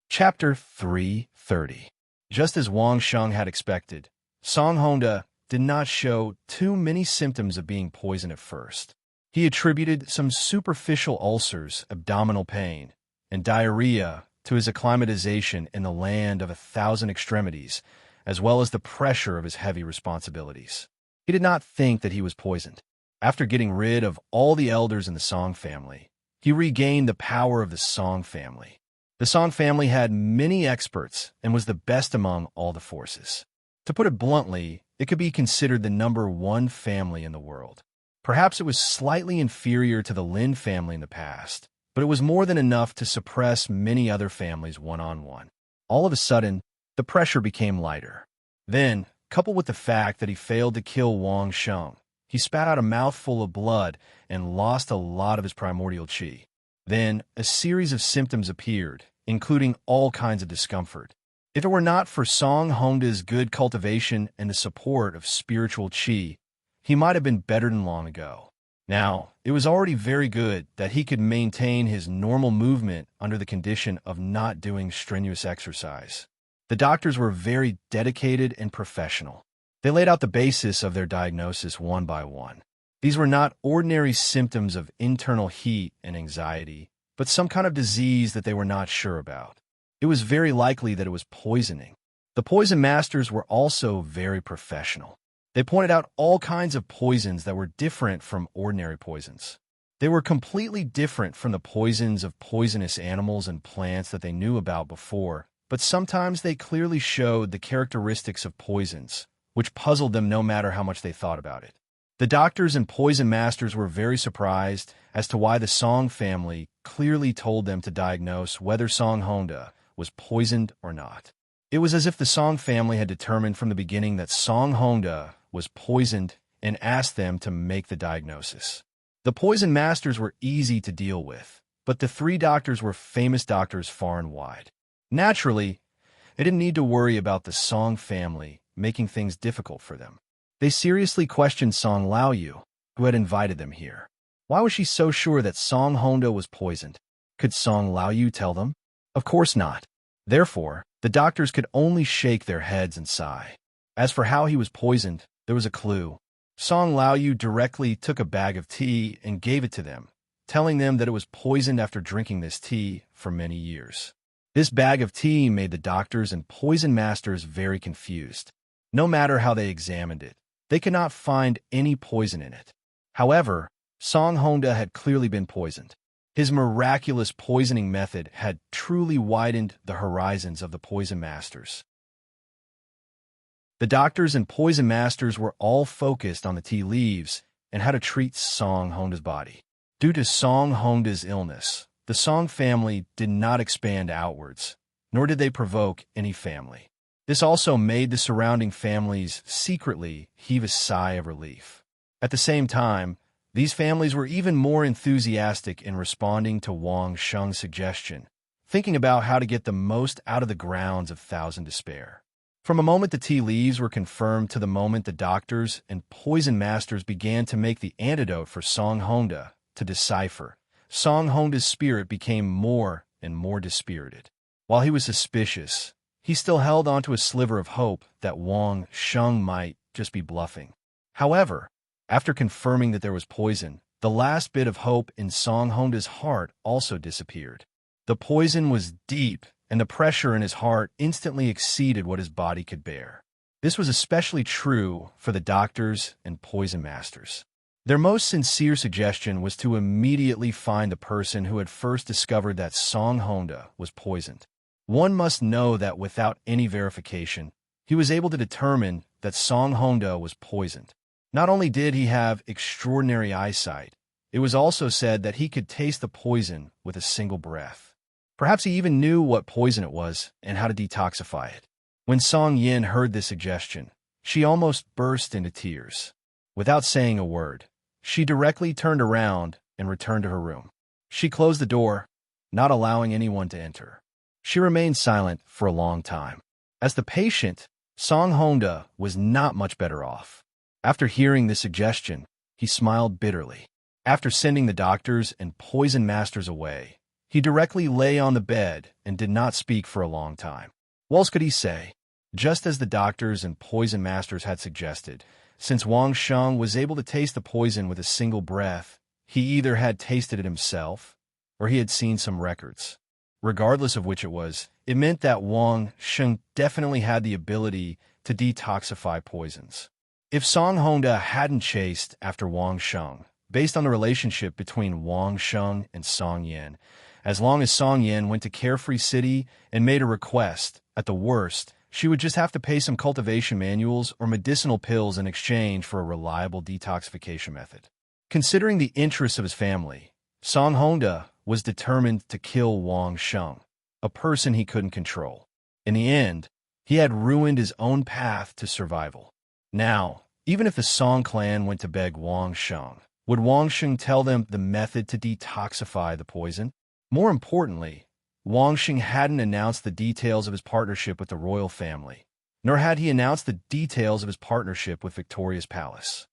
Chapter 330. Just as Wang Sheng had expected, Song Honda did not show too many symptoms of being poisoned at first. He attributed some superficial ulcers, abdominal pain, and diarrhea to his acclimatization in the land of 1,000 extremities, as well as the pressure of his heavy responsibilities. He did not think that he was poisoned. After getting rid of all the elders in the Song family, he regained the power of the Song family. The Song family had many experts and was the best among all the forces. To put it bluntly, it could be considered the #1 family in the world. Perhaps it was slightly inferior to the Lin family in the past, but it was more than enough to suppress many other families one-on-one. All of a sudden, the pressure became lighter. Then, coupled with the fact that he failed to kill Wang Sheng, he spat out a mouthful of blood and lost a lot of his primordial qi. Then, a series of symptoms appeared, including all kinds of discomfort. If it were not for Song Honda's good cultivation and the support of spiritual qi, he might have been better than long ago. Now, it was already very good that he could maintain his normal movement under the condition of not doing strenuous exercise. The doctors were very dedicated and professional. They laid out the basis of their diagnosis one by one. These were not ordinary symptoms of internal heat and anxiety, but some kind of disease that they were not sure about. It was very likely that it was poisoning. The poison masters were also very professional. They pointed out all kinds of poisons that were different from ordinary poisons. They were completely different from the poisons of poisonous animals and plants that they knew about before, but sometimes they clearly showed the characteristics of poisons, which puzzled them no matter how much they thought about it. The doctors and poison masters were very surprised as to why the Song family clearly told them to diagnose whether Song Honda was poisoned or not. It was as if the Song family had determined from the beginning that Song Honda was poisoned and asked them to make the diagnosis. The poison masters were easy to deal with, but the 3 doctors were famous doctors far and wide. Naturally, they didn't need to worry about the Song family making things difficult for them. They seriously questioned Song Laoyu, who had invited them here. Why was she so sure that Song Honda was poisoned? Could Song Laoyu tell them? Of course not. Therefore, the doctors could only shake their heads and sigh. As for how he was poisoned, there was a clue. Song Laoyu directly took a bag of tea and gave it to them, telling them that it was poisoned after drinking this tea for many years. This bag of tea made the doctors and poison masters very confused. No matter how they examined it, they could not find any poison in it. However, Song Honda had clearly been poisoned. His miraculous poisoning method had truly widened the horizons of the poison masters. The doctors and poison masters were all focused on the tea leaves and how to treat Song Honda's body. Due to Song Honda's illness, the Song family did not expand outwards, nor did they provoke any family. This also made the surrounding families secretly heave a sigh of relief. At the same time, these families were even more enthusiastic in responding to Wang Sheng's suggestion, thinking about how to get the most out of the grounds of Thousand Despair. From the moment the tea leaves were confirmed to the moment the doctors and poison masters began to make the antidote for Song Honda to decipher, Song Honda's spirit became more and more dispirited. While he was suspicious, he still held on to a sliver of hope that Wang Sheng might just be bluffing. However, after confirming that there was poison, the last bit of hope in Song Honda's heart also disappeared. The poison was deep, and the pressure in his heart instantly exceeded what his body could bear. This was especially true for the doctors and poison masters. Their most sincere suggestion was to immediately find the person who had first discovered that Song Honda was poisoned. One must know that without any verification, he was able to determine that Song Honda was poisoned. Not only did he have extraordinary eyesight, it was also said that he could taste the poison with a single breath. Perhaps he even knew what poison it was and how to detoxify it. When Song Yin heard this suggestion, she almost burst into tears. Without saying a word, she directly turned around and returned to her room. She closed the door, not allowing anyone to enter. She remained silent for a long time. As the patient, Song Honda was not much better off. After hearing this suggestion, he smiled bitterly. After sending the doctors and poison masters away, he directly lay on the bed and did not speak for a long time. What else could he say? Just as the doctors and poison masters had suggested, since Wang Sheng was able to taste the poison with a single breath, he either had tasted it himself or he had seen some records. Regardless of which it was, it meant that Wang Sheng definitely had the ability to detoxify poisons. If Song Honda hadn't chased after Wang Sheng, based on the relationship between Wang Sheng and Song Yin, as long as Song Yin went to Carefree City and made a request, at the worst, she would just have to pay some cultivation manuals or medicinal pills in exchange for a reliable detoxification method. Considering the interests of his family, Song Honda was determined to kill Wang Sheng, a person he couldn't control. In the end, he had ruined his own path to survival. Now, even if the Song clan went to beg Wang Sheng, would Wang Sheng tell them the method to detoxify the poison? More importantly, Wang Sheng hadn't announced the details of his partnership with the royal family, nor had he announced the details of his partnership with Victoria's palace.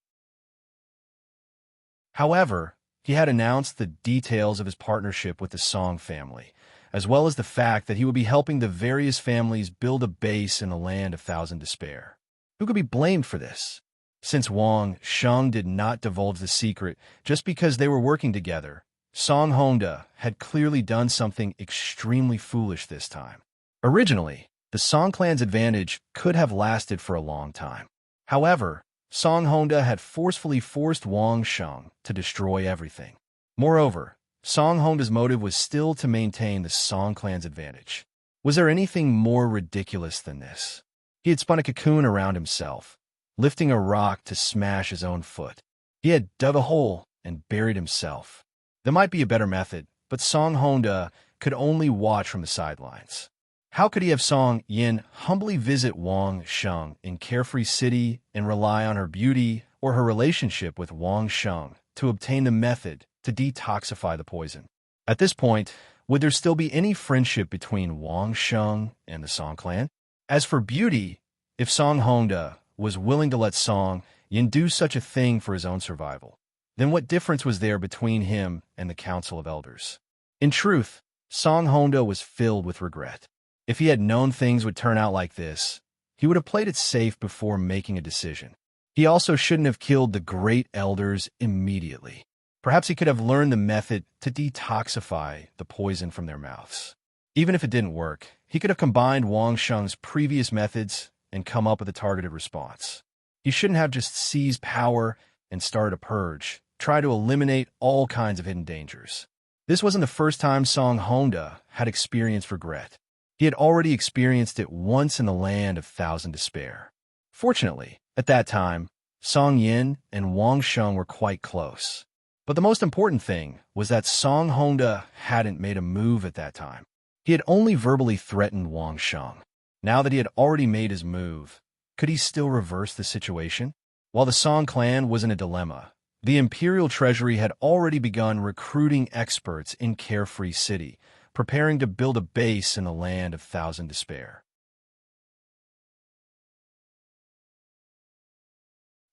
However, he had announced the details of his partnership with the Song family, as well as the fact that he would be helping the various families build a base in the land of Thousand Despair. Who could be blamed for this? Since Wang Sheng did not divulge the secret just because they were working together, Song Honda had clearly done something extremely foolish this time. Originally, the Song clan's advantage could have lasted for a long time. However, Song Honda had forcefully forced Wang Sheng to destroy everything. Moreover, Song Honda's motive was still to maintain the Song clan's advantage. Was there anything more ridiculous than this? He had spun a cocoon around himself, lifting a rock to smash his own foot. He had dug a hole and buried himself. There might be a better method, but Song Honda could only watch from the sidelines. How could he have Song Yin humbly visit Wang Sheng in Carefree City and rely on her beauty or her relationship with Wang Sheng to obtain the method to detoxify the poison? At this point, would there still be any friendship between Wang Sheng and the Song clan? As for beauty, if Song Honda was willing to let Song Yin do such a thing for his own survival, then what difference was there between him and the Council of Elders? In truth, Song Honda was filled with regret. If he had known things would turn out like this, he would have played it safe before making a decision. He also shouldn't have killed the great elders immediately. Perhaps he could have learned the method to detoxify the poison from their mouths. Even if it didn't work, he could have combined Wang Sheng's previous methods and come up with a targeted response. He shouldn't have just seized power and started a purge, try to eliminate all kinds of hidden dangers. This wasn't the first time Song Honda had experienced regret. He had already experienced it once in the land of Thousand Despair. Fortunately, at that time, Song Yin and Wang Sheng were quite close. But the most important thing was that Song Honda hadn't made a move at that time. He had only verbally threatened Wang Sheng. Now that he had already made his move, could he still reverse the situation? While the Song clan was in a dilemma, the Imperial Treasury had already begun recruiting experts in Carefree City, preparing to build a base in the land of Thousand Despair.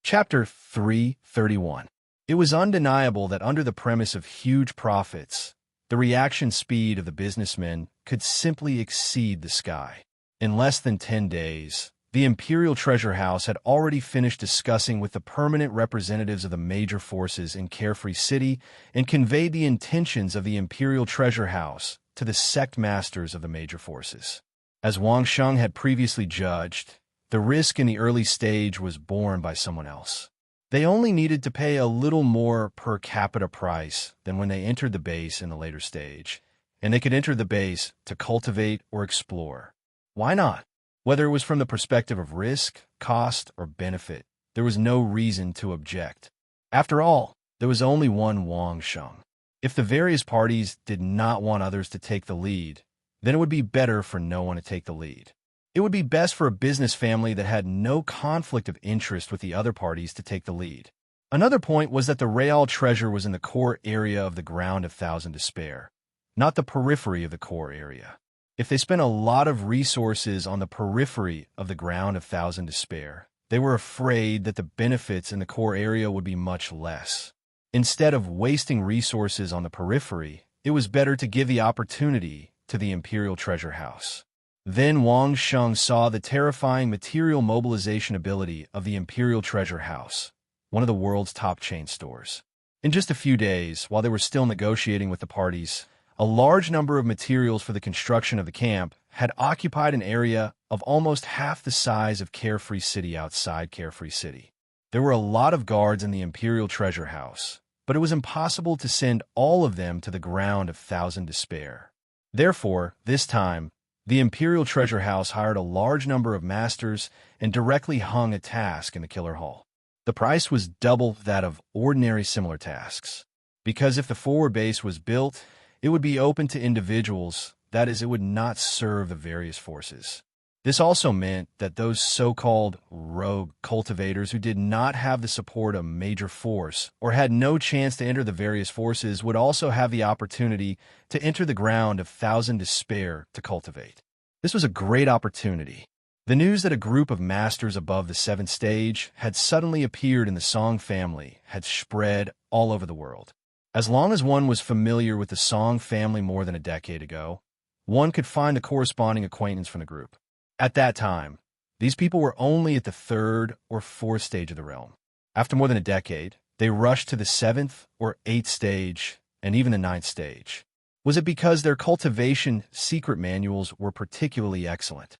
Chapter 331. It was undeniable that under the premise of huge profits, the reaction speed of the businessmen could simply exceed the sky. In less than 10 days, the Imperial Treasure House had already finished discussing with the permanent representatives of the major forces in Carefree City and conveyed the intentions of the Imperial Treasure House to the sect masters of the major forces. As Wang Sheng had previously judged, the risk in the early stage was borne by someone else. They only needed to pay a little more per capita price than when they entered the base in the later stage, and they could enter the base to cultivate or explore. Why not? Whether it was from the perspective of risk, cost, or benefit, there was no reason to object. After all, there was only one Wang Sheng. If the various parties did not want others to take the lead, then it would be better for no one to take the lead. It would be best for a business family that had no conflict of interest with the other parties to take the lead. Another point was that the Real treasure was in the core area of the ground of Thousand Despair, not the periphery of the core area. If they spent a lot of resources on the periphery of the ground of Thousand Despair, they were afraid that the benefits in the core area would be much less. Instead of wasting resources on the periphery, it was better to give the opportunity to the Imperial Treasure House. Then Wang Sheng saw the terrifying material mobilization ability of the Imperial Treasure House, one of the world's top chain stores. In just a few days, while they were still negotiating with the parties, a large number of materials for the construction of the camp had occupied an area of almost half the size of Carefree City outside Carefree City. There were a lot of guards in the Imperial Treasure House, but it was impossible to send all of them to the ground of Thousand Despair. Therefore, this time, the Imperial Treasure House hired a large number of masters and directly hung a task in the Killer Hall. The price was double that of ordinary similar tasks, because if the forward base was built, it would be open to individuals, that is, it would not serve the various forces. This also meant that those so-called rogue cultivators who did not have the support of a major force or had no chance to enter the various forces would also have the opportunity to enter the ground of Thousand Despair to cultivate. This was a great opportunity. The news that a group of masters above the 7th stage had suddenly appeared in the Song family had spread all over the world. As long as one was familiar with the Song family more than a decade ago, one could find the corresponding acquaintance from the group. At that time, these people were only at the 3rd or 4th stage of the realm. After more than a decade, they rushed to the 7th or 8th stage and even the 9th stage. Was it because their cultivation secret manuals were particularly excellent?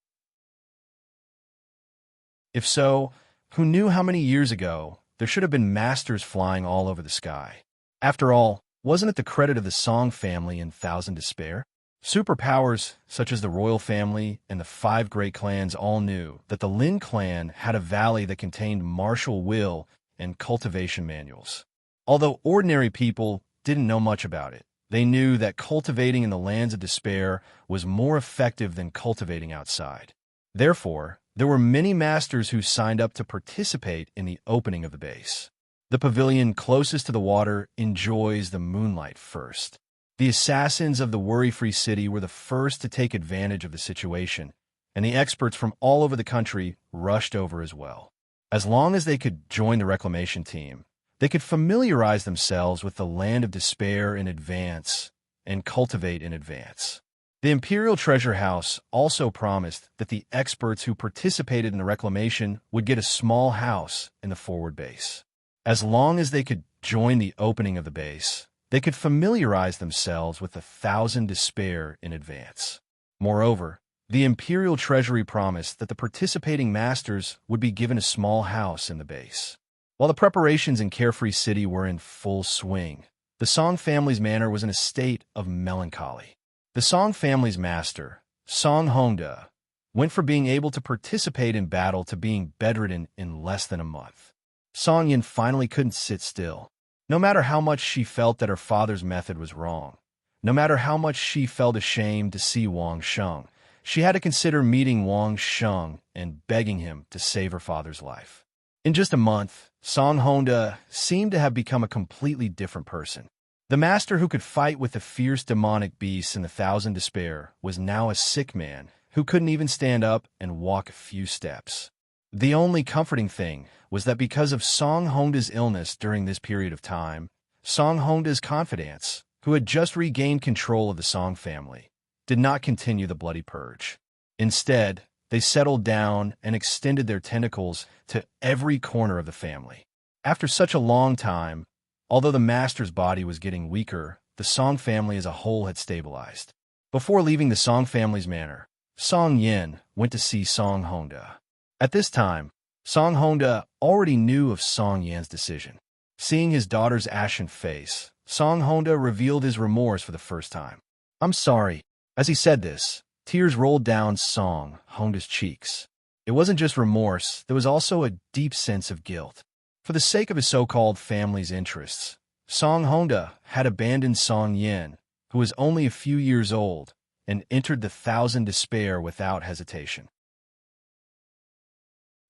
If so, who knew how many years ago there should have been masters flying all over the sky? After all, wasn't it the credit of the Song family in Thousand Despair? Superpowers such as the royal family and the 5 great clans all knew that the Lin clan had a valley that contained martial will and cultivation manuals. Although ordinary people didn't know much about it, they knew that cultivating in the lands of despair was more effective than cultivating outside. Therefore, there were many masters who signed up to participate in the opening of the base. The pavilion closest to the water enjoys the moonlight first. The assassins of the worry-free city were the first to take advantage of the situation, and the experts from all over the country rushed over as well. As long as they could join the reclamation team, they could familiarize themselves with the land of despair in advance and cultivate in advance. The Imperial Treasure House also promised that the experts who participated in the reclamation would get a small house in the forward base. As long as they could join the opening of the base, they could familiarize themselves with the Thousand Despair in advance. Moreover, the Imperial Treasury promised that the participating masters would be given a small house in the base. While the preparations in Carefree City were in full swing, the Song family's manor was in a state of melancholy. The Song family's master, Song Hongda, went from being able to participate in battle to being bedridden in less than a month. Song Yin finally couldn't sit still. No matter how much she felt that her father's method was wrong, no matter how much she felt ashamed to see Wang Sheng, she had to consider meeting Wang Sheng and begging him to save her father's life. In just a month, Song Hongda seemed to have become a completely different person. The master who could fight with the fierce demonic beasts in the Thousand Despair was now a sick man who couldn't even stand up and walk a few steps. The only comforting thing was that because of Song Hongda's illness during this period of time, Song Hongda's confidants, who had just regained control of the Song family, did not continue the bloody purge. Instead, they settled down and extended their tentacles to every corner of the family. After such a long time, although the master's body was getting weaker, the Song family as a whole had stabilized. Before leaving the Song family's manor, Song Yin went to see Song Hongda. At this time, Song Hongda already knew of Song Yan's decision. Seeing his daughter's ashen face, Song Hongda revealed his remorse for the first time. "I'm sorry." As he said this, tears rolled down Song Hongda's cheeks. It wasn't just remorse, there was also a deep sense of guilt. For the sake of his so-called family's interests, Song Hongda had abandoned Song Yin, who was only a few years old, and entered the Thousand Despair without hesitation.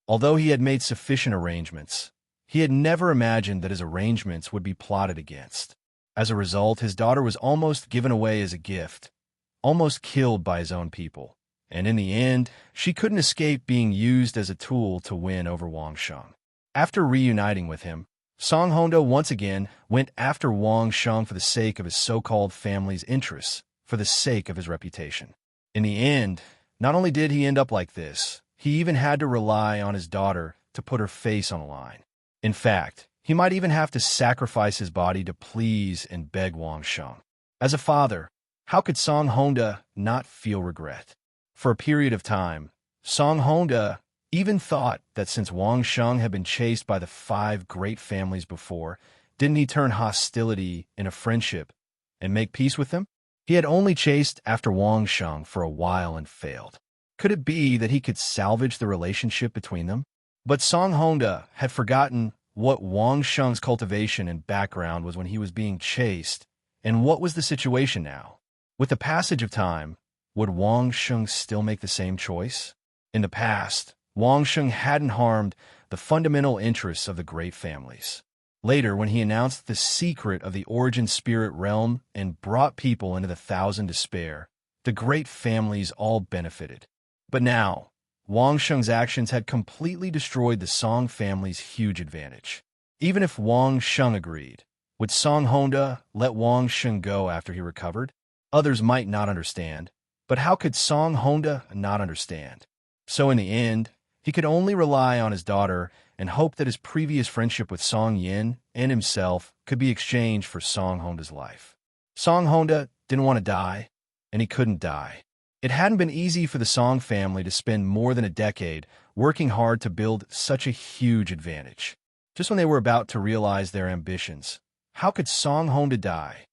Although he had made sufficient arrangements, he had never imagined that his arrangements would be plotted against. As a result, his daughter was almost given away as a gift, almost killed by his own people, and in the end, she couldn't escape being used as a tool to win over Wang Sheng. After reuniting with him, Song Honda once again went after Wang Sheng for the sake of his so-called family's interests, for the sake of his reputation. In the end, not only did he end up like this, he even had to rely on his daughter to put her face on the line. In fact, he might even have to sacrifice his body to please and beg Wang Sheng. As a father, how could Song Honda not feel regret? For a period of time, Song Honda even thought that since Wang Sheng had been chased by the 5 great families before, didn't he turn hostility into friendship and make peace with them? He had only chased after Wang Sheng for a while and failed. Could it be that he could salvage the relationship between them? But Song Honda had forgotten what Wang Sheng's cultivation and background was when he was being chased, and what was the situation now? With the passage of time, would Wang Sheng still make the same choice? In the past, Wang Sheng hadn't harmed the fundamental interests of the great families. Later, when he announced the secret of the origin spirit realm and brought people into the Thousand Despair, the great families all benefited. But now, Wang Sheng's actions had completely destroyed the Song family's huge advantage. Even if Wang Sheng agreed, would Song Honda let Wang Sheng go after he recovered? Others might not understand, but how could Song Honda not understand? So in the end, he could only rely on his daughter and hope that his previous friendship with Song Yin and himself could be exchanged for Song Honda's life. Song Honda didn't want to die, and he couldn't die. It hadn't been easy for the Song family to spend more than a decade working hard to build such a huge advantage. Just when they were about to realize their ambitions, how could Song Honda die?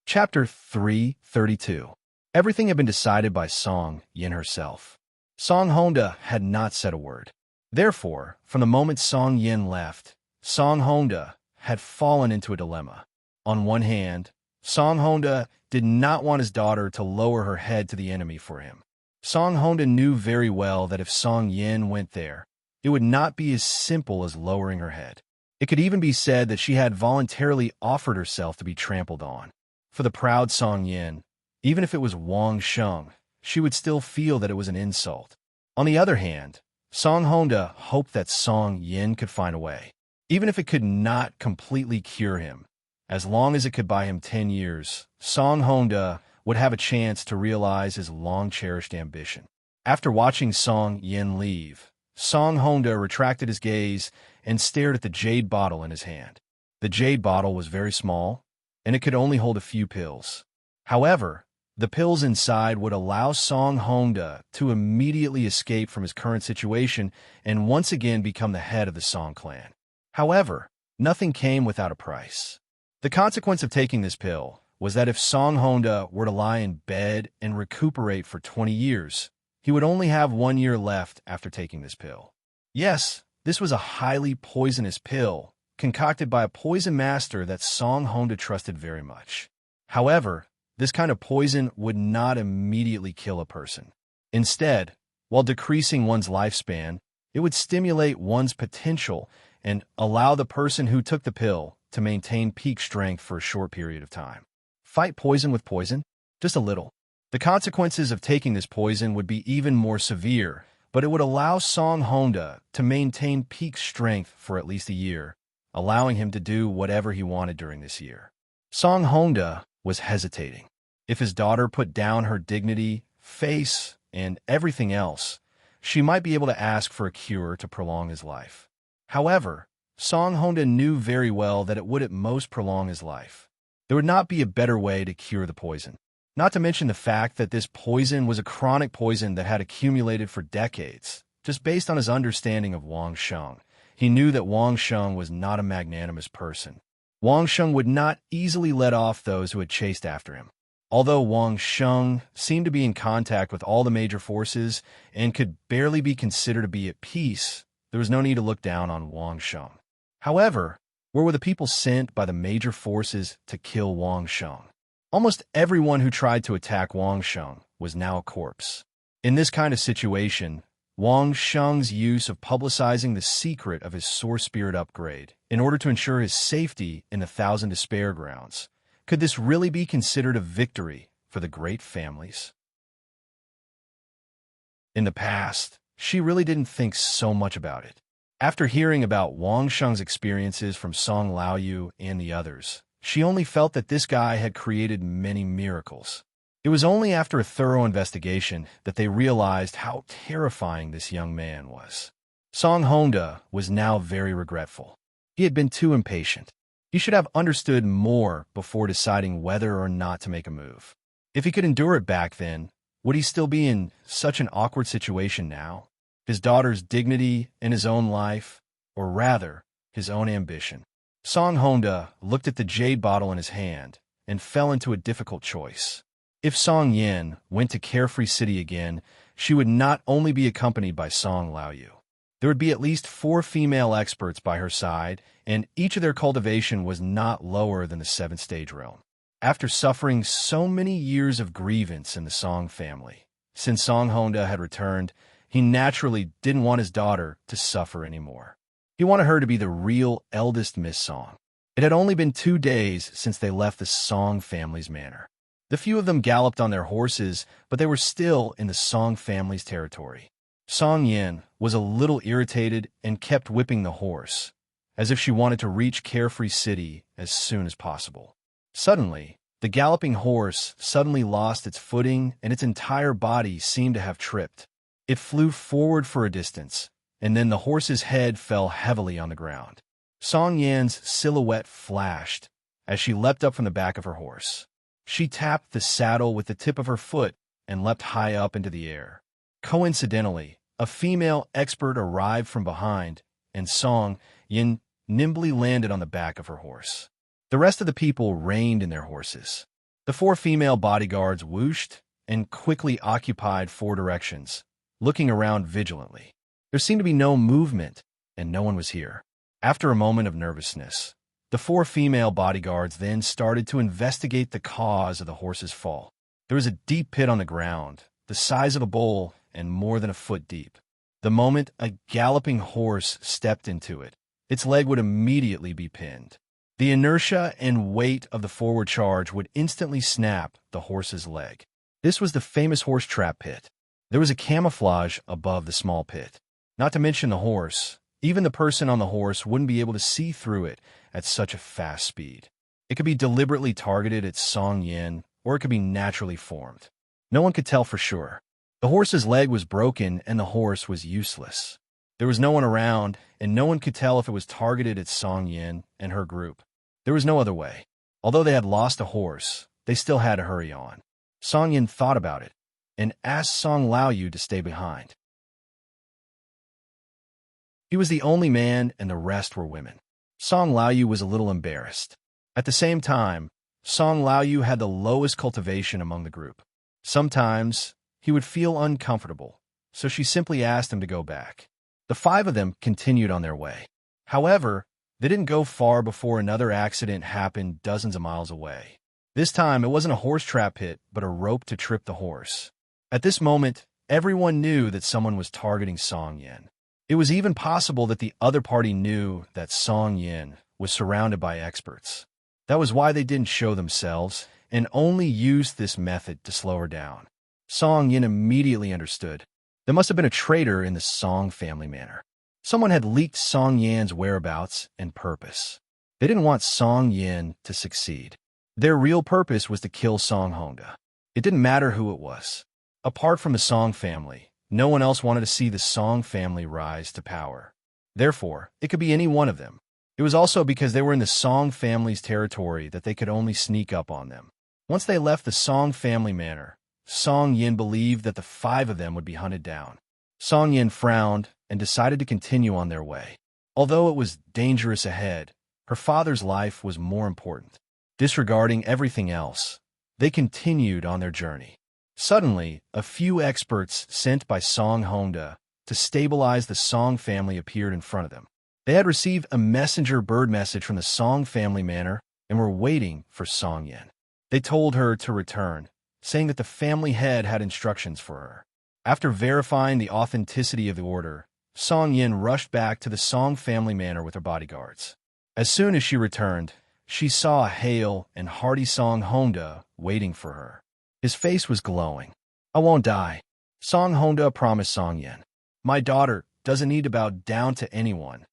Chapter 332. Everything had been decided by Song Yin herself. Song Honda had not said a word. Therefore, from the moment Song Yin left, Song Honda had fallen into a dilemma. On one hand, Song Honda did not want his daughter to lower her head to the enemy for him. Song Honda knew very well that if Song Yin went there, it would not be as simple as lowering her head. It could even be said that she had voluntarily offered herself to be trampled on. For the proud Song Yin, even if it was Wang Sheng, she would still feel that it was an insult. On the other hand, Song Honda hoped that Song Yin could find a way. Even if it could not completely cure him, as long as it could buy him 10 years, Song Honda would have a chance to realize his long-cherished ambition. After watching Song Yin leave, Song Honda retracted his gaze and stared at the jade bottle in his hand. The jade bottle was very small, and it could only hold a few pills. However, the pills inside would allow Song Honda to immediately escape from his current situation and once again become the head of the Song clan. However, nothing came without a price. The consequence of taking this pill was that if Song Honda were to lie in bed and recuperate for 20 years, he would only have 1 year left after taking this pill. Yes, this was a highly poisonous pill, concocted by a poison master that Song Honda trusted very much. However, this kind of poison would not immediately kill a person. Instead, while decreasing one's lifespan, it would stimulate one's potential and allow the person who took the pill to maintain peak strength for a short period of time. Fight poison with poison? Just a little. The consequences of taking this poison would be even more severe, but it would allow Song Honda to maintain peak strength for at least a year, allowing him to do whatever he wanted during this year. Song Honda was hesitating. If his daughter put down her dignity, face, and everything else, she might be able to ask for a cure to prolong his life. However, Song Honda knew very well that it would at most prolong his life. There would not be a better way to cure the poison. Not to mention the fact that this poison was a chronic poison that had accumulated for decades. Just based on his understanding of Wang Sheng, he knew that Wang Sheng was not a magnanimous person. Wang Sheng would not easily let off those who had chased after him. Although Wang Sheng seemed to be in contact with all the major forces and could barely be considered to be at peace, there was no need to look down on Wang Sheng. However, where were the people sent by the major forces to kill Wang Sheng? Almost everyone who tried to attack Wang Sheng was now a corpse. In this kind of situation, Wang Sheng's use of publicizing the secret of his source spirit upgrade in order to ensure his safety in the Thousand Despair grounds. Could this really be considered a victory for the great families? In the past, she really didn't think so much about it. After hearing about Wang Sheng's experiences from Song Laoyu and the others, she only felt that this guy had created many miracles. It was only after a thorough investigation that they realized how terrifying this young man was. Song Honda was now very regretful. He had been too impatient. He should have understood more before deciding whether or not to make a move. If he could endure it back then, would he still be in such an awkward situation now? His daughter's dignity in his own life, or rather, his own ambition. Song Honda looked at the jade bottle in his hand and fell into a difficult choice. If Song Yin went to Carefree City again, she would not only be accompanied by Song Laoyu. There would be at least 4 female experts by her side, and each of their cultivation was not lower than the 7th stage realm. After suffering so many years of grievance in the Song family, since Song Honda had returned, he naturally didn't want his daughter to suffer anymore. He wanted her to be the real eldest Miss Song. It had only been 2 days since they left the Song family's manor. The few of them galloped on their horses, but they were still in the Song family's territory. Song Yin was a little irritated and kept whipping the horse, as if she wanted to reach Carefree City as soon as possible. Suddenly, the galloping horse suddenly lost its footing and its entire body seemed to have tripped. It flew forward for a distance, and then the horse's head fell heavily on the ground. Song Yan's silhouette flashed as she leapt up from the back of her horse. She tapped the saddle with the tip of her foot and leapt high up into the air. Coincidentally, a female expert arrived from behind, and Song Yin nimbly landed on the back of her horse. The rest of the people reined in their horses. The 4 female bodyguards whooshed and quickly occupied 4 directions, looking around vigilantly. There seemed to be no movement, and no one was here. After a moment of nervousness, the 4 female bodyguards then started to investigate the cause of the horse's fall. There was a deep pit on the ground, the size of a bowl and more than a foot deep. The moment a galloping horse stepped into it, its leg would immediately be pinned. The inertia and weight of the forward charge would instantly snap the horse's leg. This was the famous horse trap pit. There was a camouflage above the small pit. Not to mention the horse. Even the person on the horse wouldn't be able to see through it at such a fast speed. It could be deliberately targeted at Song Yin, or it could be naturally formed. No one could tell for sure. The horse's leg was broken and the horse was useless. There was no one around, and no one could tell if it was targeted at Song Yin and her group. There was no other way. Although they had lost a horse, they still had to hurry on. Song Yin thought about it and asked Song Laoyu to stay behind. He was the only man and the rest were women. Song Laoyu was a little embarrassed. At the same time, Song Laoyu had the lowest cultivation among the group. Sometimes he would feel uncomfortable, so she simply asked him to go back. The 5 of them continued on their way. However, they didn't go far before another accident happened dozens of miles away. This time, it wasn't a horse trap pit, but a rope to trip the horse. At this moment, everyone knew that someone was targeting Song Yin. It was even possible that the other party knew that Song Yin was surrounded by experts. That was why they didn't show themselves and only used this method to slow her down. Song Yin immediately understood. There must have been a traitor in the Song family manor. Someone had leaked Song Yan's whereabouts and purpose. They didn't want Song Yin to succeed. Their real purpose was to kill Song Honda. It didn't matter who it was. Apart from the Song family, no one else wanted to see the Song family rise to power. Therefore, it could be any one of them. It was also because they were in the Song family's territory that they could only sneak up on them. Once they left the Song family manor, Song Yin believed that the 5 of them would be hunted down. Song Yin frowned and decided to continue on their way. Although it was dangerous ahead, her father's life was more important. Disregarding everything else, they continued on their journey. Suddenly, a few experts sent by Song Honda to stabilize the Song family appeared in front of them. They had received a messenger bird message from the Song family manor and were waiting for Song Yin. They told her to return, saying that the family head had instructions for her. After verifying the authenticity of the order, Song Yin rushed back to the Song family manor with her bodyguards. As soon as she returned, she saw a hale and hearty Song Honda waiting for her. His face was glowing. "I won't die," Song Honda promised Song Yin. "My daughter doesn't need to bow down to anyone."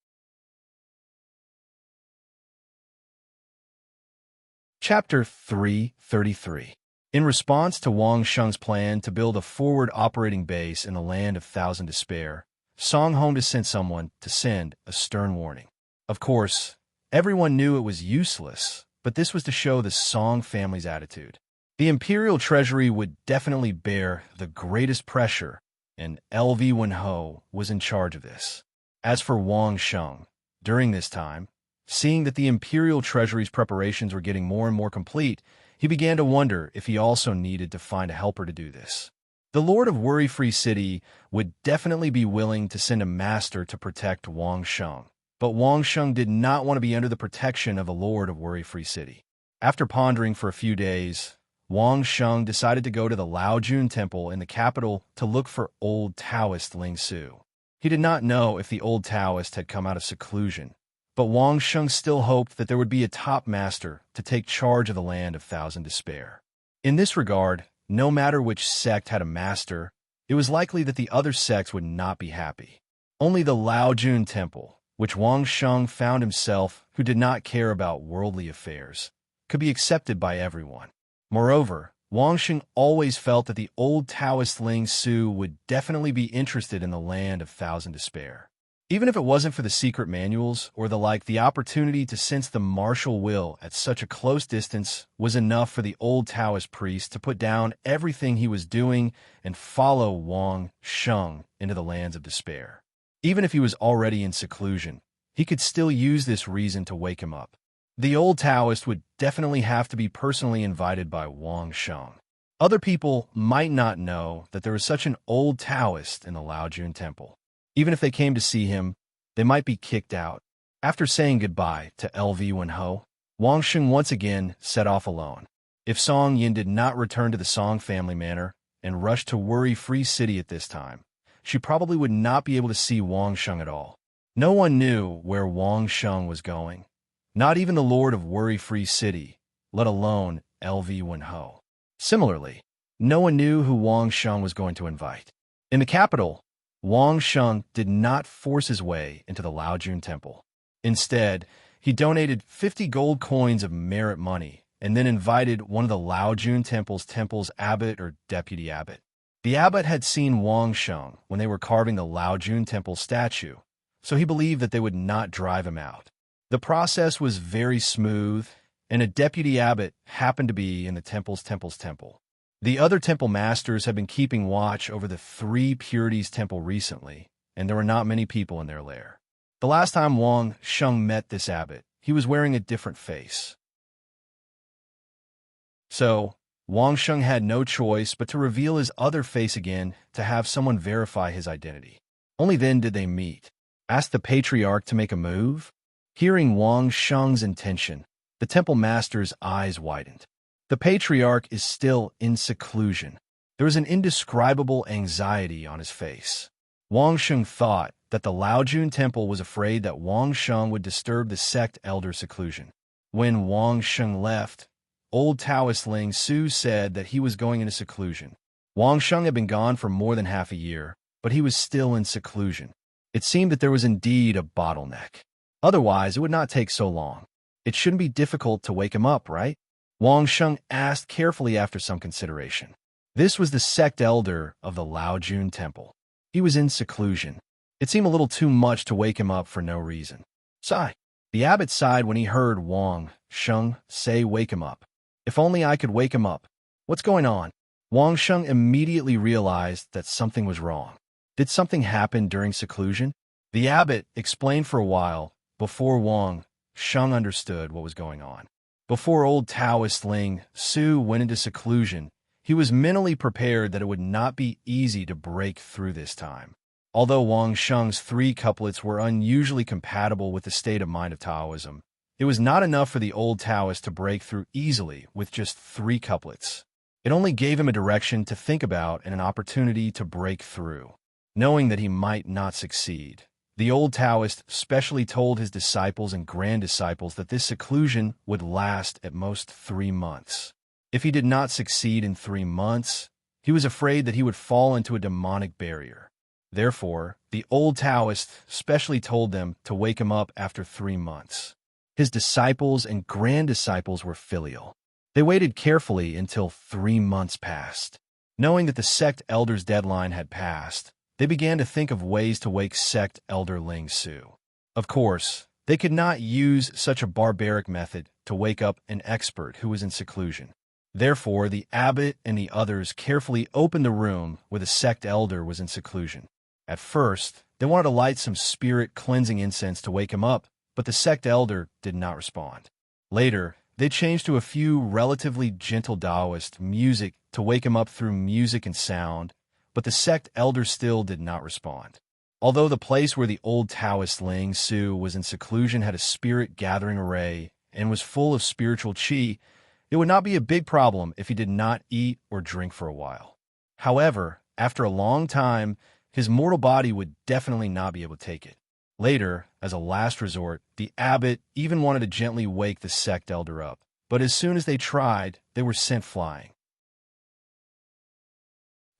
Chapter 333. In response to Wang Sheng's plan to build a forward operating base in the land of Thousand Despair, Song Honda sent someone to send a stern warning. Of course, everyone knew it was useless, but this was to show the Song family's attitude. The imperial treasury would definitely bear the greatest pressure, and LV Wenho was in charge of this. As for Wang Sheng, during this time, seeing that the imperial treasury's preparations were getting more and more complete, he began to wonder if he also needed to find a helper to do this. The Lord of Worry-Free City would definitely be willing to send a master to protect Wang Sheng, but Wang Sheng did not want to be under the protection of a Lord of Worry-Free City. After pondering for a few days, Wang Sheng decided to go to the Laojun Temple in the capital to look for old Taoist Ling Su. He did not know if the old Taoist had come out of seclusion, but Wang Sheng still hoped that there would be a top master to take charge of the land of Thousand Despair. In this regard, no matter which sect had a master, it was likely that the other sects would not be happy. Only the Laojun Temple, which Wang Sheng found himself who did not care about worldly affairs, could be accepted by everyone. Moreover, Wang Sheng always felt that the old Taoist Ling Su would definitely be interested in the land of Thousand Despair. Even if it wasn't for the secret manuals or the opportunity to sense the martial will at such a close distance was enough for the old Taoist priest to put down everything he was doing and follow Wang Sheng into the lands of despair. Even if he was already in seclusion, he could still use this reason to wake him up. The old Taoist would definitely have to be personally invited by Wang Sheng. Other people might not know that there was such an old Taoist in the Laojun Temple. Even if they came to see him, they might be kicked out. After saying goodbye to LV Wenho, Wang Sheng once again set off alone. If Song Yin did not return to the Song family manor and rush to Worry-Free City at this time, she probably would not be able to see Wang Sheng at all. No one knew where Wang Sheng was going. Not even the Lord of Worry-Free City, let alone LV Wenho. Similarly, no one knew who Wang Sheng was going to invite. In the capital, Wang Sheng did not force his way into the Laojun Temple. Instead, he donated 50 gold coins of merit money and then invited one of the Laojun Temple's abbot or deputy abbot. The abbot had seen Wang Sheng when they were carving the Laojun Temple statue, so he believed that they would not drive him out. The process was very smooth, and a deputy abbot happened to be in the temple's temple. The other temple masters had been keeping watch over the Three Purities Temple recently, and there were not many people in their lair. The last time Wang Sheng met this abbot, he was wearing a different face. So, Wang Sheng had no choice but to reveal his other face again to have someone verify his identity. Only then did they meet. Asked the patriarch to make a move? Hearing Wang Sheng's intention, the temple master's eyes widened. The patriarch is still in seclusion. There was an indescribable anxiety on his face. Wang Sheng thought that the Laojun Temple was afraid that Wang Sheng would disturb the sect elder's seclusion. When Wang Sheng left, old Taoist Ling Su said that he was going into seclusion. Wang Sheng had been gone for more than half a year, but he was still in seclusion. It seemed that there was indeed a bottleneck. Otherwise, it would not take so long. It shouldn't be difficult to wake him up, right? Wang Sheng asked carefully after some consideration. This was the sect elder of the Laojun Temple. He was in seclusion. It seemed a little too much to wake him up for no reason. Sigh. The abbot sighed when he heard Wang Sheng say wake him up. If only I could wake him up. What's going on? Wang Sheng immediately realized that something was wrong. Did something happen during seclusion? The abbot explained for a while before Wang Sheng understood what was going on. Before old Taoist Ling Su went into seclusion, he was mentally prepared that it would not be easy to break through this time. Although Wang Sheng's 3 couplets were unusually compatible with the state of mind of Taoism, it was not enough for the old Taoist to break through easily with just 3 couplets. It only gave him a direction to think about and an opportunity to break through. Knowing that he might not succeed, the old Taoist specially told his disciples and grand disciples that this seclusion would last at most 3 months. If he did not succeed in 3 months, he was afraid that he would fall into a demonic barrier. Therefore, the old Taoist specially told them to wake him up after 3 months. His disciples and grand disciples were filial. They waited carefully until 3 months passed. Knowing that the sect elder's deadline had passed, they began to think of ways to wake sect elder Ling Su. Of course, they could not use such a barbaric method to wake up an expert who was in seclusion. Therefore, the abbot and the others carefully opened the room where the sect elder was in seclusion. At first, they wanted to light some spirit-cleansing incense to wake him up, but the sect elder did not respond. Later, they changed to a few relatively gentle Taoist music to wake him up through music and sound, but the sect elder still did not respond. Although the place where the old Taoist Ling Su was in seclusion had a spirit-gathering array and was full of spiritual qi, it would not be a big problem if he did not eat or drink for a while. However, after a long time, his mortal body would definitely not be able to take it. Later, as a last resort, the abbot even wanted to gently wake the sect elder up, but as soon as they tried, they were sent flying.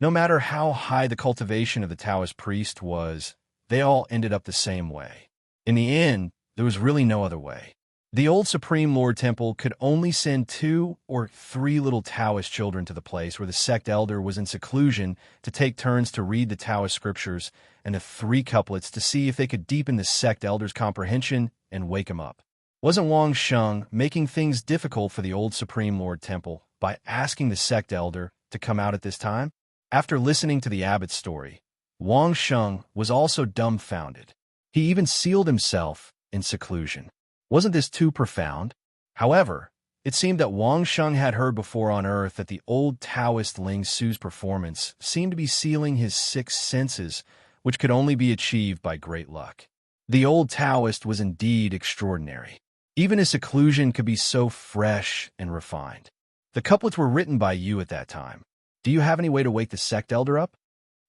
No matter how high the cultivation of the Taoist priest was, they all ended up the same way. In the end, there was really no other way. The old Supreme Lord Temple could only send 2 or 3 little Taoist children to the place where the sect elder was in seclusion to take turns to read the Taoist scriptures and the 3 couplets to see if they could deepen the sect elder's comprehension and wake him up. Wasn't Wang Sheng making things difficult for the old Supreme Lord Temple by asking the sect elder to come out at this time? After listening to the abbot's story, Wang Sheng was also dumbfounded. He even sealed himself in seclusion. Wasn't this too profound? However, it seemed that Wang Sheng had heard before on earth that the old Taoist Ling Su's performance seemed to be sealing his 6 senses, which could only be achieved by great luck. The old Taoist was indeed extraordinary. Even his seclusion could be so fresh and refined. The couplets were written by you at that time. Do you have any way to wake the sect elder up?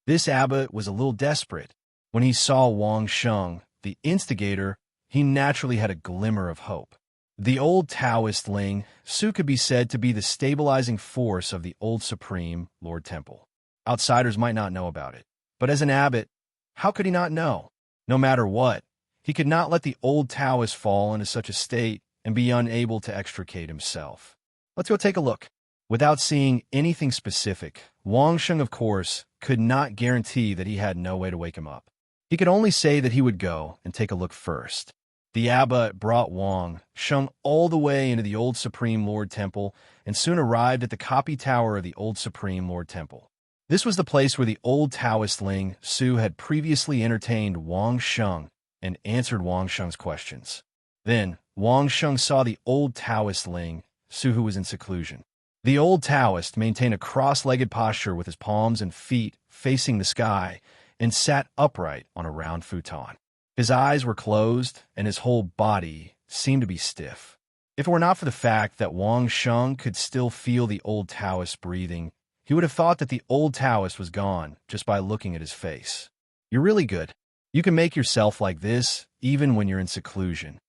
This abbot was a little desperate. When he saw Wang Sheng, the instigator, he naturally had a glimmer of hope. The old Taoist Ling Su could be said to be the stabilizing force of the old Supreme Lord Temple. Outsiders might not know about it, but as an abbot, how could he not know? No matter what, he could not let the old Taoist fall into such a state and be unable to extricate himself. Let's go take a look. Without seeing anything specific, Wang Sheng, of course, could not guarantee that he had no way to wake him up. He could only say that he would go and take a look first. The abbot brought Wang Sheng all the way into the old Supreme Lord Temple and soon arrived at the copy tower of the old Supreme Lord Temple. This was the place where the old Taoist Ling Su had previously entertained Wang Sheng and answered Wang Sheng's questions. Then, Wang Sheng saw the old Taoist Ling Su who was in seclusion. The old Taoist maintained a cross-legged posture with his palms and feet facing the sky and sat upright on a round futon. His eyes were closed, and his whole body seemed to be stiff. If it were not for the fact that Wang Sheng could still feel the old Taoist breathing, he would have thought that the old Taoist was gone just by looking at his face. You're really good. You can make yourself like this even when you're in seclusion.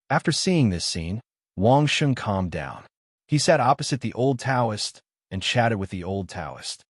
After seeing this scene, Wang Sheng calmed down. He sat opposite the old Taoist and chatted with the old Taoist.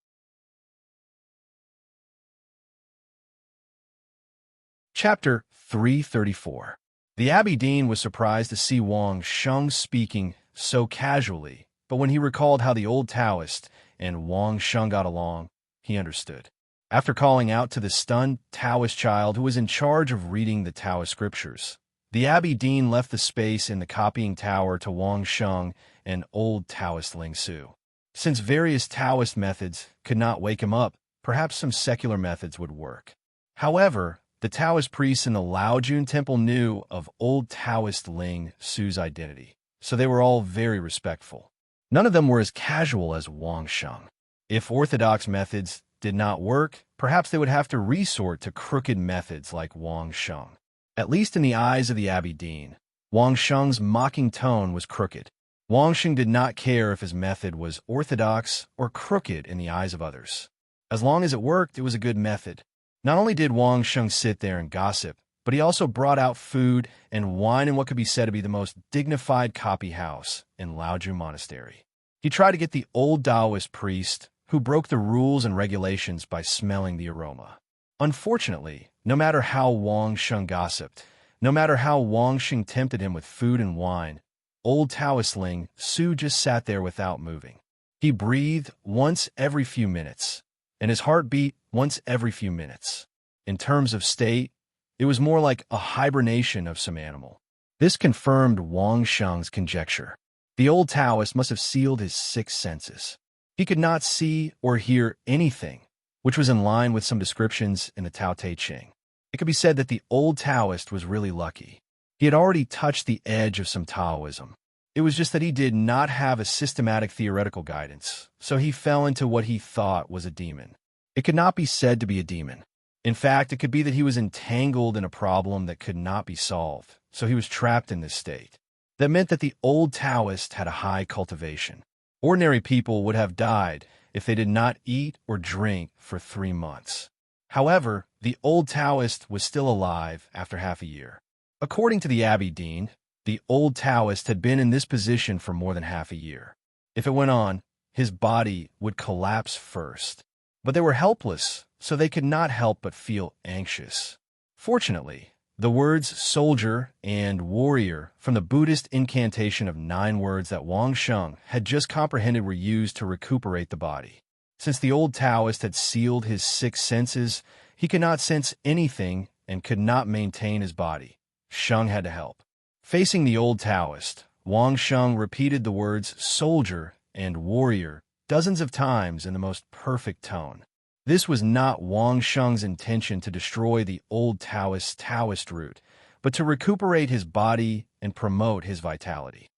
Chapter 334. The Abbey Dean was surprised to see Wang Sheng speaking so casually, but when he recalled how the old Taoist and Wang Sheng got along, he understood. After calling out to the stunned Taoist child who was in charge of reading the Taoist scriptures, the Abbey Dean left the space in the copying tower to Wang Sheng and old Taoist Ling Su. Since various Taoist methods could not wake him up, perhaps some secular methods would work. However, the Taoist priests in the Laojun Temple knew of old Taoist Ling Su's identity, so they were all very respectful. None of them were as casual as Wang Sheng. If orthodox methods did not work, perhaps they would have to resort to crooked methods like Wang Sheng. At least in the eyes of the Abbey Dean, Wang Sheng's mocking tone was crooked. Wang Xing did not care if his method was orthodox or crooked in the eyes of others. As long as it worked, it was a good method. Not only did Wang Xing sit there and gossip, but he also brought out food and wine in what could be said to be the most dignified coffee house in Laoju Monastery. He tried to get the old Taoist priest, who broke the rules and regulations by smelling the aroma. Unfortunately, no matter how Wang Xing gossiped, no matter how Wang Xing tempted him with food and wine, old Taoist Ling Su just sat there without moving. He breathed once every few minutes, and his heart beat once every few minutes. In terms of state, it was more like a hibernation of some animal. This confirmed Wang Xing's conjecture. The old Taoist must have sealed his six senses. He could not see or hear anything, which was in line with some descriptions in the Tao Te Ching. It could be said that the old Taoist was really lucky. He had already touched the edge of some Taoism. It was just that he did not have a systematic theoretical guidance, so he fell into what he thought was a demon. It could not be said to be a demon. In fact, it could be that he was entangled in a problem that could not be solved, so he was trapped in this state. That meant that the old Taoist had a high cultivation. Ordinary people would have died if they did not eat or drink for 3 months. However, the old Taoist was still alive after half a year. According to the Abbey Dean, the old Taoist had been in this position for more than half a year. If it went on, his body would collapse first. But they were helpless, so they could not help but feel anxious. Fortunately, the words soldier and warrior from the Buddhist incantation of 9 words that Wang Xing had just comprehended were used to recuperate the body. Since the old Taoist had sealed his 6 senses, he could not sense anything and could not maintain his body. Xing had to help. Facing the old Taoist, Wang Xing repeated the words soldier and warrior dozens of times in the most perfect tone. This was not Wang Xing's intention to destroy the old Taoist's Taoist root, but to recuperate his body and promote his vitality.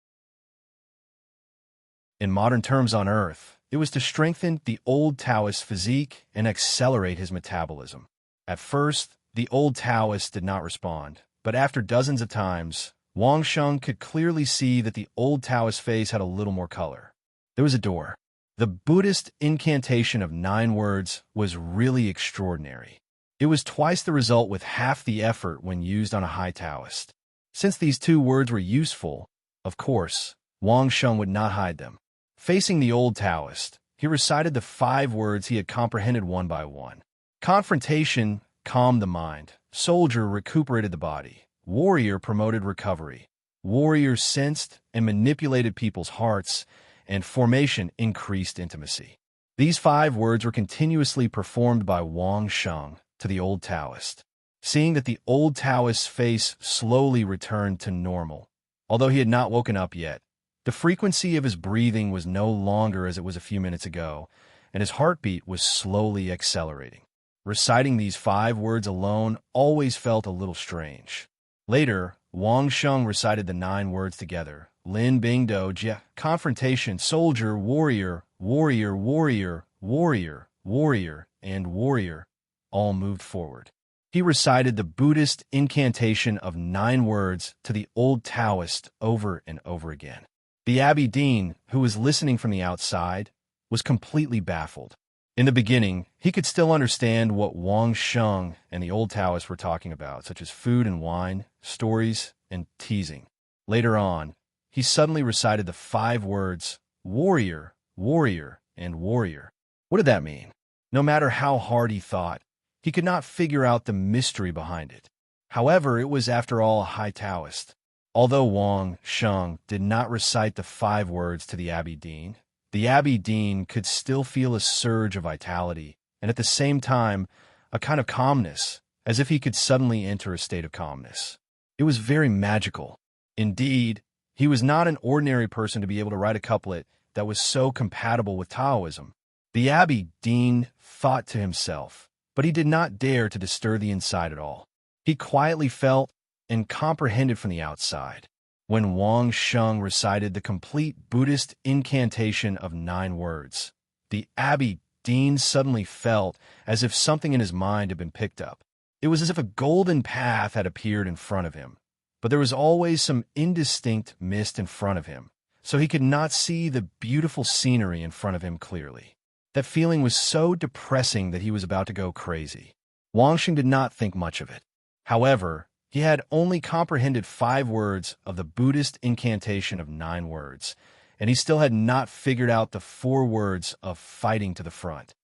In modern terms on Earth, it was to strengthen the old Taoist's physique and accelerate his metabolism. At first, the old Taoist did not respond, but after dozens of times, Wang Xing could clearly see that the old Taoist's face had a little more color. There was a door. The Buddhist incantation of 9 words was really extraordinary. It was twice the result with half the effort when used on a high Taoist. Since these 2 words were useful, of course, Wang Xing would not hide them. Facing the old Taoist, he recited the 5 words he had comprehended one by one. Confrontation calmed the mind. Soldier recuperated the body. Warrior promoted recovery. Warrior sensed and manipulated people's hearts, and formation increased intimacy. These 5 words were continuously performed by Wang Xing to the old Taoist. Seeing that the old Taoist's face slowly returned to normal, although he had not woken up yet, the frequency of his breathing was no longer as it was a few minutes ago, and his heartbeat was slowly accelerating. Reciting these 5 words alone always felt a little strange. Later, Wang Xing recited the 9 words together. Lin Bing Do Jia, confrontation, soldier, warrior, warrior, warrior, warrior, warrior, and warrior, all moved forward. He recited the Buddhist incantation of 9 words to the old Taoist over and over again. The Abbey Dean, who was listening from the outside, was completely baffled. In the beginning, he could still understand what Wang Xing and the old Taoists were talking about, such as food and wine, stories, and teasing. Later on, he suddenly recited the 5 words, warrior, warrior, and warrior. What did that mean? No matter how hard he thought, he could not figure out the mystery behind it. However, it was after all a high Taoist. Although Wang Xing did not recite the 5 words to the Abbey Dean could still feel a surge of vitality, and at the same time, a kind of calmness, as if he could suddenly enter a state of calmness. It was very magical. Indeed, he was not an ordinary person to be able to write a couplet that was so compatible with Taoism. The Abbey Dean thought to himself, but he did not dare to disturb the inside at all. He quietly felt and comprehended from the outside. When Wang Xing recited the complete Buddhist incantation of 9 words, the Abbey Dean suddenly felt as if something in his mind had been picked up. It was as if a golden path had appeared in front of him, but there was always some indistinct mist in front of him, so he could not see the beautiful scenery in front of him clearly. That feeling was so depressing that he was about to go crazy. Wangxing did not think much of it. However, he had only comprehended 5 words of the Buddhist incantation of 9 words, and he still had not figured out the 4 words of fighting to the front.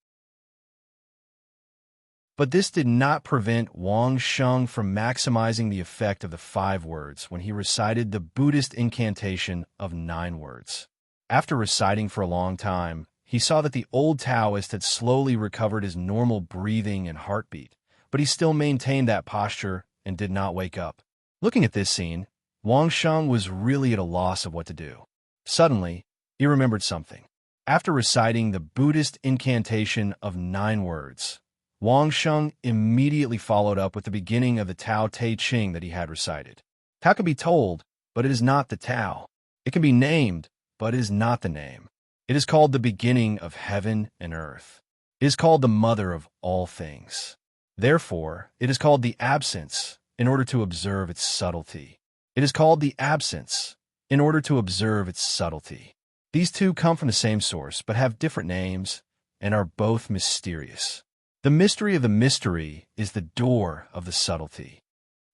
But this did not prevent Wang Sheng from maximizing the effect of the 5 words when he recited the Buddhist incantation of 9 words. After reciting for a long time, he saw that the old Taoist had slowly recovered his normal breathing and heartbeat, but he still maintained that posture and did not wake up. Looking at this scene, Wang Sheng was really at a loss of what to do. Suddenly, he remembered something. After reciting the Buddhist incantation of 9 words, Wang Sheng immediately followed up with the beginning of the Tao Te Ching that he had recited. Tao can be told, but it is not the Tao. It can be named, but it is not the name. It is called the beginning of heaven and earth. It is called the mother of all things. Therefore, it is called the absence in order to observe its subtlety. It is called the absence in order to observe its subtlety. These two come from the same source, but have different names and are both mysterious. The mystery of the mystery is the door of the subtlety.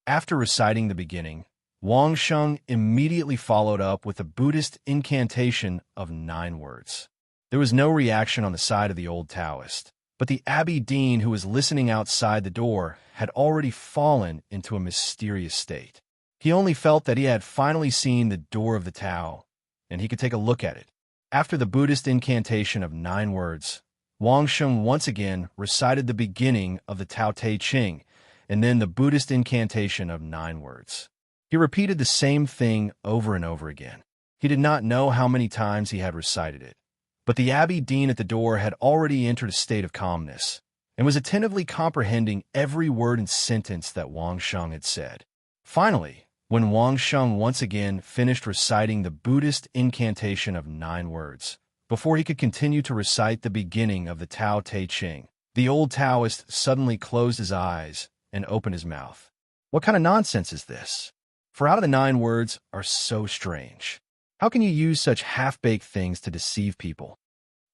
After reciting the beginning, Wang Sheng immediately followed up with a Buddhist incantation of 9 words. There was no reaction on the side of the old Taoist, but the Abbey Dean who was listening outside the door had already fallen into a mysterious state. He only felt that he had finally seen the door of the Tao, and he could take a look at it. After the Buddhist incantation of 9 words, Wang Sheng once again recited the beginning of the Tao Te Ching, and then the Buddhist incantation of 9 words. He repeated the same thing over and over again. He did not know how many times he had recited it, but the Abbey Dean at the door had already entered a state of calmness, and was attentively comprehending every word and sentence that Wang Sheng had said. Finally, when Wang Sheng once again finished reciting the Buddhist incantation of 9 words, before he could continue to recite the beginning of the Tao Te Ching, the old Taoist suddenly closed his eyes and opened his mouth. What kind of nonsense is this? For out of the 9 words are so strange. How can you use such half-baked things to deceive people?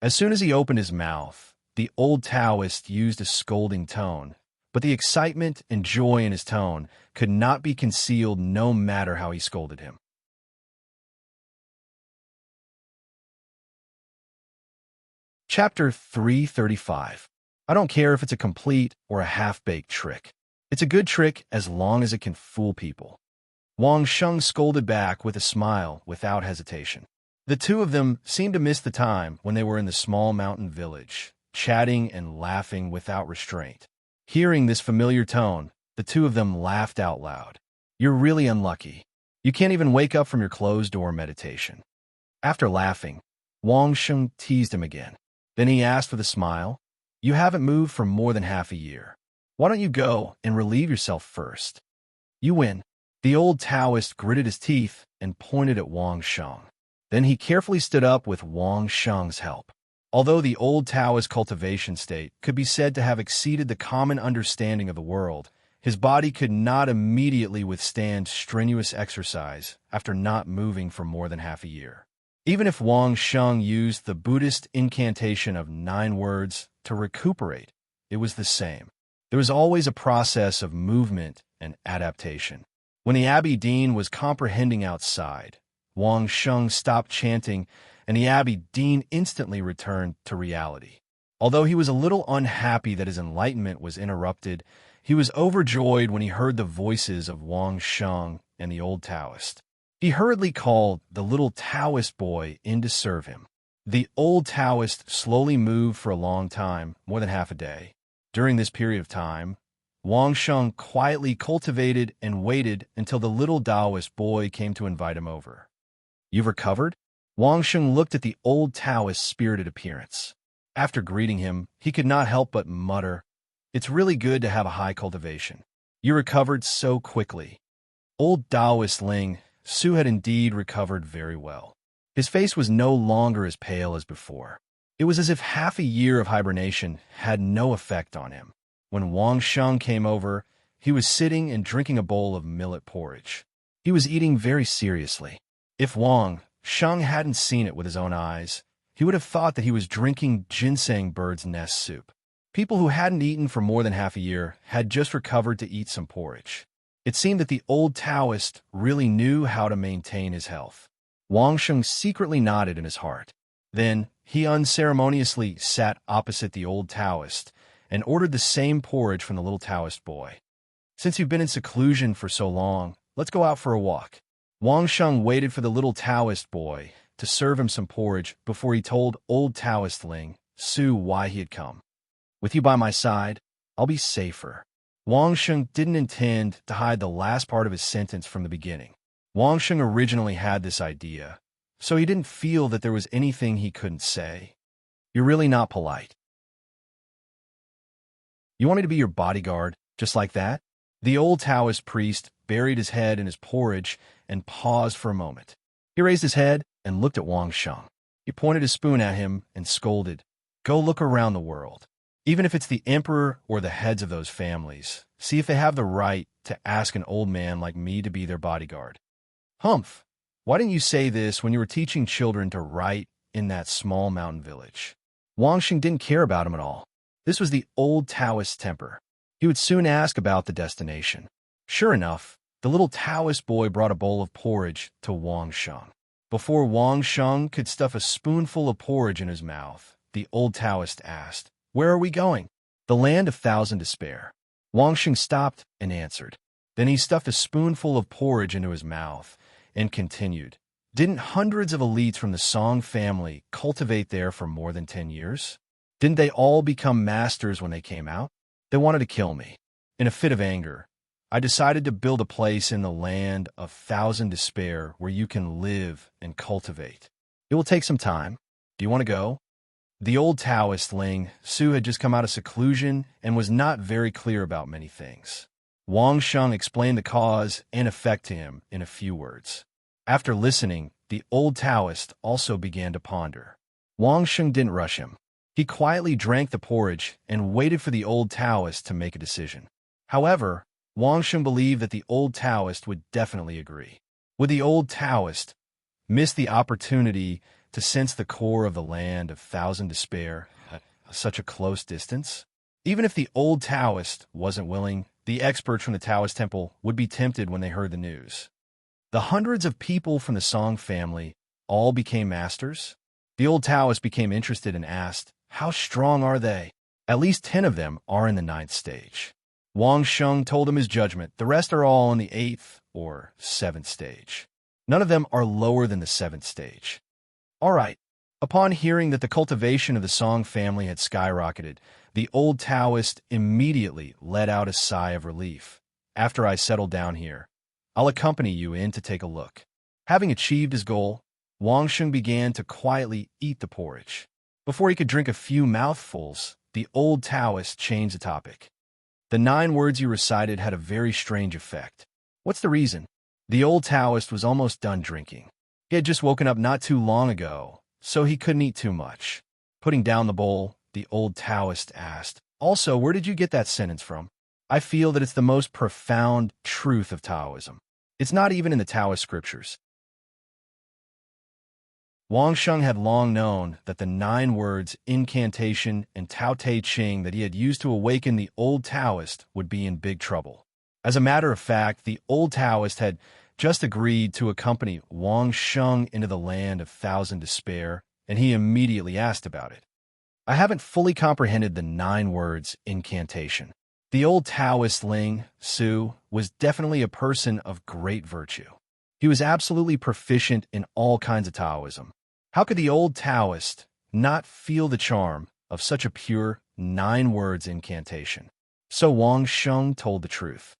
As soon as he opened his mouth, the old Taoist used a scolding tone, but the excitement and joy in his tone could not be concealed no matter how he scolded him. Chapter 335. I don't care if it's a complete or a half-baked trick. It's a good trick as long as it can fool people. Wang Sheng scolded back with a smile without hesitation. The two of them seemed to miss the time when they were in the small mountain village, chatting and laughing without restraint. Hearing this familiar tone, the two of them laughed out loud. You're really unlucky. You can't even wake up from your closed-door meditation. After laughing, Wang Sheng teased him again. Then he asked with a smile, You haven't moved for more than half a year. Why don't you go and relieve yourself first? You win. The old Taoist gritted his teeth and pointed at Wang Sheng. Then he carefully stood up with Wang Sheng's help. Although the old Taoist cultivation state could be said to have exceeded the common understanding of the world, his body could not immediately withstand strenuous exercise after not moving for more than half a year. Even if Wang Sheng used the Buddhist incantation of 9 words to recuperate, it was the same. There was always a process of movement and adaptation. When the Abbey Dean was comprehending outside, Wang Sheng stopped chanting, and the Abbey Dean instantly returned to reality. Although he was a little unhappy that his enlightenment was interrupted, he was overjoyed when he heard the voices of Wang Sheng and the old Taoist. He hurriedly called the little Taoist boy in to serve him. The old Taoist slowly moved for a long time, more than half a day. During this period of time, Wang Sheng quietly cultivated and waited until the little Taoist boy came to invite him over. You've recovered? Wang Sheng looked at the old Taoist's spirited appearance. After greeting him, he could not help but mutter, It's really good to have a high cultivation. You recovered so quickly. Old Taoist Ling Su had indeed recovered very well. His face was no longer as pale as before. It was as if half a year of hibernation had no effect on him. When Wang Sheng came over, he was sitting and drinking a bowl of millet porridge. He was eating very seriously. If Wang Sheng hadn't seen it with his own eyes. He would have thought that he was drinking ginseng bird's nest soup. People who hadn't eaten for more than half a year had just recovered to eat some porridge. It seemed that the old Taoist really knew how to maintain his health. Wang Sheng secretly nodded in his heart. Then he unceremoniously sat opposite the old Taoist and ordered the same porridge from the little Taoist boy. "Since you've been in seclusion for so long, let's go out for a walk." Wang Sheng waited for the little Taoist boy to serve him some porridge before he told old Taoistling Su why he had come. "With you by my side, I'll be safer." Wang Sheng didn't intend to hide the last part of his sentence from the beginning. Wang Sheng originally had this idea, so he didn't feel that there was anything he couldn't say. "You're really not polite. You want me to be your bodyguard, just like that?" The old Taoist priest buried his head in his porridge and paused for a moment. He raised his head and looked at Wang Sheng. He pointed his spoon at him and scolded, "Go look around the world. Even if it's the emperor or the heads of those families, see if they have the right to ask an old man like me to be their bodyguard." "Humph! Why didn't you say this when you were teaching children to write in that small mountain village?" Wang Sheng didn't care about him at all. This was the old Taoist temper. He would soon ask about the destination. Sure enough, the little Taoist boy brought a bowl of porridge to Wang Sheng. Before Wang Sheng could stuff a spoonful of porridge in his mouth, the old Taoist asked, "Where are we going?" "The land of thousand despair." Wang Sheng stopped and answered. Then he stuffed a spoonful of porridge into his mouth and continued, "Didn't hundreds of elites from the Song family cultivate there for more than 10 years? Didn't they all become masters when they came out? They wanted to kill me. In a fit of anger, I decided to build a place in the land of thousand despair where you can live and cultivate. It will take some time. Do you want to go?" The old Taoist Ling Su had just come out of seclusion and was not very clear about many things. Wang Sheng explained the cause and effect to him in a few words. After listening, the old Taoist also began to ponder. Wang Sheng didn't rush him. He quietly drank the porridge and waited for the old Taoist to make a decision. However, Wang Sheng believed that the old Taoist would definitely agree. Would the old Taoist miss the opportunity to sense the core of the land of thousand despair at such a close distance? Even if the old Taoist wasn't willing, the experts from the Taoist temple would be tempted when they heard the news. The hundreds of people from the Song family all became masters. The old Taoist became interested and asked, "How strong are they?" "At least 10 of them are in the 9th stage. Wang Sheng told him his judgment. "The rest are all in the 8th or 7th stage. None of them are lower than the 7th stage." "All right." Upon hearing that the cultivation of the Song family had skyrocketed, the old Taoist immediately let out a sigh of relief. "After I settle down here, I'll accompany you in to take a look." Having achieved his goal, Wang Sheng began to quietly eat the porridge. Before he could drink a few mouthfuls, the old Taoist changed the topic. "The 9 words you recited had a very strange effect. What's the reason?" The old Taoist was almost done drinking. He had just woken up not too long ago, so he couldn't eat too much. Putting down the bowl, the old Taoist asked, "Also, where did you get that sentence from?" "I feel that it's the most profound truth of Taoism. It's not even in the Taoist scriptures." Wang Sheng had long known that the 9 words, incantation, and Tao Te Ching that he had used to awaken the old Taoist would be in big trouble. As a matter of fact, the old Taoist had just agreed to accompany Wang Sheng into the land of thousand despair, and he immediately asked about it. "I haven't fully comprehended the 9 words, incantation." The old Taoist Ling Su was definitely a person of great virtue. He was absolutely proficient in all kinds of Taoism. How could the old Taoist not feel the charm of such a pure 9 words incantation? So Wang Sheng told the truth.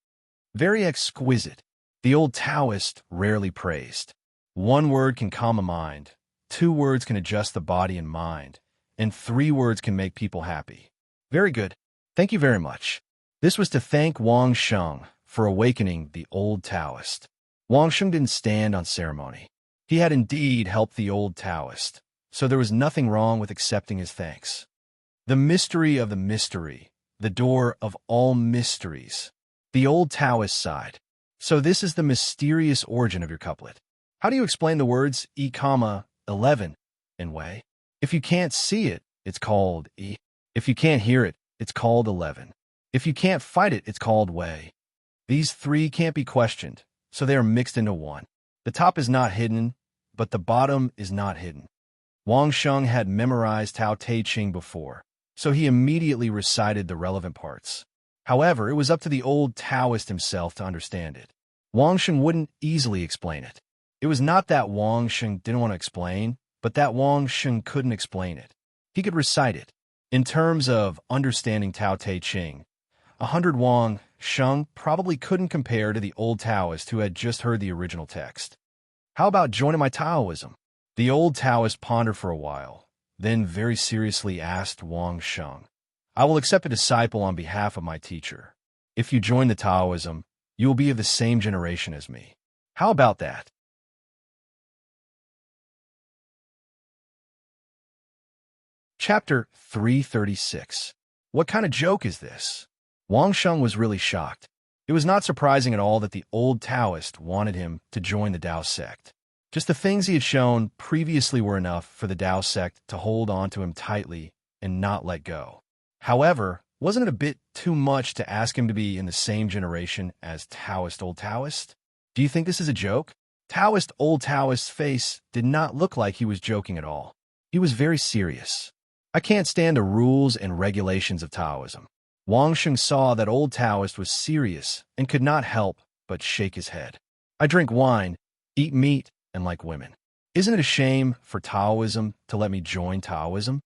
"Very exquisite." The old Taoist rarely praised. 1 word can calm a mind, 2 words can adjust the body and mind, and 3 words can make people happy. "Very good. Thank you very much." This was to thank Wang Sheng for awakening the old Taoist. Wang Sheng didn't stand on ceremony. He had indeed helped the old Taoist, so there was nothing wrong with accepting his thanks. The mystery of the mystery, the door of all mysteries. The old Taoist sighed. "So this is the mysterious origin of your couplet. How do you explain the words E, 11 in way? If you can't see it, it's called E. If you can't hear it, it's called 11. If you can't fight it, it's called way. These three can't be questioned, so they are mixed into one. The top is not hidden, but the bottom is not hidden. Wang Sheng had memorized Tao Te Ching before, so he immediately recited the relevant parts. However, it was up to the old Taoist himself to understand it. Wang Sheng wouldn't easily explain it. It was not that Wang Sheng didn't want to explain, but that Wang Sheng couldn't explain it. He could recite it. In terms of understanding Tao Te Ching, 100 Wang Sheng probably couldn't compare to the old Taoist who had just heard the original text. How about joining my Taoism? The old Taoist pondered for a while, then very seriously asked Wang Sheng, I will accept a disciple on behalf of my teacher. If you join the Taoism, you will be of the same generation as me. How about that? Chapter 336. What kind of joke is this? Wang Sheng was really shocked. It was not surprising at all that the old Taoist wanted him to join the Tao sect. Just the things he had shown previously were enough for the Tao sect to hold on to him tightly and not let go. However, wasn't it a bit too much to ask him to be in the same generation as Taoist old Taoist? Do you think this is a joke? Taoist old Taoist's face did not look like he was joking at all. He was very serious. I can't stand the rules and regulations of Taoism. Wang Sheng saw that old Taoist was serious and could not help but shake his head. I drink wine, eat meat, and like women. Isn't it a shame for Taoism to let me join Taoism?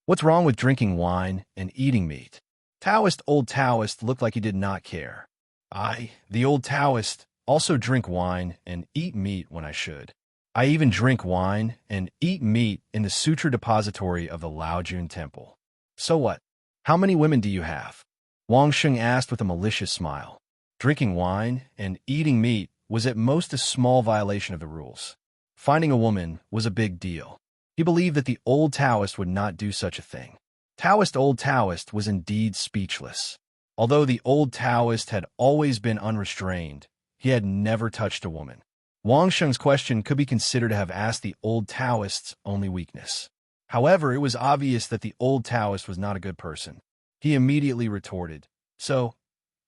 What's wrong with drinking wine and eating meat? Taoist old Taoist looked like he did not care. I, the old Taoist, also drink wine and eat meat when I should. I even drink wine and eat meat in the sutra depository of the Laojun Temple. So what? How many women do you have? Wang Sheng asked with a malicious smile. Drinking wine and eating meat was at most a small violation of the rules. Finding a woman was a big deal. He believed that the old Taoist would not do such a thing. Taoist old Taoist was indeed speechless. Although the old Taoist had always been unrestrained, he had never touched a woman. Wang Sheng's question could be considered to have asked the old Taoist's only weakness. However, it was obvious that the old Taoist was not a good person. He immediately retorted, So,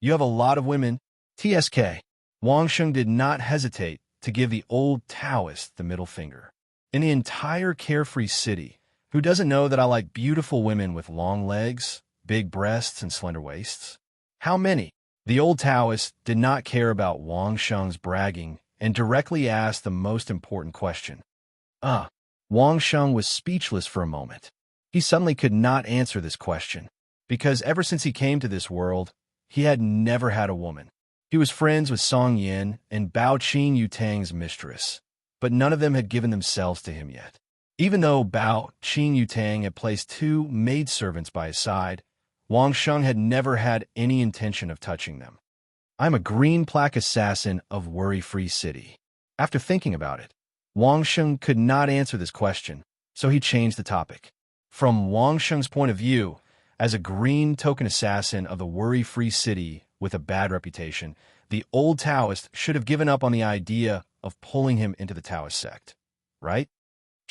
you have a lot of women? TSK. Wang Sheng did not hesitate to give the old Taoist the middle finger. In the entire carefree city, who doesn't know that I like beautiful women with long legs, big breasts, and slender waists? How many? The old Taoist did not care about Wang Sheng's bragging and directly asked the most important question. Wang Sheng was speechless for a moment. He suddenly could not answer this question, because ever since he came to this world, he had never had a woman. He was friends with Song Yin and Bao Qing Yutang's mistress, but none of them had given themselves to him yet. Even though Bao Qing Yutang had placed 2 maidservants by his side, Wang Sheng had never had any intention of touching them. I'm a green plaque assassin of worry-free city. After thinking about it, Wang Sheng could not answer this question, so he changed the topic. From Wang Sheng's point of view, as a green token assassin of the worry-free city with a bad reputation, the old Taoist should have given up on the idea of pulling him into the Taoist sect, right?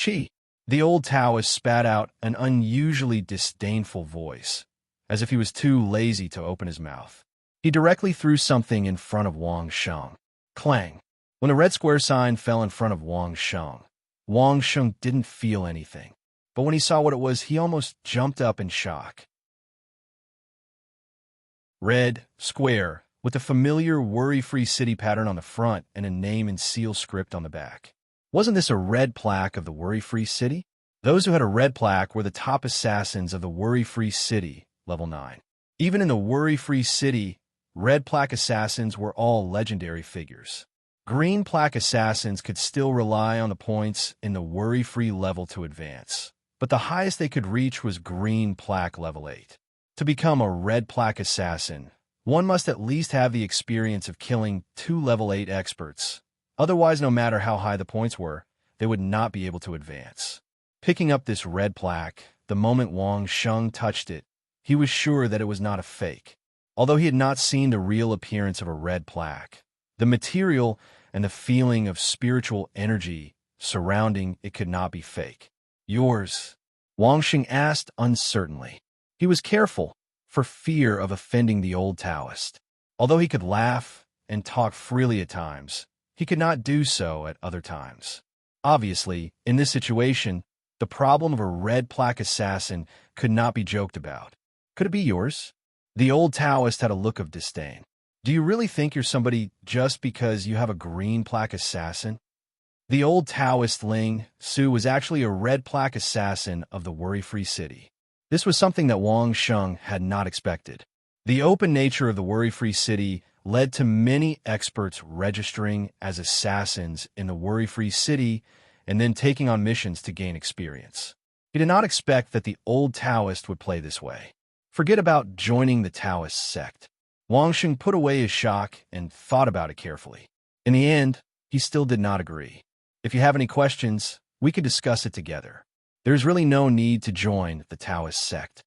Chi. The old Taoist spat out an unusually disdainful voice, as if he was too lazy to open his mouth. He directly threw something in front of Wang Sheng. Clang. When the red square sign fell in front of Wang Sheng didn't feel anything. But when he saw what it was, he almost jumped up in shock. Red square, with the familiar worry-free city pattern on the front and a name in seal script on the back. Wasn't this a red plaque of the worry-free city? Those who had a red plaque were the top assassins of the worry-free city, level 9. Even in the worry-free city, red plaque assassins were all legendary figures. Green plaque assassins could still rely on the points in the worry-free level to advance, but the highest they could reach was green plaque level 8. To become a red plaque assassin, one must at least have the experience of killing 2 level 8 experts. Otherwise, no matter how high the points were, they would not be able to advance. Picking up this red plaque, the moment Wang Sheng touched it, he was sure that it was not a fake. Although he had not seen the real appearance of a red plaque, the material and the feeling of spiritual energy surrounding it could not be fake. Yours? Wangxing asked uncertainly. He was careful, for fear of offending the old Taoist. Although he could laugh and talk freely at times, he could not do so at other times. Obviously, in this situation, the problem of a red plaque assassin could not be joked about. Could it be yours? The old Taoist had a look of disdain. Do you really think you're somebody just because you have a green plaque assassin? The old Taoist Ling Su was actually a red plaque assassin of the worry-free city. This was something that Wang Sheng had not expected. The open nature of the worry-free city led to many experts registering as assassins in the worry-free city and then taking on missions to gain experience. He did not expect that the old Taoist would play this way. Forget about joining the Taoist sect. Wang Sheng put away his shock and thought about it carefully. In the end, he still did not agree. If you have any questions, we can discuss it together. There's really no need to join the Taoist sect.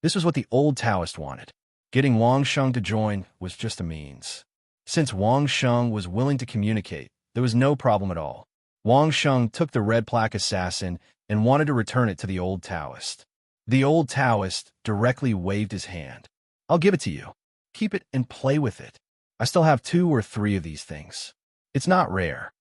This was what the old Taoist wanted. Getting Wang Sheng to join was just a means. Since Wang Sheng was willing to communicate, there was no problem at all. Wang Sheng took the red plaque assassin and wanted to return it to the old Taoist. The old Taoist directly waved his hand. I'll give it to you. Keep it and play with it. I still have 2 or 3 of these things. It's not rare.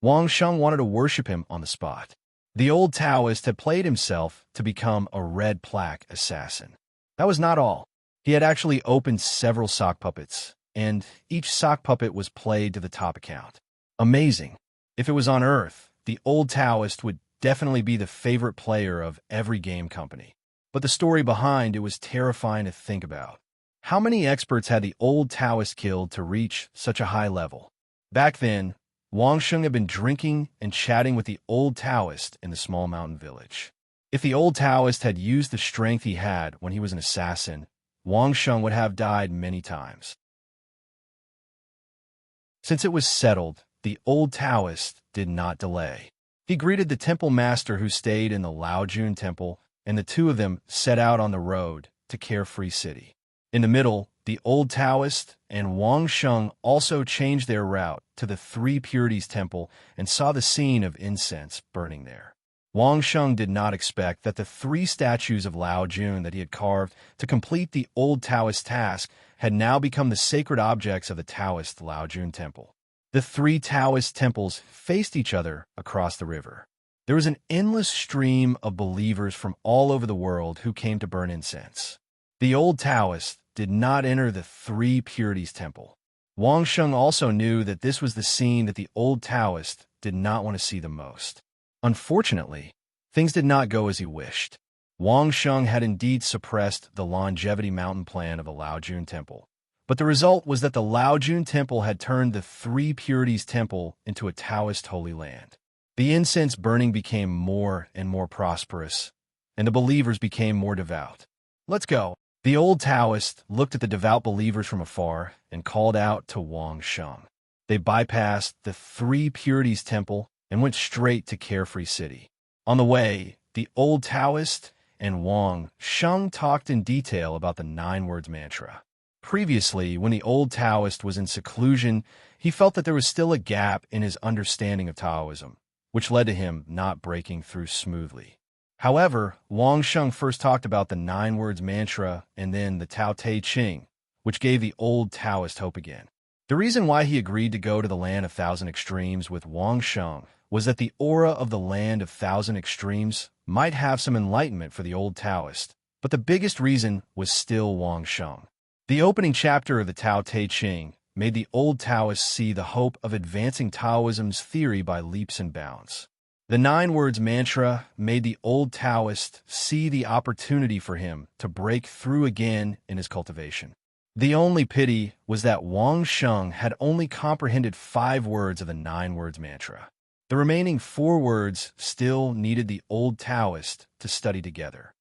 Wang Sheng wanted to worship him on the spot. The old Taoist had played himself to become a red plaque assassin. That was not all. He had actually opened several sock puppets, and each sock puppet was played to the top account. Amazing. If it was on Earth, the old Taoist would definitely be the favorite player of every game company. But the story behind it was terrifying to think about. How many experts had the old Taoist killed to reach such a high level? Back then, Wang Sheng had been drinking and chatting with the old Taoist in the small mountain village. If the old Taoist had used the strength he had when he was an assassin, Wang Sheng would have died many times. Since it was settled, the old Taoist did not delay. He greeted the temple master who stayed in the Laojun temple, and the 2 of them set out on the road to Carefree City. In the middle, the old Taoist and Wang Sheng also changed their route to the 3 Purities temple and saw the scene of incense burning there. Wang Sheng did not expect that the 3 statues of Lao Jun that he had carved to complete the old Taoist task had now become the sacred objects of the Taoist Lao Jun temple. The 3 Taoist temples faced each other across the river. There was an endless stream of believers from all over the world who came to burn incense. The old Taoist did not enter the 3 Purities temple. Wang Sheng also knew that this was the scene that the old Taoist did not want to see the most. Unfortunately, things did not go as he wished. Wang Sheng had indeed suppressed the longevity mountain plan of the Laojun temple. But the result was that the Laojun temple had turned the 3 Purities temple into a Taoist holy land. The incense burning became more and more prosperous, and the believers became more devout. Let's go. The old Taoist looked at the devout believers from afar and called out to Wang Sheng. They bypassed the 3 Purities temple and went straight to Carefree City. On the way, the old Taoist and Wang Sheng talked in detail about the 9 words mantra. Previously, when the old Taoist was in seclusion, he felt that there was still a gap in his understanding of Taoism, which led to him not breaking through smoothly. However, Wang Sheng first talked about the 9 words mantra and then the Tao Te Ching, which gave the old Taoist hope again. The reason why he agreed to go to the Land of Thousand Extremes with Wang Sheng was that the aura of the Land of Thousand Extremes might have some enlightenment for the old Taoist, but the biggest reason was still Wang Sheng. The opening chapter of the Tao Te Ching made the old Taoist see the hope of advancing Taoism's theory by leaps and bounds. The 9 words mantra made the old Taoist see the opportunity for him to break through again in his cultivation. The only pity was that Wang Sheng had only comprehended 5 words of the 9 words mantra. The remaining 4 words still needed the old Taoist to study together.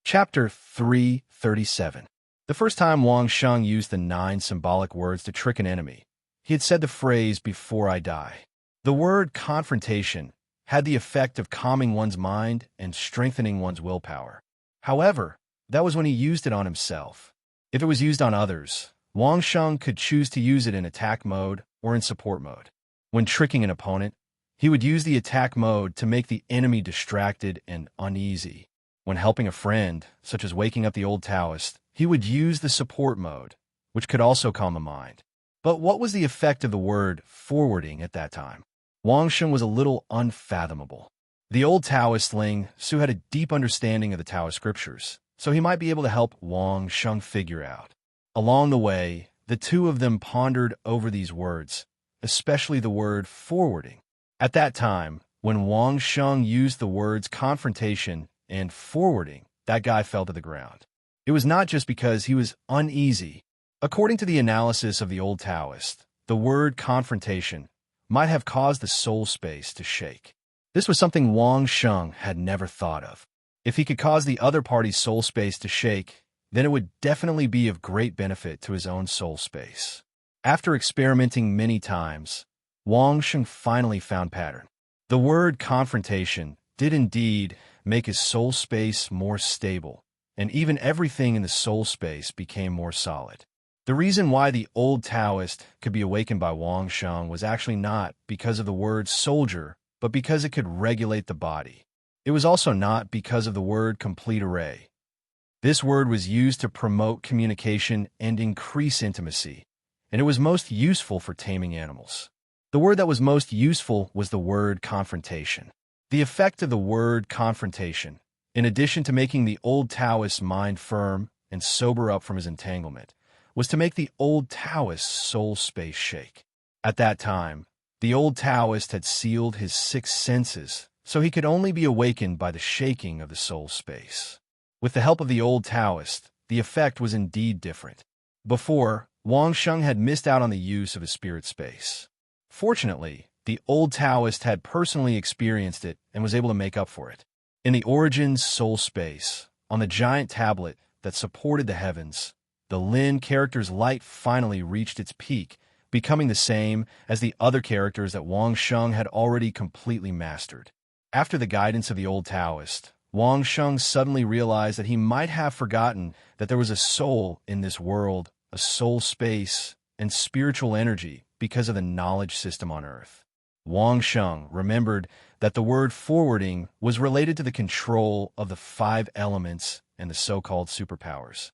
Chapter 337. The first time Wang Sheng used the 9 symbolic words to trick an enemy, he had said the phrase, "before I die." The word confrontation had the effect of calming one's mind and strengthening one's willpower. However, that was when he used it on himself. If it was used on others, Wang Sheng could choose to use it in attack mode or in support mode. When tricking an opponent, he would use the attack mode to make the enemy distracted and uneasy. When helping a friend, such as waking up the old Taoist, he would use the support mode, which could also calm the mind. But what was the effect of the word forwarding at that time? Wang Sheng was a little unfathomable. The old Taoist Ling Su had a deep understanding of the Taoist scriptures, so he might be able to help Wang Sheng figure out. Along the way, the two of them pondered over these words, especially the word forwarding. At that time, when Wang Sheng used the words confrontation and forwarding, that guy fell to the ground. It was not just because he was uneasy. According to the analysis of the old Taoist, the word confrontation might have caused the soul space to shake. This was something Wang Sheng had never thought of. If he could cause the other party's soul space to shake, then it would definitely be of great benefit to his own soul space. After experimenting many times, Wang Sheng finally found pattern. The word confrontation did indeed make his soul space more stable, and even everything in the soul space became more solid. The reason why the old Taoist could be awakened by Wang Sheng was actually not because of the word soldier, but because it could regulate the body. It was also not because of the word complete array. This word was used to promote communication and increase intimacy, and it was most useful for taming animals. The word that was most useful was the word confrontation. The effect of the word confrontation, in addition to making the old Taoist's mind firm and sober up from his entanglement, was to make the old Taoist's soul space shake. At that time, the old Taoist had sealed his 6 senses, so he could only be awakened by the shaking of the soul space. With the help of the old Taoist, the effect was indeed different. Before, Wang Sheng had missed out on the use of his spirit space. Fortunately, the old Taoist had personally experienced it and was able to make up for it. In the Origin's soul space, on the giant tablet that supported the heavens, the Lin character's light finally reached its peak, becoming the same as the other characters that Wang Sheng had already completely mastered. After the guidance of the old Taoist, Wang Sheng suddenly realized that he might have forgotten that there was a soul in this world, a soul space, and spiritual energy because of the knowledge system on Earth. Wang Sheng remembered that the word forwarding was related to the control of the 5 elements and the so-called superpowers.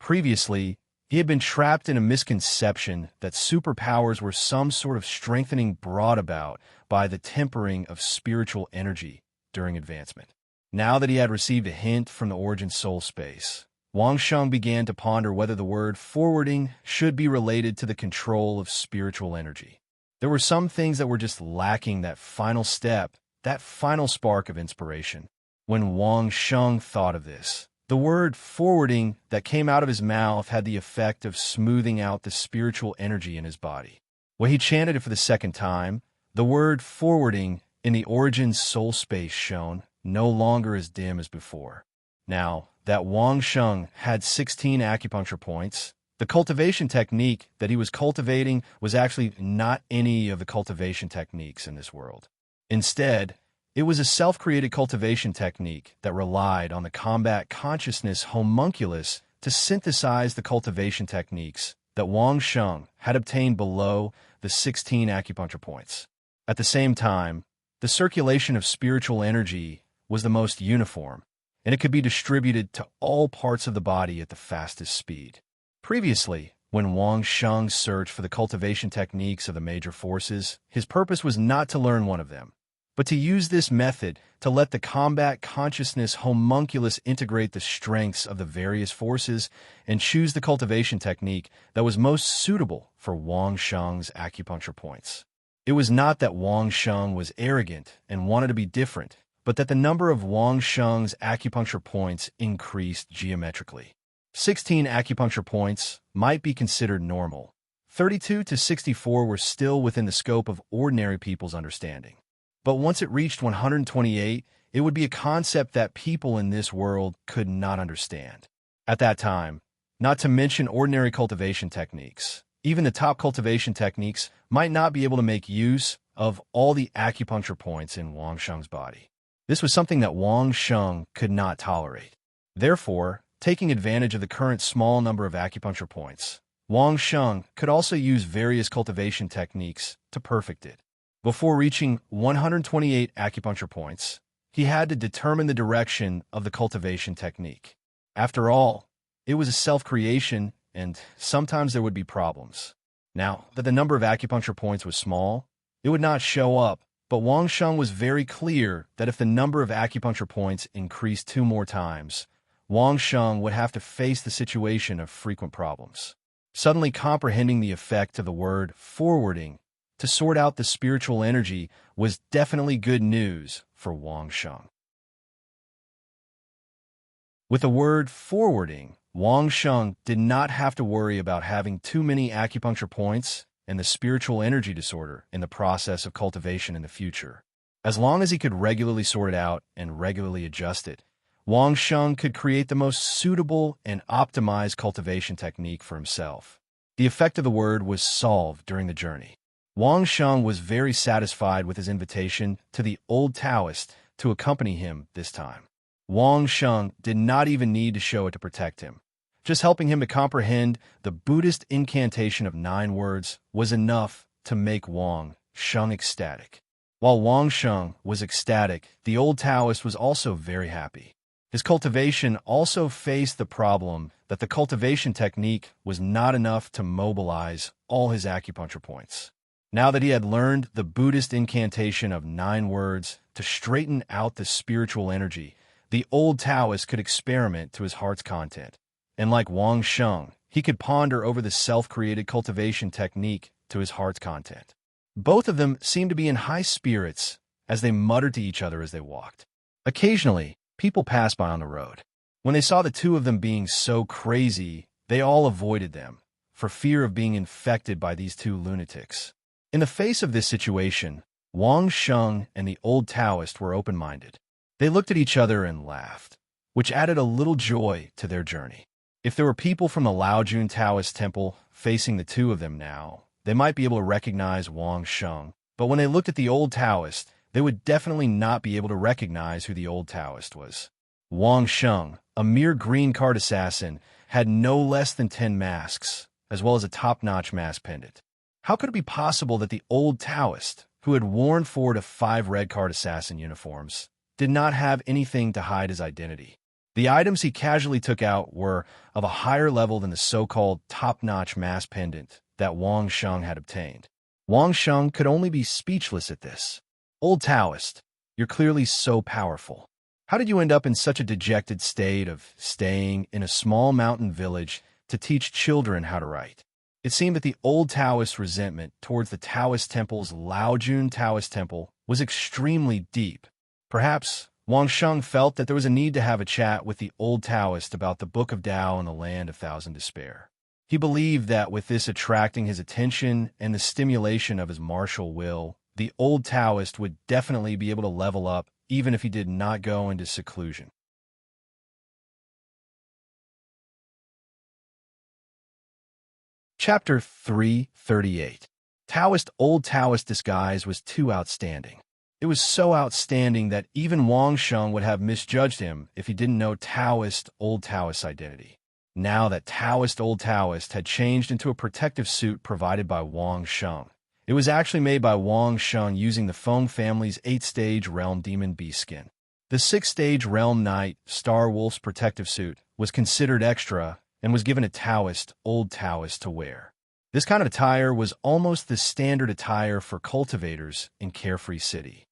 Previously, he had been trapped in a misconception that superpowers were some sort of strengthening brought about by the tempering of spiritual energy during advancement. Now that he had received a hint from the Origin soul space, Wang Sheng began to ponder whether the word forwarding should be related to the control of spiritual energy. There were some things that were just lacking that final step, that final spark of inspiration. When Wang Sheng thought of this, the word forwarding that came out of his mouth had the effect of smoothing out the spiritual energy in his body. When he chanted it for the second time, the word forwarding in the Origin soul space shone no longer as dim as before. Now that Wang Sheng had 16 acupuncture points, the cultivation technique that he was cultivating was actually not any of the cultivation techniques in this world. Instead, it was a self-created cultivation technique that relied on the combat consciousness homunculus to synthesize the cultivation techniques that Wang Sheng had obtained below the 16 acupuncture points. At the same time, the circulation of spiritual energy was the most uniform, and it could be distributed to all parts of the body at the fastest speed. Previously, when Wang Sheng searched for the cultivation techniques of the major forces, his purpose was not to learn one of them, but to use this method to let the combat consciousness homunculus integrate the strengths of the various forces and choose the cultivation technique that was most suitable for Wang Sheng's acupuncture points. It was not that Wang Sheng was arrogant and wanted to be different, but that the number of Wang Sheng's acupuncture points increased geometrically. 16 acupuncture points might be considered normal. 32 to 64 were still within the scope of ordinary people's understanding. But once it reached 128, it would be a concept that people in this world could not understand. At that time, not to mention ordinary cultivation techniques, even the top cultivation techniques might not be able to make use of all the acupuncture points in Wang Sheng's body. This was something that Wang Sheng could not tolerate. Therefore, taking advantage of the current small number of acupuncture points, Wang Sheng could also use various cultivation techniques to perfect it. Before reaching 128 acupuncture points, he had to determine the direction of the cultivation technique. After all, it was a self-creation, and sometimes there would be problems. Now that the number of acupuncture points was small, it would not show up, but Wang Sheng was very clear that if the number of acupuncture points increased 2 more times, Wang Sheng would have to face the situation of frequent problems. Suddenly comprehending the effect of the word forwarding to sort out the spiritual energy was definitely good news for Wang Sheng. With the word forwarding, Wang Sheng did not have to worry about having too many acupuncture points and the spiritual energy disorder in the process of cultivation in the future. As long as he could regularly sort it out and regularly adjust it, Wang Sheng could create the most suitable and optimized cultivation technique for himself. The effect of the word was solved during the journey. Wang Sheng was very satisfied with his invitation to the old Taoist to accompany him this time. Wang Sheng did not even need to show it to protect him. Just helping him to comprehend the Buddhist incantation of 9 words was enough to make Wang Sheng ecstatic. While Wang Sheng was ecstatic, the old Taoist was also very happy. His cultivation also faced the problem that the cultivation technique was not enough to mobilize all his acupuncture points. Now that he had learned the Buddhist incantation of 9 words to straighten out the spiritual energy, the old Taoist could experiment to his heart's content. And like Wang Sheng, he could ponder over the self-created cultivation technique to his heart's content. Both of them seemed to be in high spirits as they muttered to each other as they walked. Occasionally, people passed by on the road. When they saw the two of them being so crazy, they all avoided them, for fear of being infected by these 2 lunatics. In the face of this situation, Wang Sheng and the old Taoist were open-minded. They looked at each other and laughed, which added a little joy to their journey. If there were people from the Laojun Taoist temple facing the 2 of them now, they might be able to recognize Wang Sheng, but when they looked at the old Taoist, they would definitely not be able to recognize who the old Taoist was. Wang Sheng, a mere green card assassin, had no less than 10 masks, as well as a top-notch mask pendant. How could it be possible that the old Taoist, who had worn 4 to 5 red card assassin uniforms, did not have anything to hide his identity? The items he casually took out were of a higher level than the so-called top-notch mask pendant that Wang Sheng had obtained. Wang Sheng could only be speechless at this. Old Taoist, you're clearly so powerful. How did you end up in such a dejected state of staying in a small mountain village to teach children how to write? It seemed that the old Taoist resentment towards the Taoist temple's Laojun Taoist temple was extremely deep. Perhaps Wang Sheng felt that there was a need to have a chat with the old Taoist about the Book of Tao and the Land of Thousand Despair. He believed that with this attracting his attention and the stimulation of his martial will, the old Taoist would definitely be able to level up even if he did not go into seclusion. Chapter 338. Old Taoist disguise was too outstanding. It was so outstanding that even Wang Sheng would have misjudged him if he didn't know Old Taoist's identity. Now that Old Taoist had changed into a protective suit provided by Wang Sheng. It was actually made by Wang Sheng using the Feng family's 8-stage realm demon beast skin. The 6-stage realm knight Star Wolf's protective suit was considered extra and was given a Old Taoist to wear. This kind of attire was almost the standard attire for cultivators in Carefree City.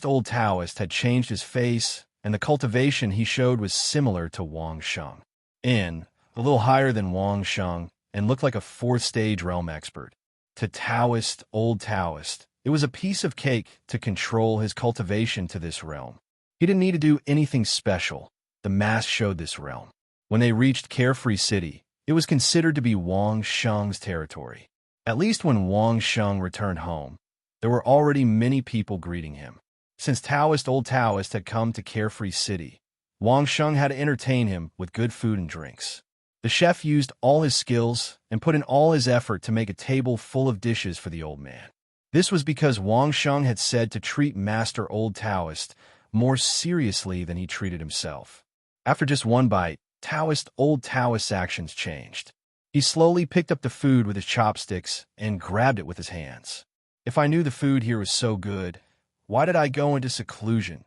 Old Taoist had changed his face, and the cultivation he showed was similar to Wang Sheng. A little higher than Wang Sheng, and looked like a 4th-stage realm expert. To Old Taoist, it was a piece of cake to control his cultivation to this realm. He didn't need to do anything special. The mask showed this realm. When they reached Carefree City, it was considered to be Wang Sheng's territory. At least when Wang Sheng returned home, there were already many people greeting him. Since Old Taoist had come to Carefree City, Wang Sheng had to entertain him with good food and drinks. The chef used all his skills and put in all his effort to make a table full of dishes for the old man. This was because Wang Sheng had said to treat Old Taoist more seriously than he treated himself. After just one bite, Old Taoist's actions changed. He slowly picked up the food with his chopsticks and grabbed it with his hands. If I knew the food here was so good, why did I go into seclusion?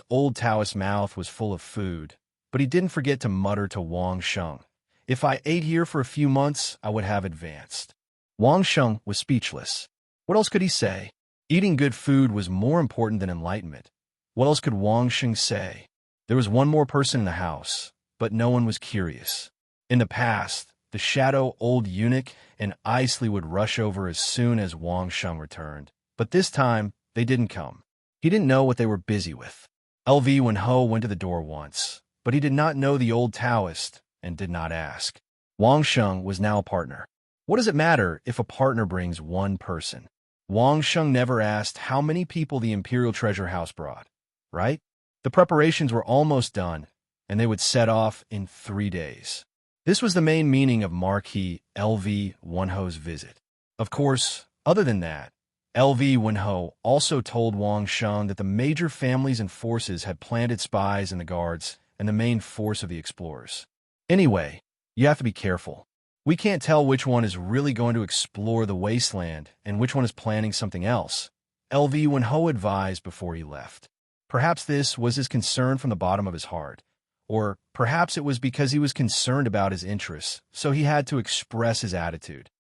Old Taoist's mouth was full of food, but he didn't forget to mutter to Wang Sheng. If I ate here for a few months, I would have advanced. Wang Sheng was speechless. What else could he say? Eating good food was more important than enlightenment. What else could Wang Sheng say? There was one more person in the house, but no one was curious. In the past, the shadow old eunuch and Isley would rush over as soon as Wang Sheng returned, but this time they didn't come. He didn't know what they were busy with. LV Wenho went to the door once, but he did not know the old Taoist and did not ask. Wang Sheng was now a partner. What does it matter if a partner brings one person? Wang Sheng never asked how many people the Imperial Treasure House brought, right? The preparations were almost done, and they would set off in 3 days. This was the main meaning of Marquis LV Wenho's visit. Of course, other than that, LV Wenho also told Wang Sheng that the major families and forces had planted spies in the guards and the main force of the explorers. Anyway, you have to be careful. We can't tell which one is really going to explore the wasteland and which one is planning something else, LV Wenho advised before he left. Perhaps this was his concern from the bottom of his heart, or perhaps it was because he was concerned about his interests, so he had to express his attitude.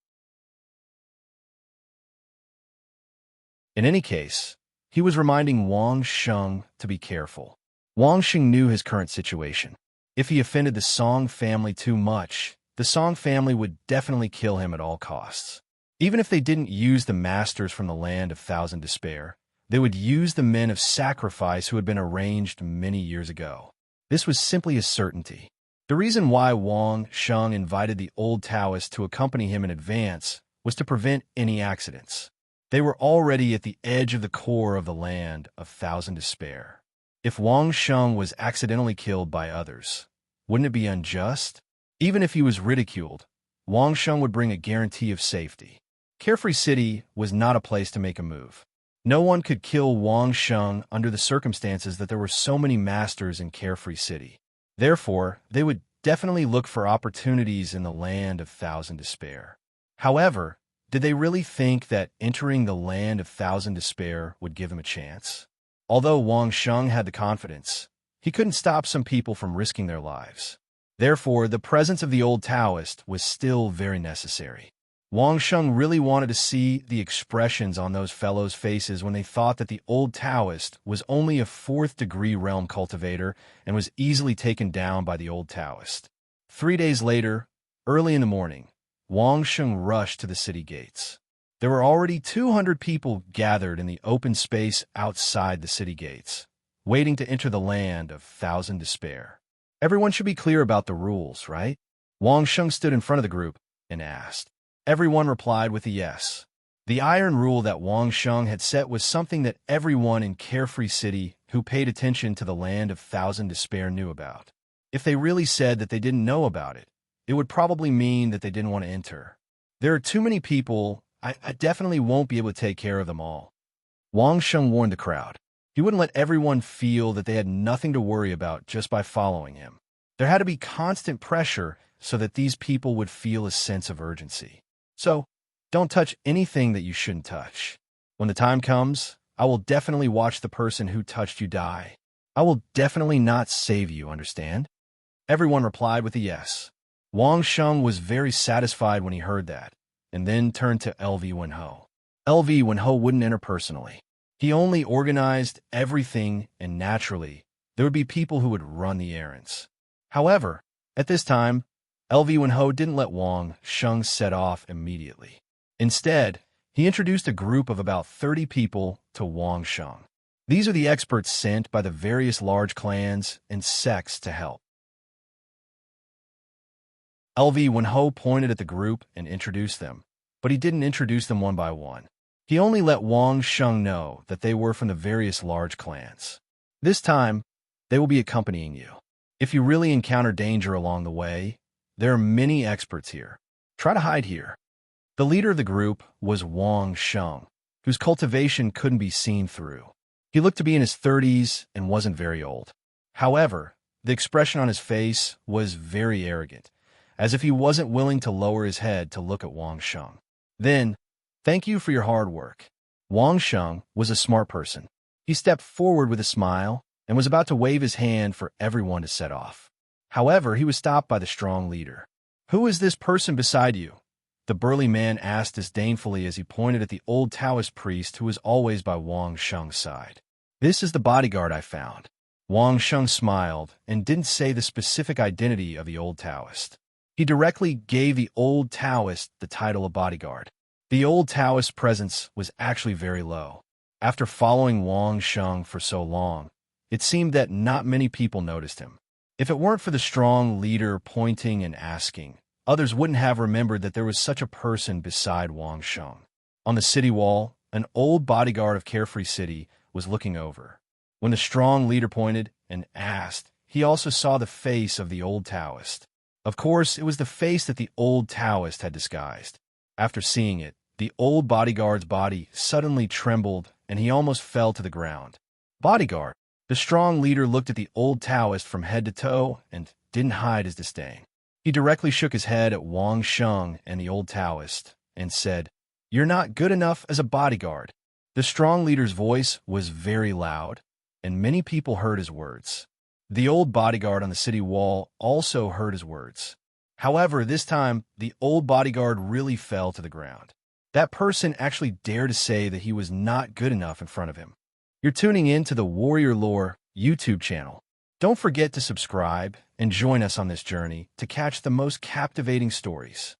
In any case, he was reminding Wang Sheng to be careful. Wang Sheng knew his current situation. If he offended the Song family too much, the Song family would definitely kill him at all costs. Even if they didn't use the masters from the Land of Thousand Despair, they would use the men of sacrifice who had been arranged many years ago. This was simply a certainty. The reason why Wang Sheng invited the old Taoist to accompany him in advance was to prevent any accidents. They were already at the edge of the core of the Land of Thousand Despair. If Wang Sheng was accidentally killed by others, wouldn't it be unjust? Even if he was ridiculed, Wang Sheng would bring a guarantee of safety. Carefree City was not a place to make a move. No one could kill Wang Sheng under the circumstances that there were so many masters in Carefree City. Therefore, they would definitely look for opportunities in the Land of Thousand Despair. However, did they really think that entering the Land of Thousand Despair would give him a chance? Although Wang Sheng had the confidence, he couldn't stop some people from risking their lives. Therefore, the presence of the old Taoist was still very necessary. Wang Sheng really wanted to see the expressions on those fellows' faces when they thought that the old Taoist was only a 4th-degree realm cultivator and was easily taken down by the old Taoist. 3 days later, early in the morning, Wang Sheng rushed to the city gates. There were already 200 people gathered in the open space outside the city gates, waiting to enter the Land of Thousand Despair. Everyone should be clear about the rules, right? Wang Sheng stood in front of the group and asked. Everyone replied with a yes. The iron rule that Wang Sheng had set was something that everyone in Carefree City who paid attention to the Land of Thousand Despair knew about. If they really said that they didn't know about it, it would probably mean that they didn't want to enter. There are too many people, I definitely won't be able to take care of them all. Wang Sheng warned the crowd. He wouldn't let everyone feel that they had nothing to worry about just by following him. There had to be constant pressure so that these people would feel a sense of urgency. So, don't touch anything that you shouldn't touch. When the time comes, I will definitely watch the person who touched you die. I will definitely not save you, understand? Everyone replied with a yes. Wang Sheng was very satisfied when he heard that, and then turned to LV Wenho. LV Wenho wouldn't enter personally. He only organized everything, and naturally, there would be people who would run the errands. However, at this time, LV Wenho didn't let Wang Sheng set off immediately. Instead, he introduced a group of about 30 people to Wang Sheng. These are the experts sent by the various large clans and sects to help. LV Wenho pointed at the group and introduced them, but he didn't introduce them one by one. He only let Wang Sheng know that they were from the various large clans. This time, they will be accompanying you. If you really encounter danger along the way, there are many experts here. Try to hide here. The leader of the group was Wang Sheng, whose cultivation couldn't be seen through. He looked to be in his 30s and wasn't very old. However, The expression on his face was very arrogant, as if he wasn't willing to lower his head to look at Wang Sheng. Then, "Thank you for your hard work." Wang Sheng was a smart person. He stepped forward with a smile and was about to wave his hand for everyone to set off. However, he was stopped by the strong leader. "Who is this person beside you?" the burly man asked disdainfully as he pointed at the old Taoist priest who was always by Wang Sheng's side. "This is the bodyguard I found." Wang Sheng smiled and didn't say the specific identity of the old Taoist. He directly gave the old Taoist the title of bodyguard. The old Taoist's presence was actually very low. After following Wang Sheng for so long, it seemed that not many people noticed him. If it weren't for the strong leader pointing and asking, others wouldn't have remembered that there was such a person beside Wang Sheng. On the city wall, an old bodyguard of Carefree City was looking over. When the strong leader pointed and asked, he also saw the face of the old Taoist. Of course, it was the face that the old Taoist had disguised. After seeing it, the old bodyguard's body suddenly trembled and he almost fell to the ground. "Bodyguard!" The strong leader looked at the old Taoist from head to toe and didn't hide his disdain. He directly shook his head at Wang Sheng and the old Taoist and said, "You're not good enough as a bodyguard." The strong leader's voice was very loud, and many people heard his words. The old bodyguard on the city wall also heard his words. However, this time, the old bodyguard really fell to the ground. That person actually dared to say that he was not good enough in front of him. You're tuning in to the Warrior Lore YouTube channel. Don't forget to subscribe and join us on this journey to catch the most captivating stories.